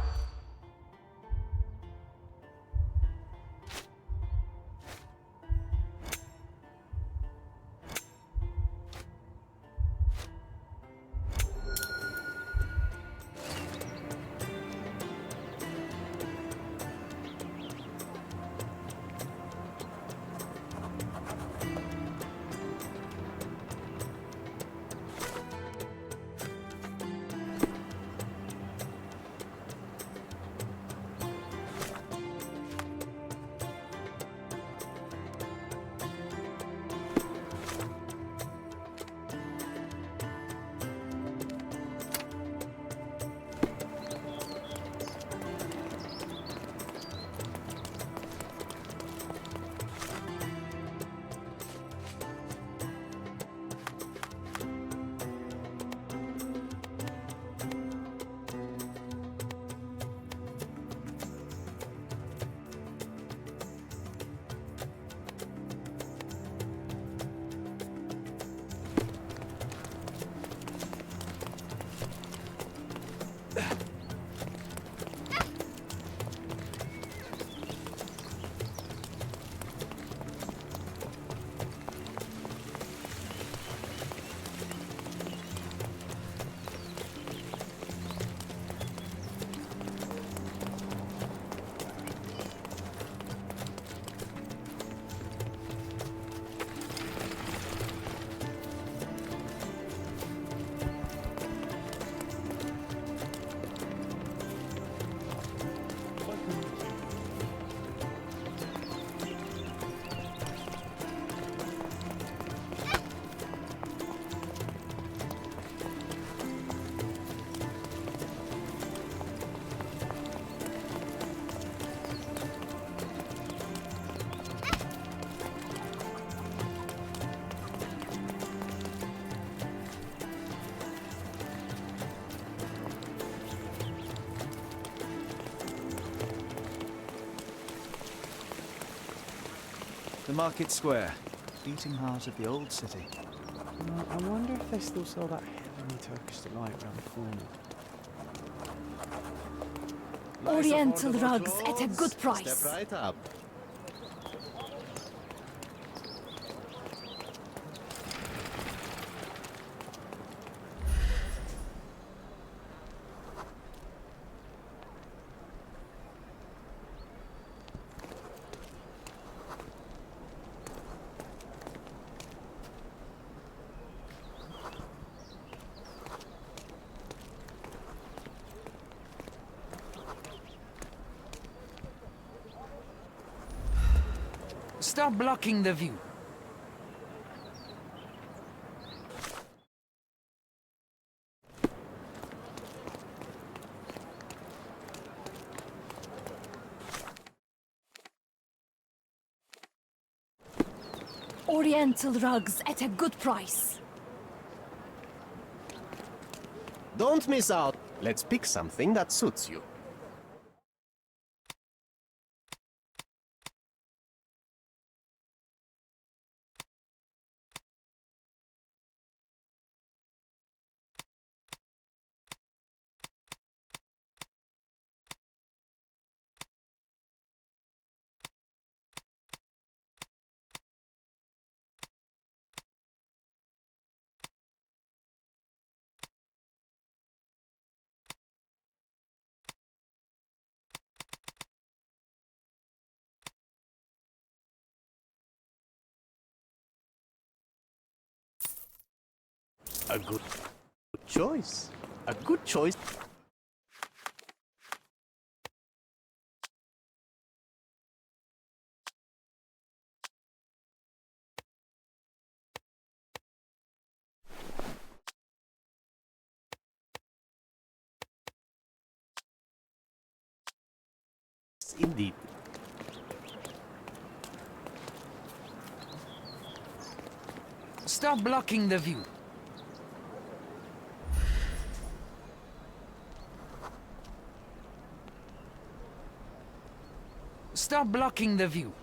The market square, beating heart of the old city. I wonder if they still sell that heavenly Turkish delight around the corner. Oriental rugs at a good price. Step right up. Stop blocking the view. Oriental rugs at a good price. Don't miss out. Let's pick something that suits you. A good choice. A good choice. Indeed. Stop blocking the view. Stop blocking the view.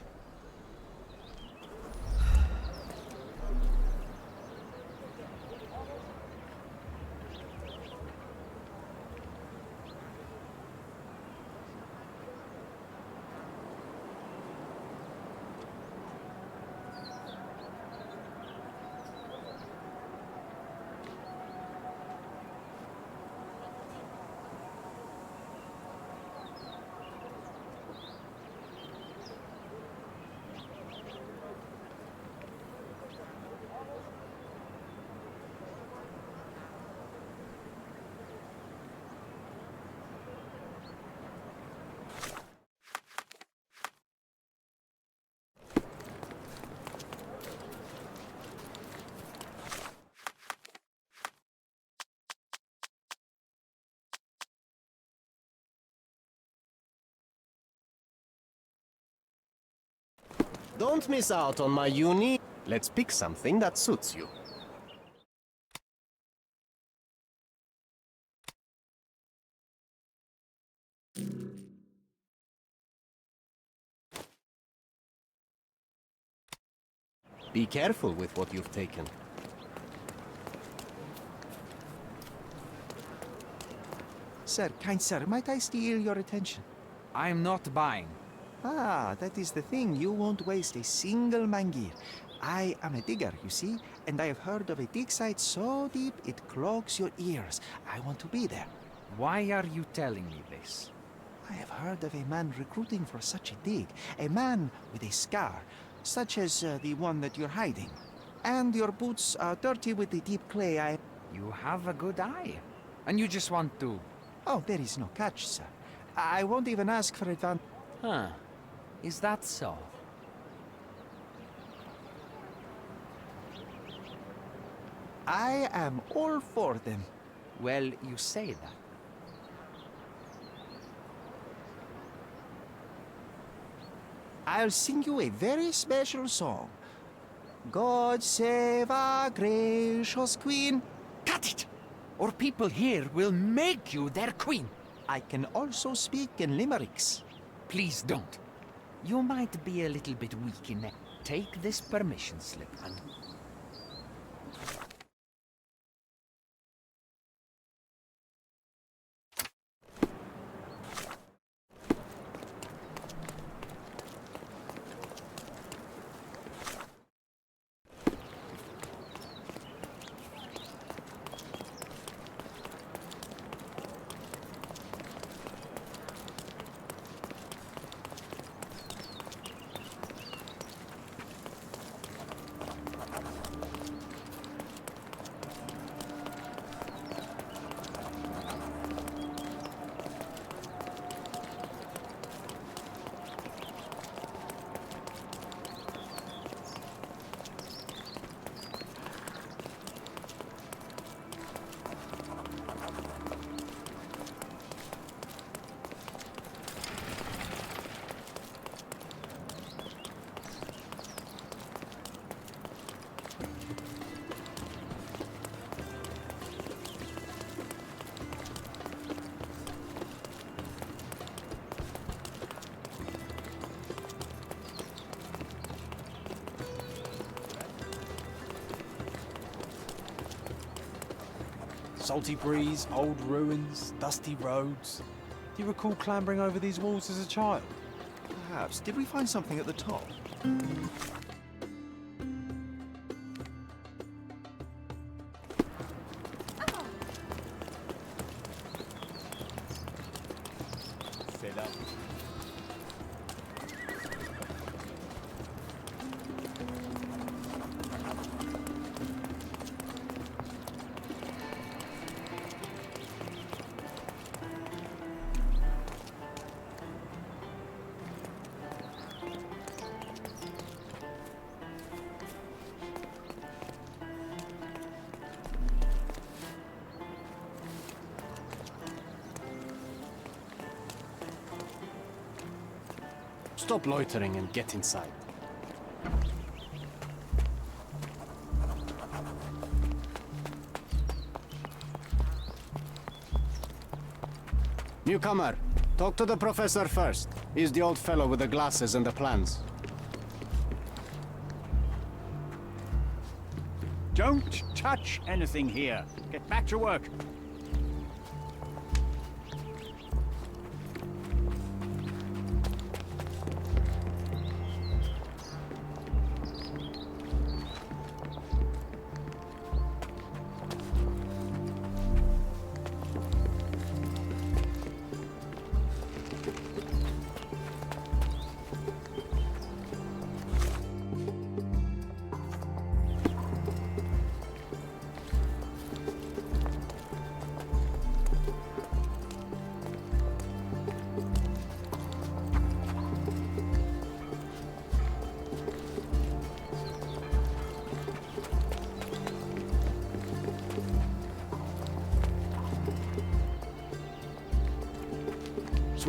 Don't miss out on my uni. Let's pick something that suits you. Be careful with what you've taken. Sir, kind sir, might I steal your attention? I'm not buying. Ah, that is the thing. You won't waste a single mangir. I am a digger, you see, and I have heard of a dig site so deep it clogs your ears. I want to be there. Why are you telling me this? I have heard of a man recruiting for such a dig. A man with a scar, such as the one that you're hiding. And your boots are dirty with the deep clay. You have a good eye. And you just want to... Oh, there is no catch, sir. I won't even ask for advance. Huh. Is that so? I am all for them. Well, you say that. I'll sing you a very special song. God save our gracious queen. Cut it! Or people here will make you their queen. I can also speak in limericks. Please don't. You might be a little bit weak in that. Take this permission slip and... Salty breeze, old ruins, dusty roads. Do you recall clambering over these walls as a child? Perhaps. Did we find something at the top? Fed up. Stop loitering and get inside. Newcomer, talk to the professor first. He's the old fellow with the glasses and the plans. Don't touch anything here. Get back to work.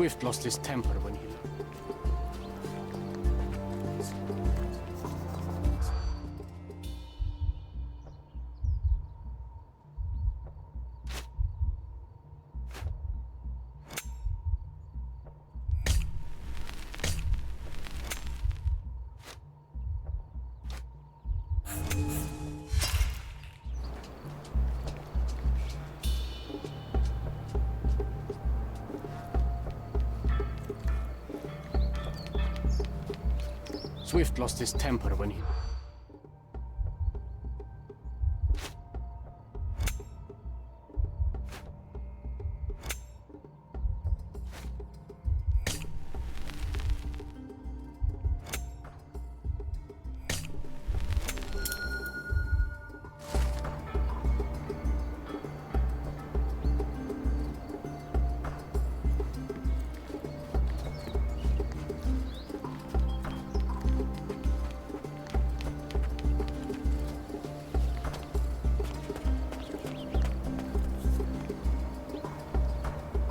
Swift lost his temper when he... Swift lost his temper when he...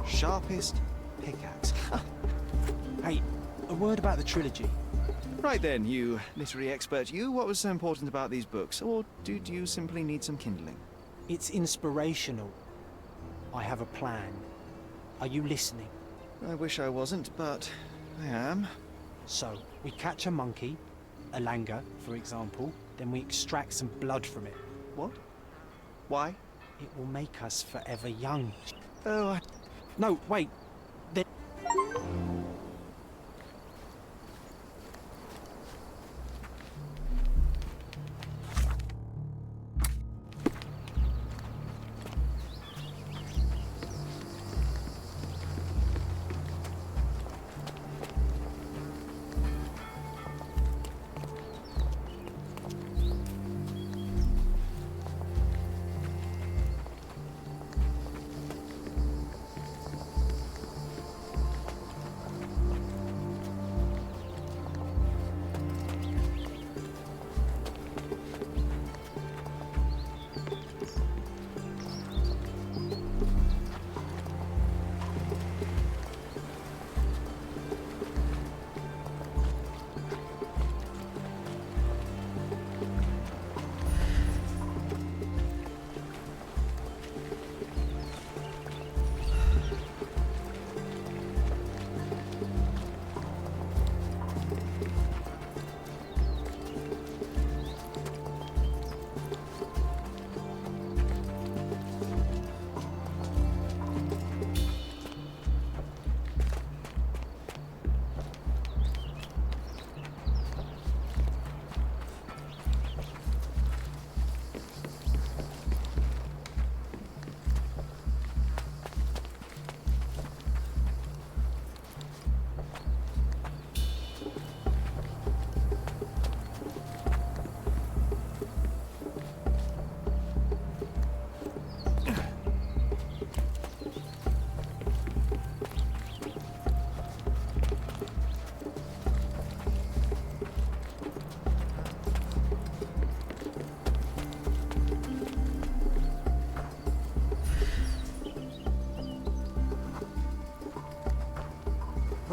Sharpest pickaxe. Hey, a word about the trilogy. Right then, you literary expert, you, what was so important about these books? Or did you simply need some kindling? It's inspirational. I have a plan. Are you listening? I wish I wasn't, but I am. So, we catch a monkey, a langur, for example, then we extract some blood from it. What? Why? It will make us forever young. Oh, No, wait. There...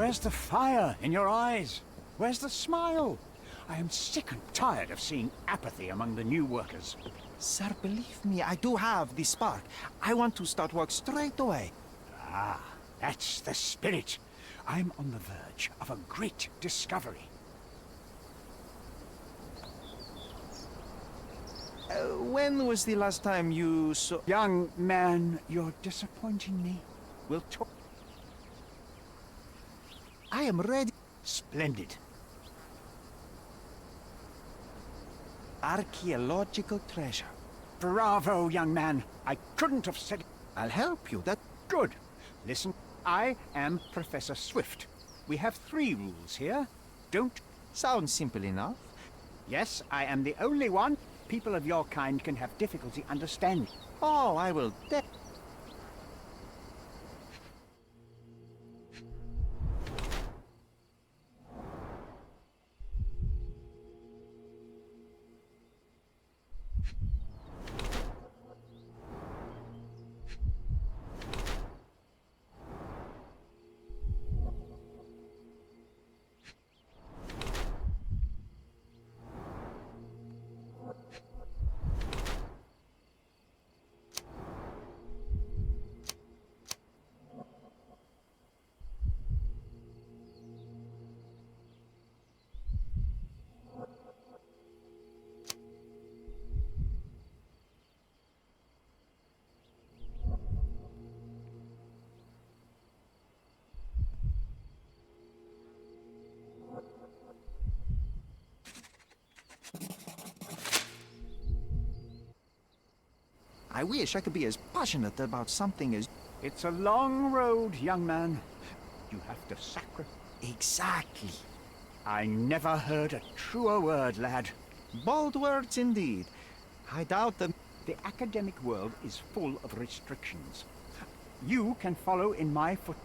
Where's the fire in your eyes? Where's the smile? I am sick and tired of seeing apathy among the new workers. Sir, believe me, I do have the spark. I want to start work straight away. Ah, that's the spirit. I'm on the verge of a great discovery. When was the last time you saw... Young man, you're disappointing me. We'll talk. I am ready. Splendid. Archaeological treasure. Bravo, young man. I couldn't have said it. I'll help you. That good. Listen, I am Professor Swift. We have 3 rules here. Don't... Sounds simple enough. Yes, I am the only one. People of your kind can have difficulty understanding. Oh, I will... I wish I could be as passionate about something as... It's a long road, young man. You have to sacrifice... Exactly. I never heard a truer word, lad. Bold words indeed. I doubt that... The academic world is full of restrictions. You can follow in my foot...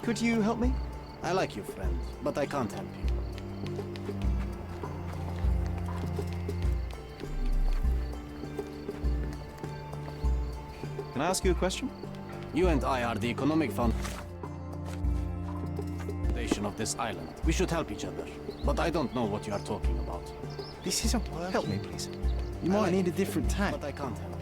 Could you help me? I like you, friend, but I can't help you. Can I ask you a question? You and I are the economic foundation of this island. We should help each other, but I don't know what you are talking about. This isn't working. Help me, please. You I might like need you, a different tack. But I can't help you.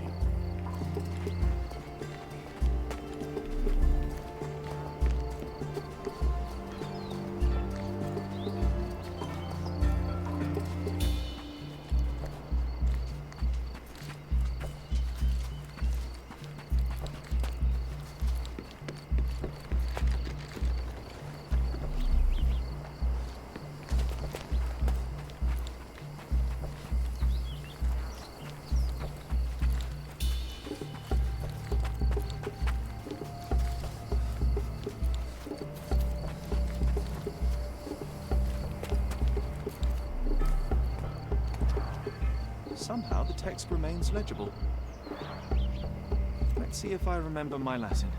Somehow the text remains legible. Let's see if I remember my Latin.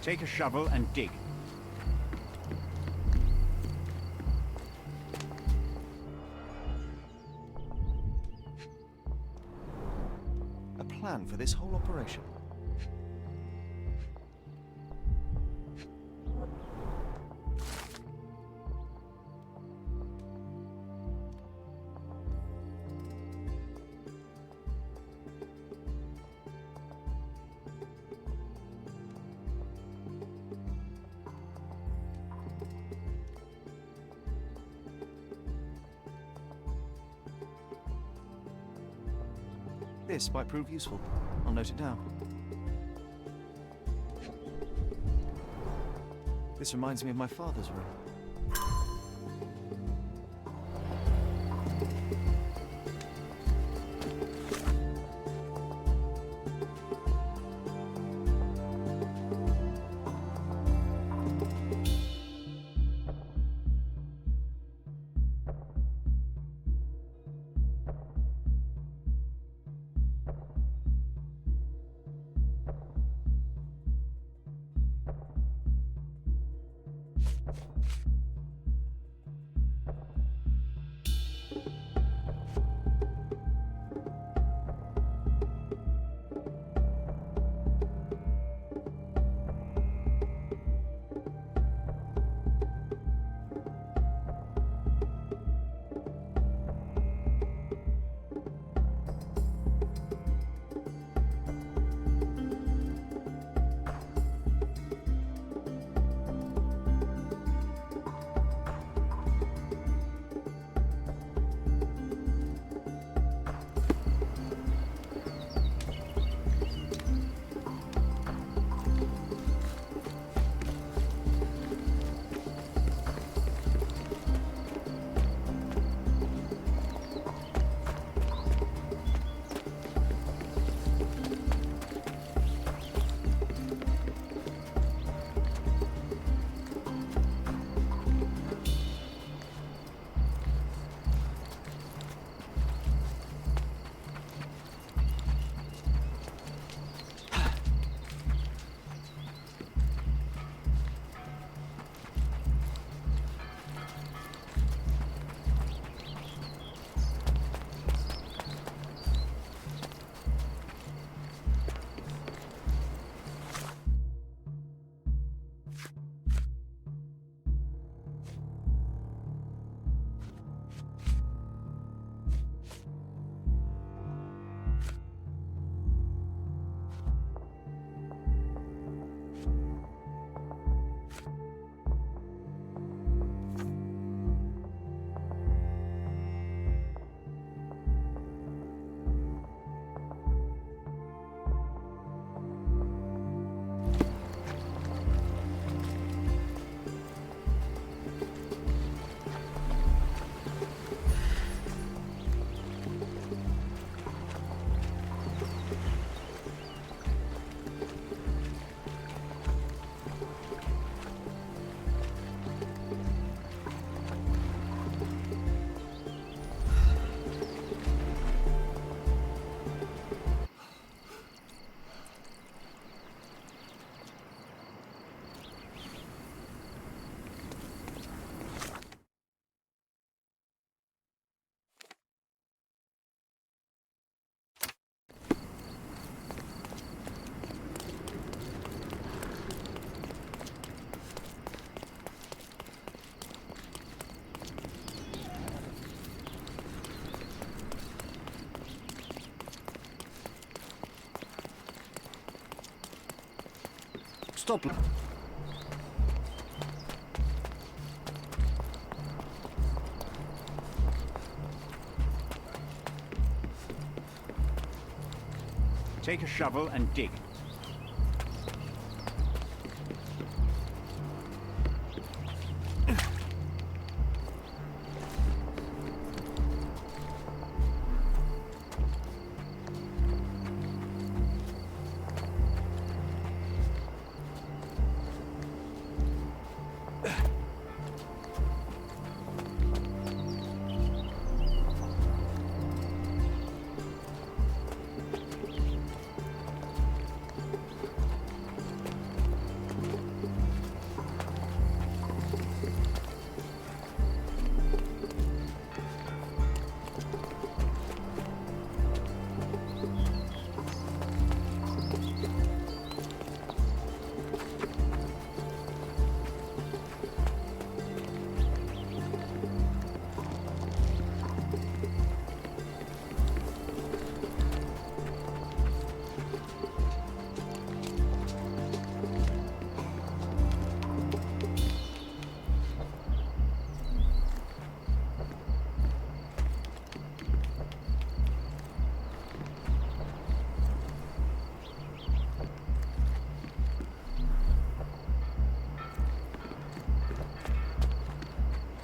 Take a shovel and dig. A plan for this whole operation. This might prove useful. I'll note it down. This reminds me of my father's room. stop. Take a shovel and dig.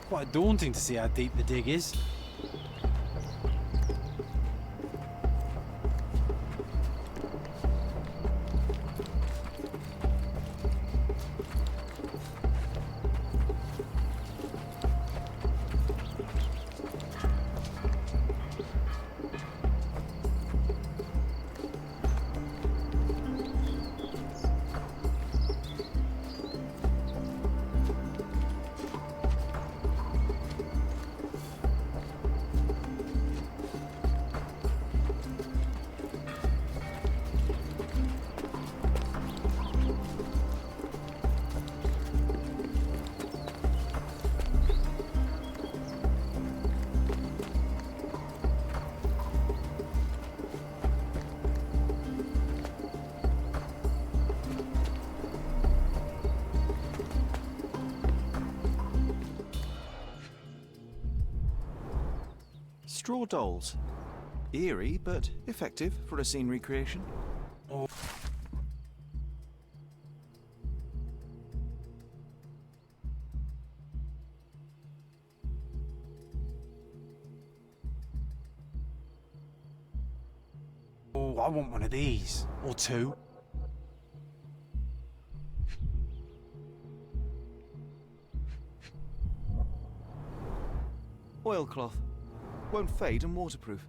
Quite daunting to see how deep the dig is. Straw dolls. Eerie, but effective for a scene recreation. Oh. Oh, I want one of these. Or two. Oilcloth. Won't fade and waterproof.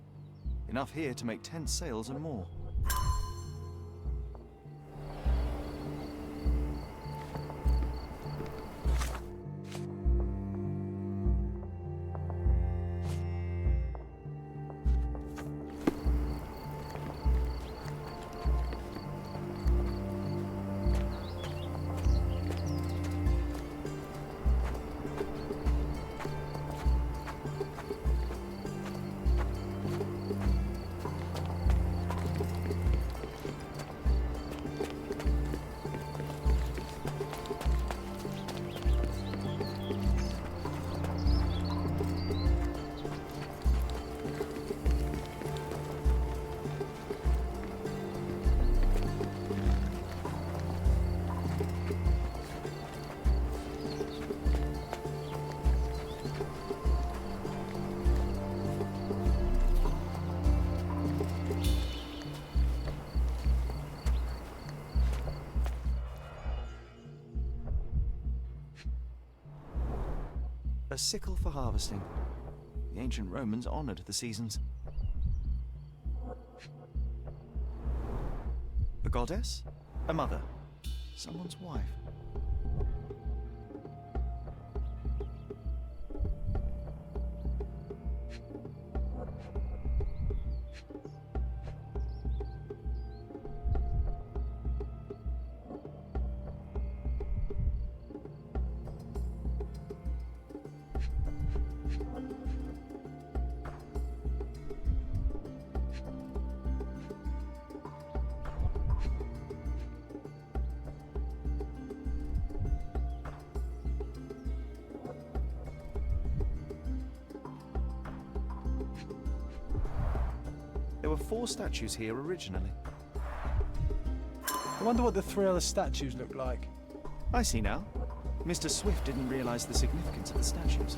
Enough here to make 10 sails and more. A sickle for harvesting. The ancient Romans honoured the seasons. A goddess? A mother? Someone's wife? There were 4 statues here originally. I wonder what the 3 other statues look like. I see now. Mr. Swift didn't realize the significance of the statues.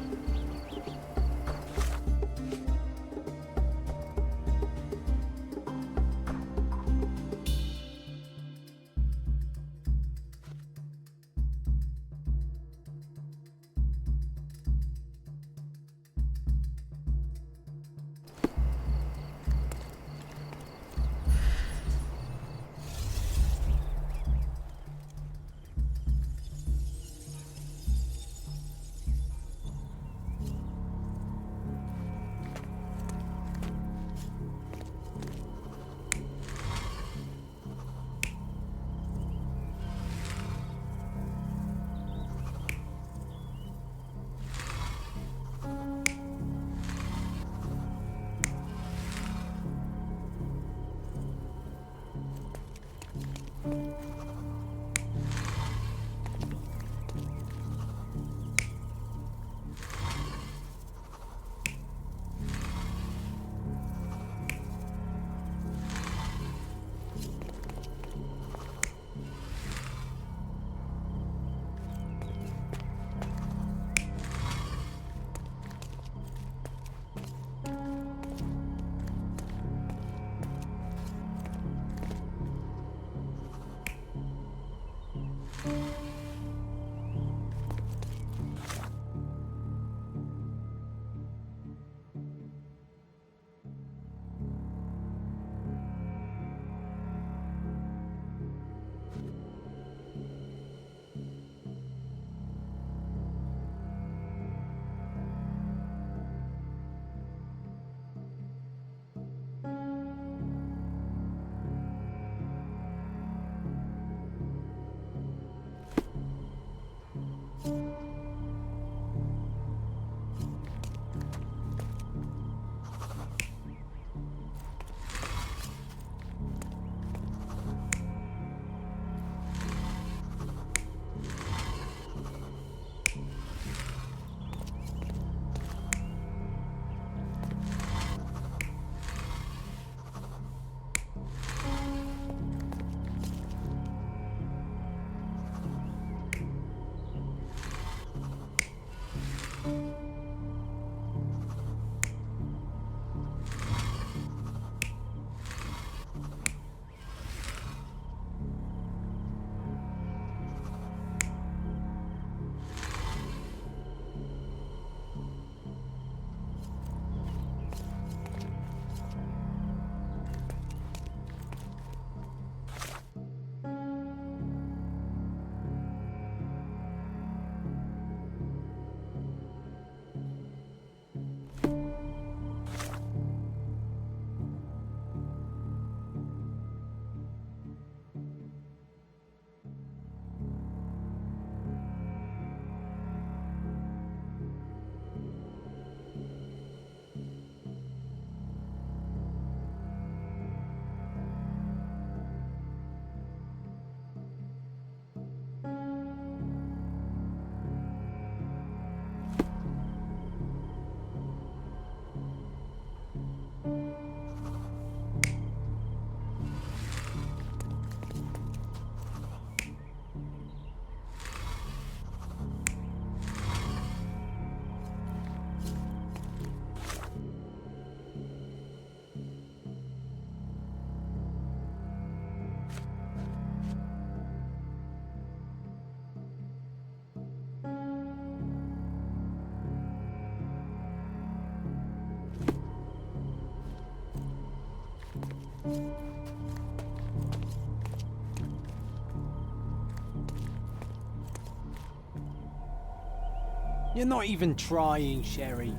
You're not even trying, Sherry.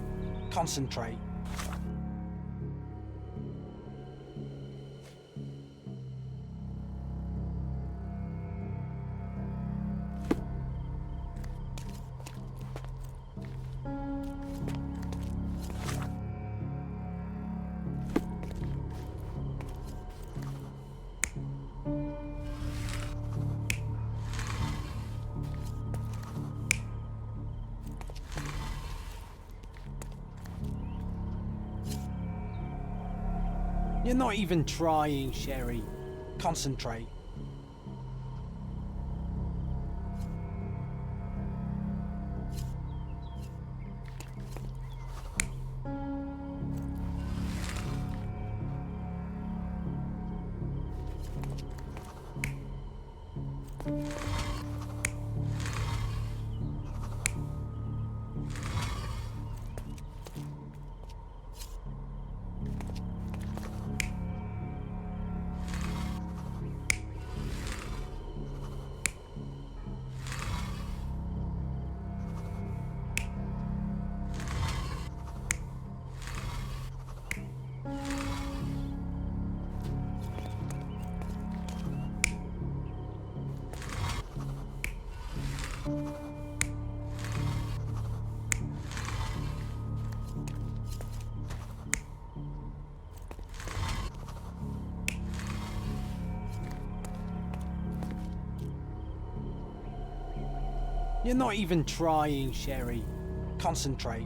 Concentrate. You're not even trying, Sherry. Concentrate. You're not even trying, Sherry. Concentrate.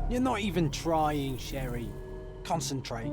You're not even trying, Sherry. Concentrate.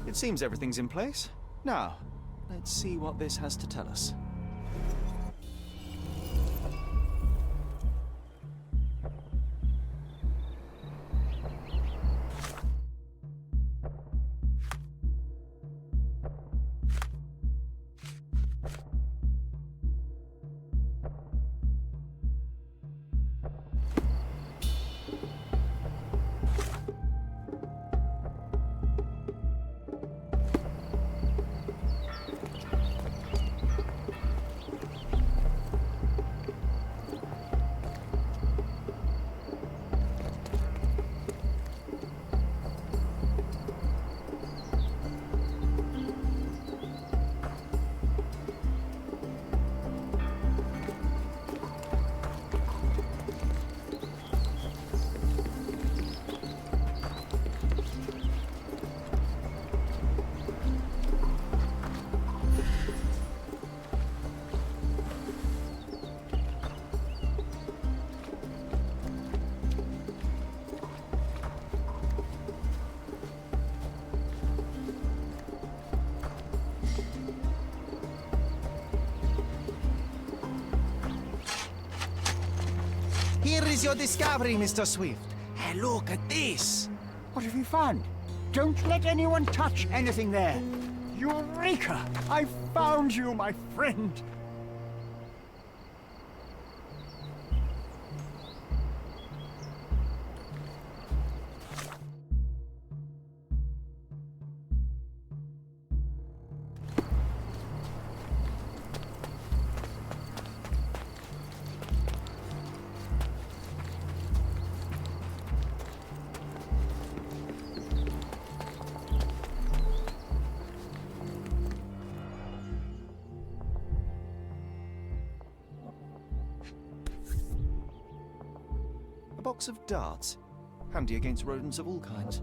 It seems everything's in place. Now, let's see what this has to tell us. Here is your discovery, Mr. Swift. Hey, look at this. What have you found? Don't let anyone touch anything there. Eureka! I found you, my friend. A box of darts. Handy against rodents of all kinds.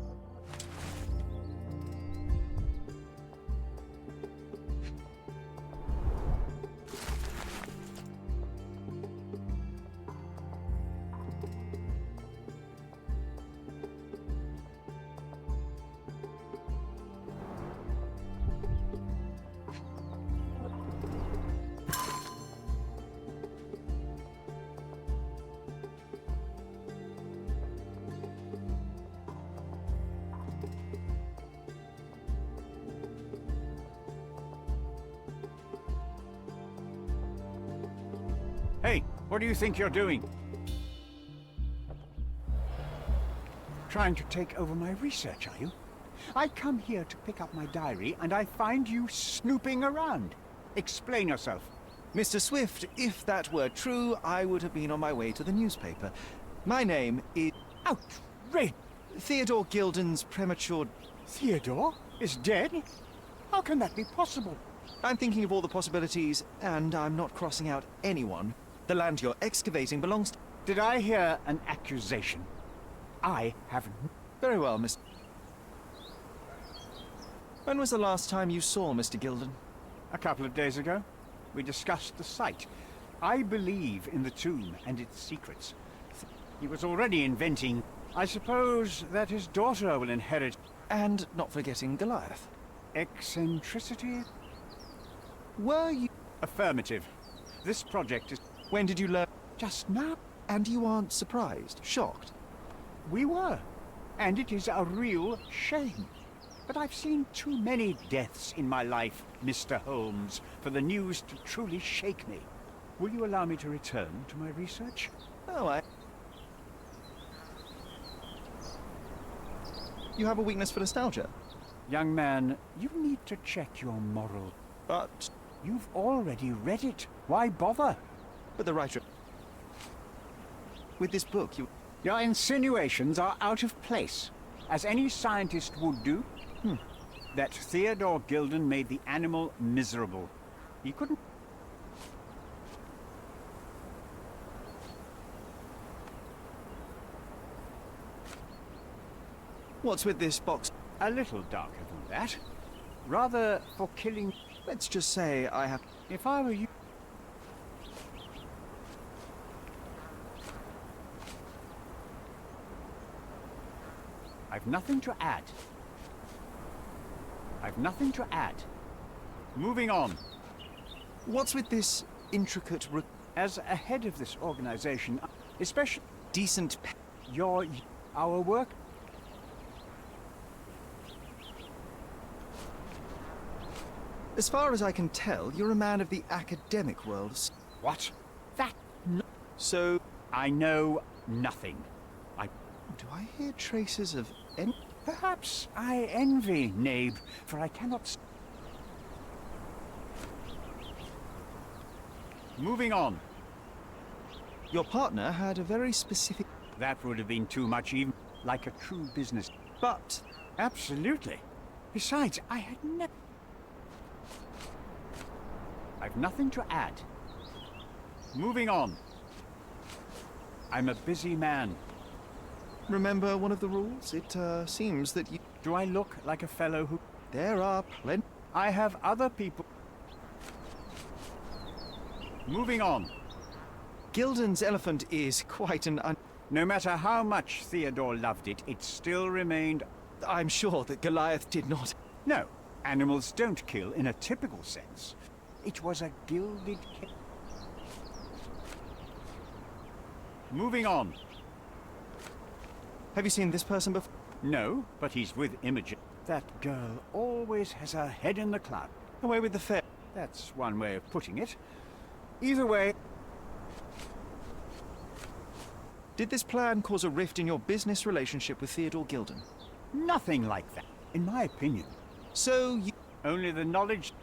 Hey, what do you think you're doing? Trying to take over my research, are you? I come here to pick up my diary, and I find you snooping around. Explain yourself. Mr. Swift, if that were true, I would have been on my way to the newspaper. My name is... Outrage! Theodore Gilden's premature... Theodore is dead? How can that be possible? I'm thinking of all the possibilities, and I'm not crossing out anyone. The land you're excavating belongs to... Did I hear an accusation? I haven't... Very well, Mr... When was the last time you saw Mr. Gilden? A couple of days ago. We discussed the site. I believe in the tomb and its secrets. He was already inventing... I suppose that his daughter will inherit... And not forgetting Goliath. Eccentricity? Were you... Affirmative. This project is... When did you learn... Just now. And you aren't surprised, shocked? We were. And it is a real shame. But I've seen too many deaths in my life, Mr. Holmes, for the news to truly shake me. Will you allow me to return to my research? Oh, You have a weakness for nostalgia? Young man, you need to check your moral. But... You've already read it. Why bother? But the writer... With this book, you... Your insinuations are out of place, as any scientist would do. That Theodore Gilden made the animal miserable. He couldn't... What's with this box? A little darker than that. Rather for killing... Let's just say I have... If I were you... I've nothing to add. I've nothing to add. Moving on. What's with this intricate... As a head of this organization, especially... Decent... Our work... As far as I can tell, you're a man of the academic world. What? That... So... I know nothing. Do I hear traces of... Perhaps I envy Nabe, for I cannot... Moving on. Your partner had a very specific... That would have been too much, even like a true business. But... Absolutely. Besides, I had never... I've nothing to add. Moving on. I'm a busy man. Remember one of the rules? It seems that you... Do I look like a fellow who... There are plenty... I have other people... Moving on. Gilden's elephant is quite an No matter how much Theodore loved it, it still remained... I'm sure that Goliath did not... No, animals don't kill in a typical sense. It was a gilded... Moving on. Have you seen this person before? No, but he's with Imogen. That girl always has her head in the cloud. Away with the fair. That's one way of putting it. Either way... Did this plan cause a rift in your business relationship with Theodore Gilden? Nothing like that, in my opinion. So you... Only the knowledge...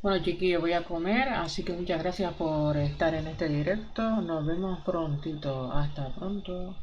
Bueno, chiquillos, voy a comer, así que muchas gracias por estar en este directo. Nos vemos prontito. Hasta pronto.